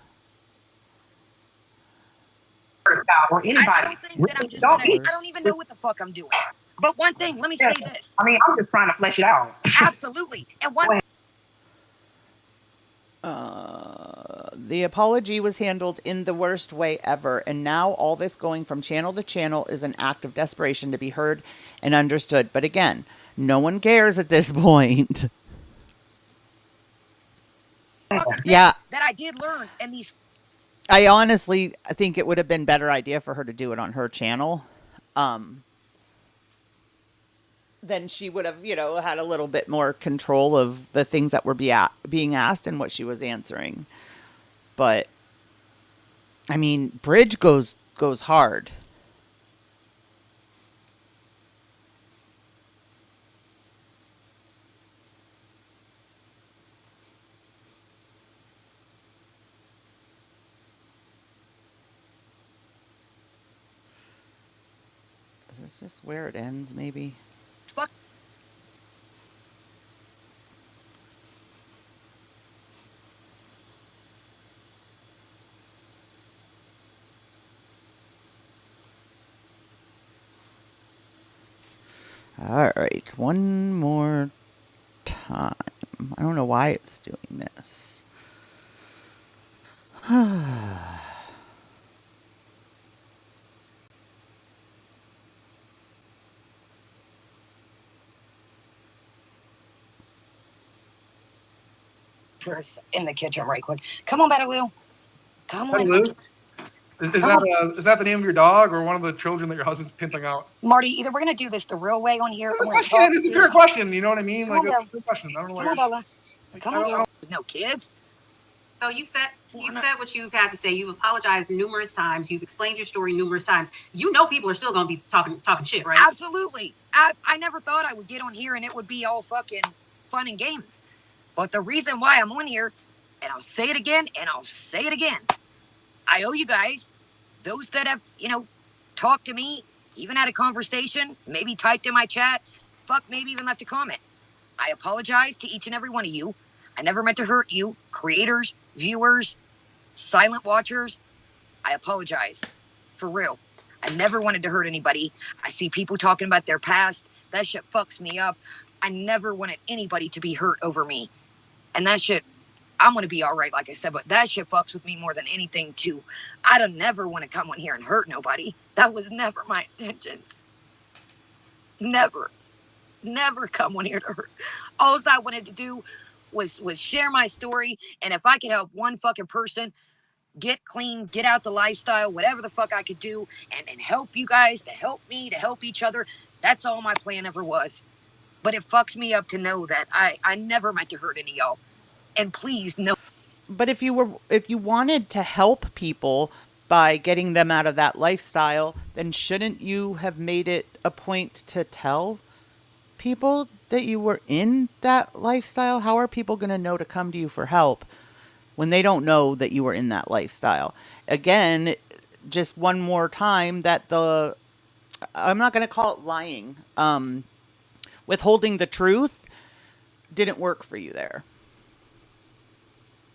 Or anybody. I don't think that I'm just I don't even know what the fuck I'm doing. But one thing, let me say this. I mean, I'm just trying to flesh it out. Absolutely. And one the apology was handled in the worst way ever, and now all this going from channel to channel is an act of desperation to be heard and understood. But again, no one cares at this point. Yeah. That I did learn, and these. I honestly think it would have been a better idea for her to do it on her channel. Then she would have, had a little bit more control of the things that were being asked and what she was answering. But, I mean, Bridge goes hard. Is this just where it ends, maybe? Fuck. All right, one more time. I don't know why it's doing this. In the kitchen right quick. Come on, Bettaloo. Come on. Bettaloo? Is that the name of your dog or one of the children that your husband's pimping out? Marty, either we're gonna do this the real way on here. It's a fair question. You know what I mean? Come like a fair question. I don't know why. Come on, Bella. Come on. No kids. So you've said what you've had to say. You've apologized numerous times. You've explained your story numerous times. You know people are still going to be talking shit, right? Absolutely. I never thought I would get on here and it would be all fucking fun and games. But the reason why I'm on here, and I'll say it again, and I'll say it again, I owe you guys, those that have, talked to me, even had a conversation, maybe typed in my chat, maybe even left a comment. I apologize to each and every one of you. I never meant to hurt you, creators, viewers, silent watchers. I apologize. For real. I never wanted to hurt anybody. I see people talking about their past. That shit fucks me up. I never wanted anybody to be hurt over me. And that shit, I'm going to be all right, like I said, but that shit fucks with me more than anything, too. I don't never want to come on here and hurt nobody. That was never my intentions. Never. Never come on here to hurt. All I wanted to do was share my story, and if I could help one fucking person get clean, get out the lifestyle, whatever the fuck I could do, and help you guys, to help me, to help each other, that's all my plan ever was. But it fucks me up to know that I never meant to hurt any of y'all. And please, no. But if you wanted to help people by getting them out of that lifestyle, then shouldn't you have made it a point to tell people that you were in that lifestyle? How are people going to know to come to you for help when they don't know that you were in that lifestyle? Again, just one more time that I'm not going to call it lying. Withholding the truth didn't work for you there.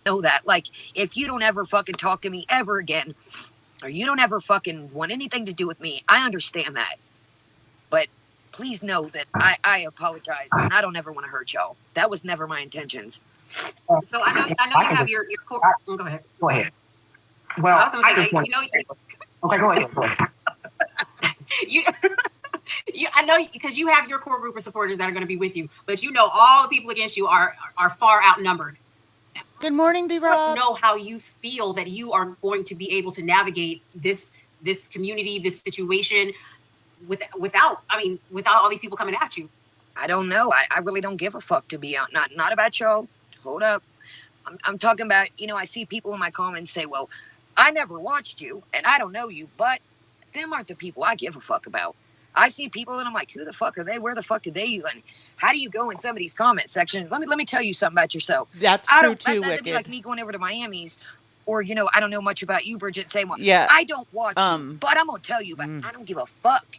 Know that, like, if you don't ever fucking talk to me ever again, or you don't ever fucking want anything to do with me, I understand that. But please know that I apologize, and I don't ever want to hurt y'all. That was never my intentions. So I know you have your core. Go ahead. Go ahead. Well, I just want. Okay, go ahead. Go ahead. I know, because you have your core group of supporters that are going to be with you, but you know all the people against you are far outnumbered. Good morning, D-Rob. I don't know how you feel that you are going to be able to navigate this community, this situation, without all these people coming at you. I don't know. I really don't give a fuck, to be honest. Not about y'all. Hold up. I'm talking about, I see people in my comments say, well, I never watched you and I don't know you, but them aren't the people I give a fuck about. I see people and I'm like, who the fuck are they? Where the fuck did they even? How do you go in somebody's comment section? Let me tell you something about yourself. That's true too, That'd Wicked. be like me going over to Miami's, or I don't know much about you, Bridget, saying, well, yeah, I don't watch you, but I'm gonna tell you about I don't give a fuck.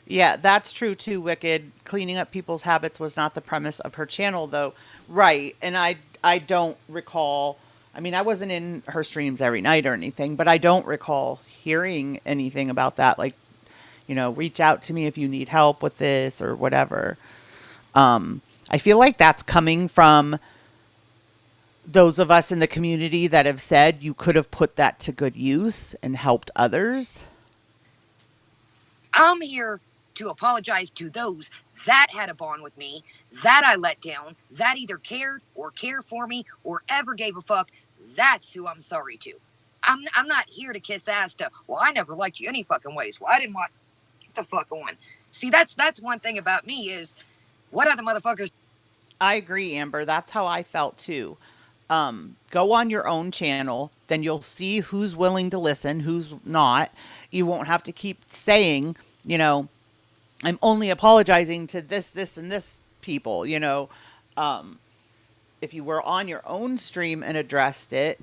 Yeah, that's true too, Wicked. Cleaning up people's habits was not the premise of her channel, though. Right, and I don't recall. I mean, I wasn't in her streams every night or anything, but I don't recall hearing anything about that. Like, reach out to me if you need help with this or whatever. I feel like that's coming from those of us in the community that have said you could have put that to good use and helped others. I'm here to apologize to those that had a bond with me, that I let down, that either cared or care for me or ever gave a fuck. That's who I'm sorry to. I'm not here to kiss ass to, well, I never liked you any fucking ways. Well, I didn't want, get the fuck on. See, that's one thing about me is, what other motherfuckers? I agree, Amber. That's how I felt too. Go on your own channel, then you'll see who's willing to listen, who's not. You won't have to keep saying, I'm only apologizing to this, and this people, If you were on your own stream and addressed it,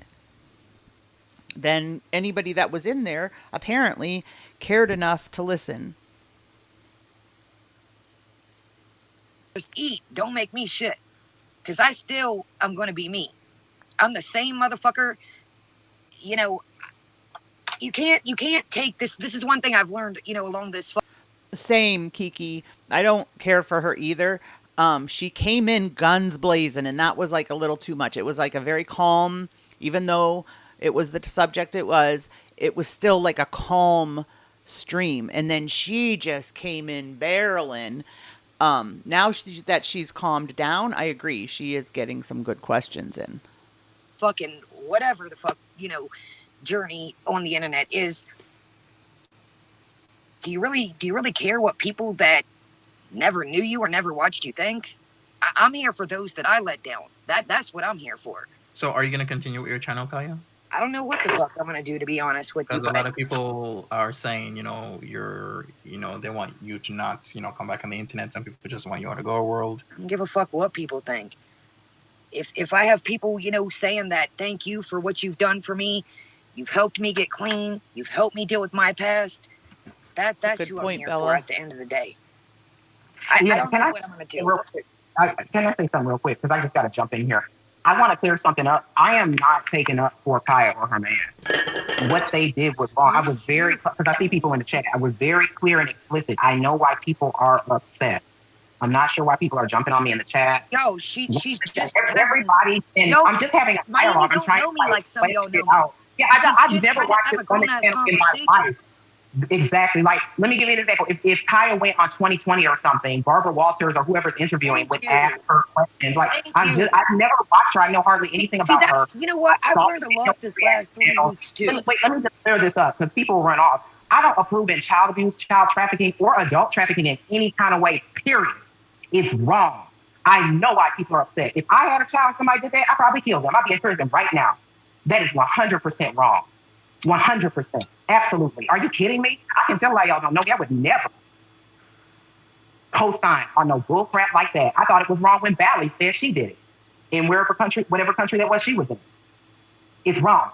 then anybody that was in there apparently cared enough to listen. Just eat. Don't make me shit. Because I'm going to be me. I'm the same motherfucker. You can't take this. This is one thing I've learned, along this. Same, Kiki. I don't care for her either. She came in guns blazing, and that was like a little too much. It was like a very calm, even though it was the subject it was still like a calm stream. And then she just came in barreling. Now that she's calmed down, I agree. She is getting some good questions in. Fucking whatever the fuck, journey on the internet is. Do you really care what people that never knew you or never watched you think? I'm here for those that I let down. That's what I'm here for. So are you going to continue with your channel, Kaya? I don't know what the fuck I'm going to do, to be honest with you. Because a lot of people are saying, they want you to not, come back on the internet. Some people just want you out of the world. I don't give a fuck what people think. If I have people, saying that, thank you for what you've done for me. You've helped me get clean. You've helped me deal with my past. That's who I'm here for at the end of the day. I don't know what I'm going to do. Real quick. Can I say something real quick? Because I just got to jump in here. I want to clear something up. I am not taking up for Kaya or her man. What they did was wrong. I was because I see people in the chat. I was very clear and explicit. I know why people are upset. I'm not sure why people are jumping on me in the chat. Yo, she's just everybody. And I'm just having a dialogue. I'm trying to like some of y'all know out. Yeah, I've never watched this woman channel in my life. Exactly. Like, let me give you an example. If Kaya went on 2020 or something, Barbara Walters or whoever's interviewing would ask her questions. Like, I've never watched her. I know hardly anything about her. You know what? I've learned a lot this last 3 weeks too. Let me just clear this up because people run off. I don't approve in child abuse, child trafficking, or adult trafficking in any kind of way, period. It's wrong. I know why people are upset. If I had a child, somebody did that, I'd probably kill them. I'd be in prison right now. That is 100% wrong. 100%. Absolutely. Are you kidding me? I can tell why y'all don't know me. I would never co-sign on no bull crap like that. I thought it was wrong when Bally said she did it. In whatever country that was she was in. It's wrong.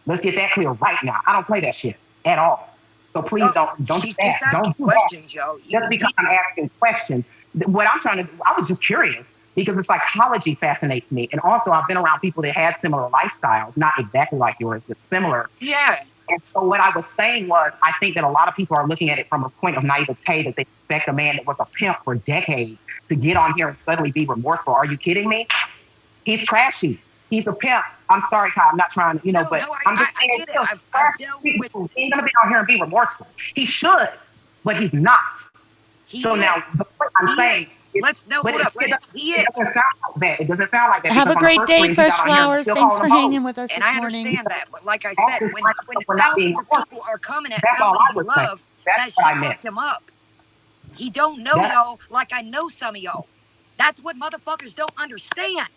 Let's get that clear right now. I don't play that shit at all. So please don't do that. Don't do questions, that. Yo. Just because I'm asking questions. What I'm trying to do, I was just curious because the psychology fascinates me. And also I've been around people that had similar lifestyles, not exactly like yours, but similar. Yeah. And so what I was saying was, I think that a lot of people are looking at it from a point of naivete that they expect a man that was a pimp for decades to get on here and suddenly be remorseful. Are you kidding me? He's trashy. He's a pimp. I'm sorry, Kyle. I'm not trying to, but I'm just saying, I've dealt with. He ain't gonna be on here and be remorseful. He should, but he's not. Now, I'm saying, hold up. It doesn't sound like that. It doesn't sound like that. Have a great day, Fresh Flowers. Thanks for hanging with us and this I morning. understand that, but like I said, when thousands of people are coming at somebody you love, that shit fucked him up. He don't know y'all like I know some of y'all. That's what motherfuckers don't understand.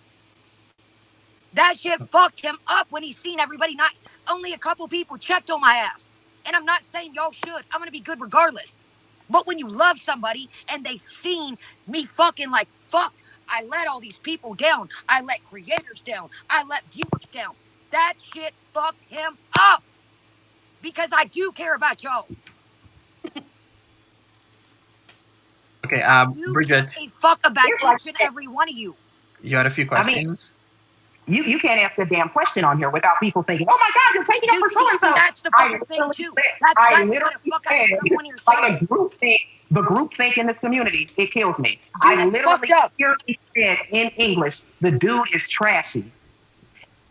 That shit fucked him up when he seen everybody. Not only a couple people checked on my ass. And I'm not saying y'all should. I'm gonna be good regardless. But when you love somebody and they seen me fucking like, fuck, I let all these people down. I let creators down. I let viewers down. That shit fucked him up. Because I do care about y'all. Okay, Bridget. I fuck about each and every one of you. You had a few questions. You can't ask a damn question on here without people thinking, "Oh my God, you're taking up for so and so." That's the fucking thing too. That's what the fuck I come on here saying. Like the group think in this community, it kills me. I literally said in English, the dude is trashy.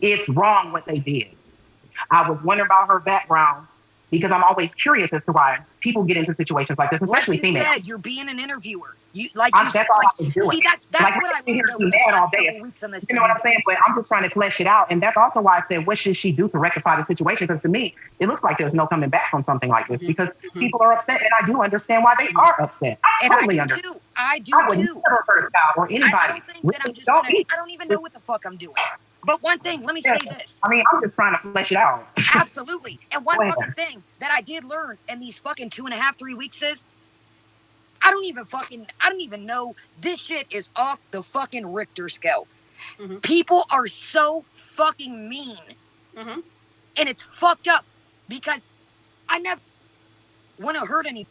It's wrong what they did. I was wondering about her background because I'm always curious as to why people get into situations like this, especially females. Like you said, you're being an interviewer. That's all I was doing. See, that's what I learned over the last couple weeks on this. You know what I'm saying? But I'm just trying to flesh it out. And that's also why I said, what should she do to rectify the situation? Because to me, it looks like there's no coming back from something like this because people are upset. And I do understand why they are upset. I totally understand. I do would too. Never hurt a child or anybody. I don't think that I'm just gonna, I don't even know what the fuck I'm doing. But one thing, let me say this. I mean, I'm just trying to flesh it out. Absolutely. And one fucking thing that I did learn in these fucking 2.5, 3 weeks is I don't even know. This shit is off the fucking Richter scale. Mm-hmm. People are so fucking mean. Mm-hmm. And it's fucked up because I never want to hurt any.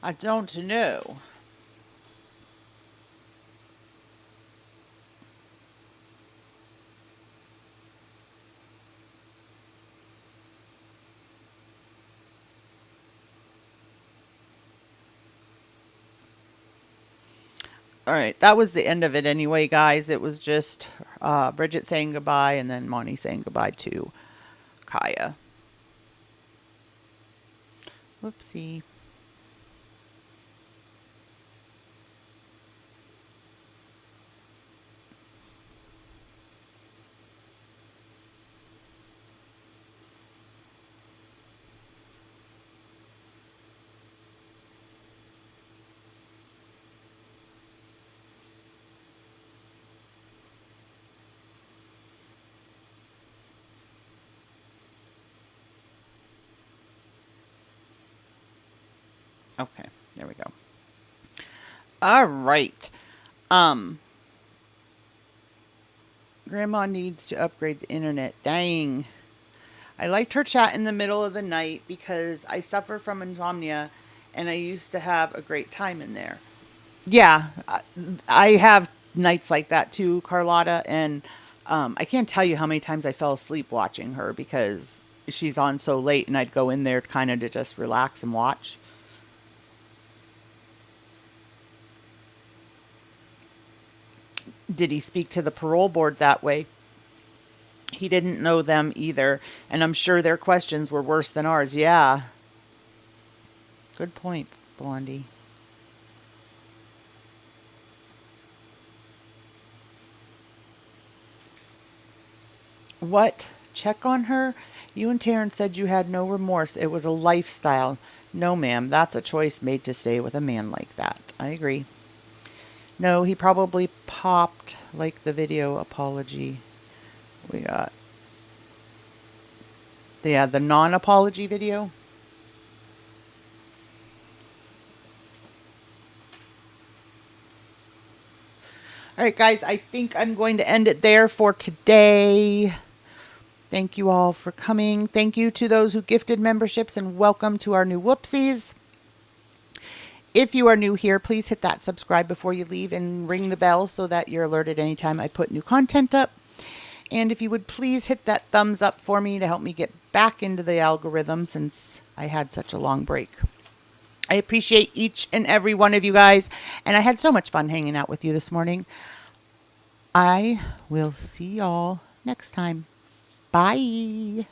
I don't know. All right, that was the end of it anyway, guys. It was just Bridget saying goodbye and then Monty saying goodbye to Kaya. Whoopsie. Okay, there we go. All right. Grandma needs to upgrade the internet. Dang. I liked her chat in the middle of the night because I suffer from insomnia and I used to have a great time in there. Yeah, I have nights like that too, Carlotta, and I can't tell you how many times I fell asleep watching her because she's on so late and I'd go in there kind of to just relax and watch. Did he speak to the parole board that way? He didn't know them either, and I'm sure their questions were worse than ours. Yeah. Good point, Blondie. What? Check on her? You and Terrence said you had no remorse. It was a lifestyle. No, ma'am. That's a choice made to stay with a man like that. I agree. No, he probably popped like the video apology. We got... Yeah, the non-apology video. All right, guys, I think I'm going to end it there for today. Thank you all for coming. Thank you to those who gifted memberships, and welcome to our new whoopsies. If you are new here, please hit that subscribe before you leave and ring the bell so that you're alerted anytime I put new content up. And if you would please hit that thumbs up for me to help me get back into the algorithm since I had such a long break. I appreciate each and every one of you guys, and I had so much fun hanging out with you this morning. I will see y'all next time. Bye.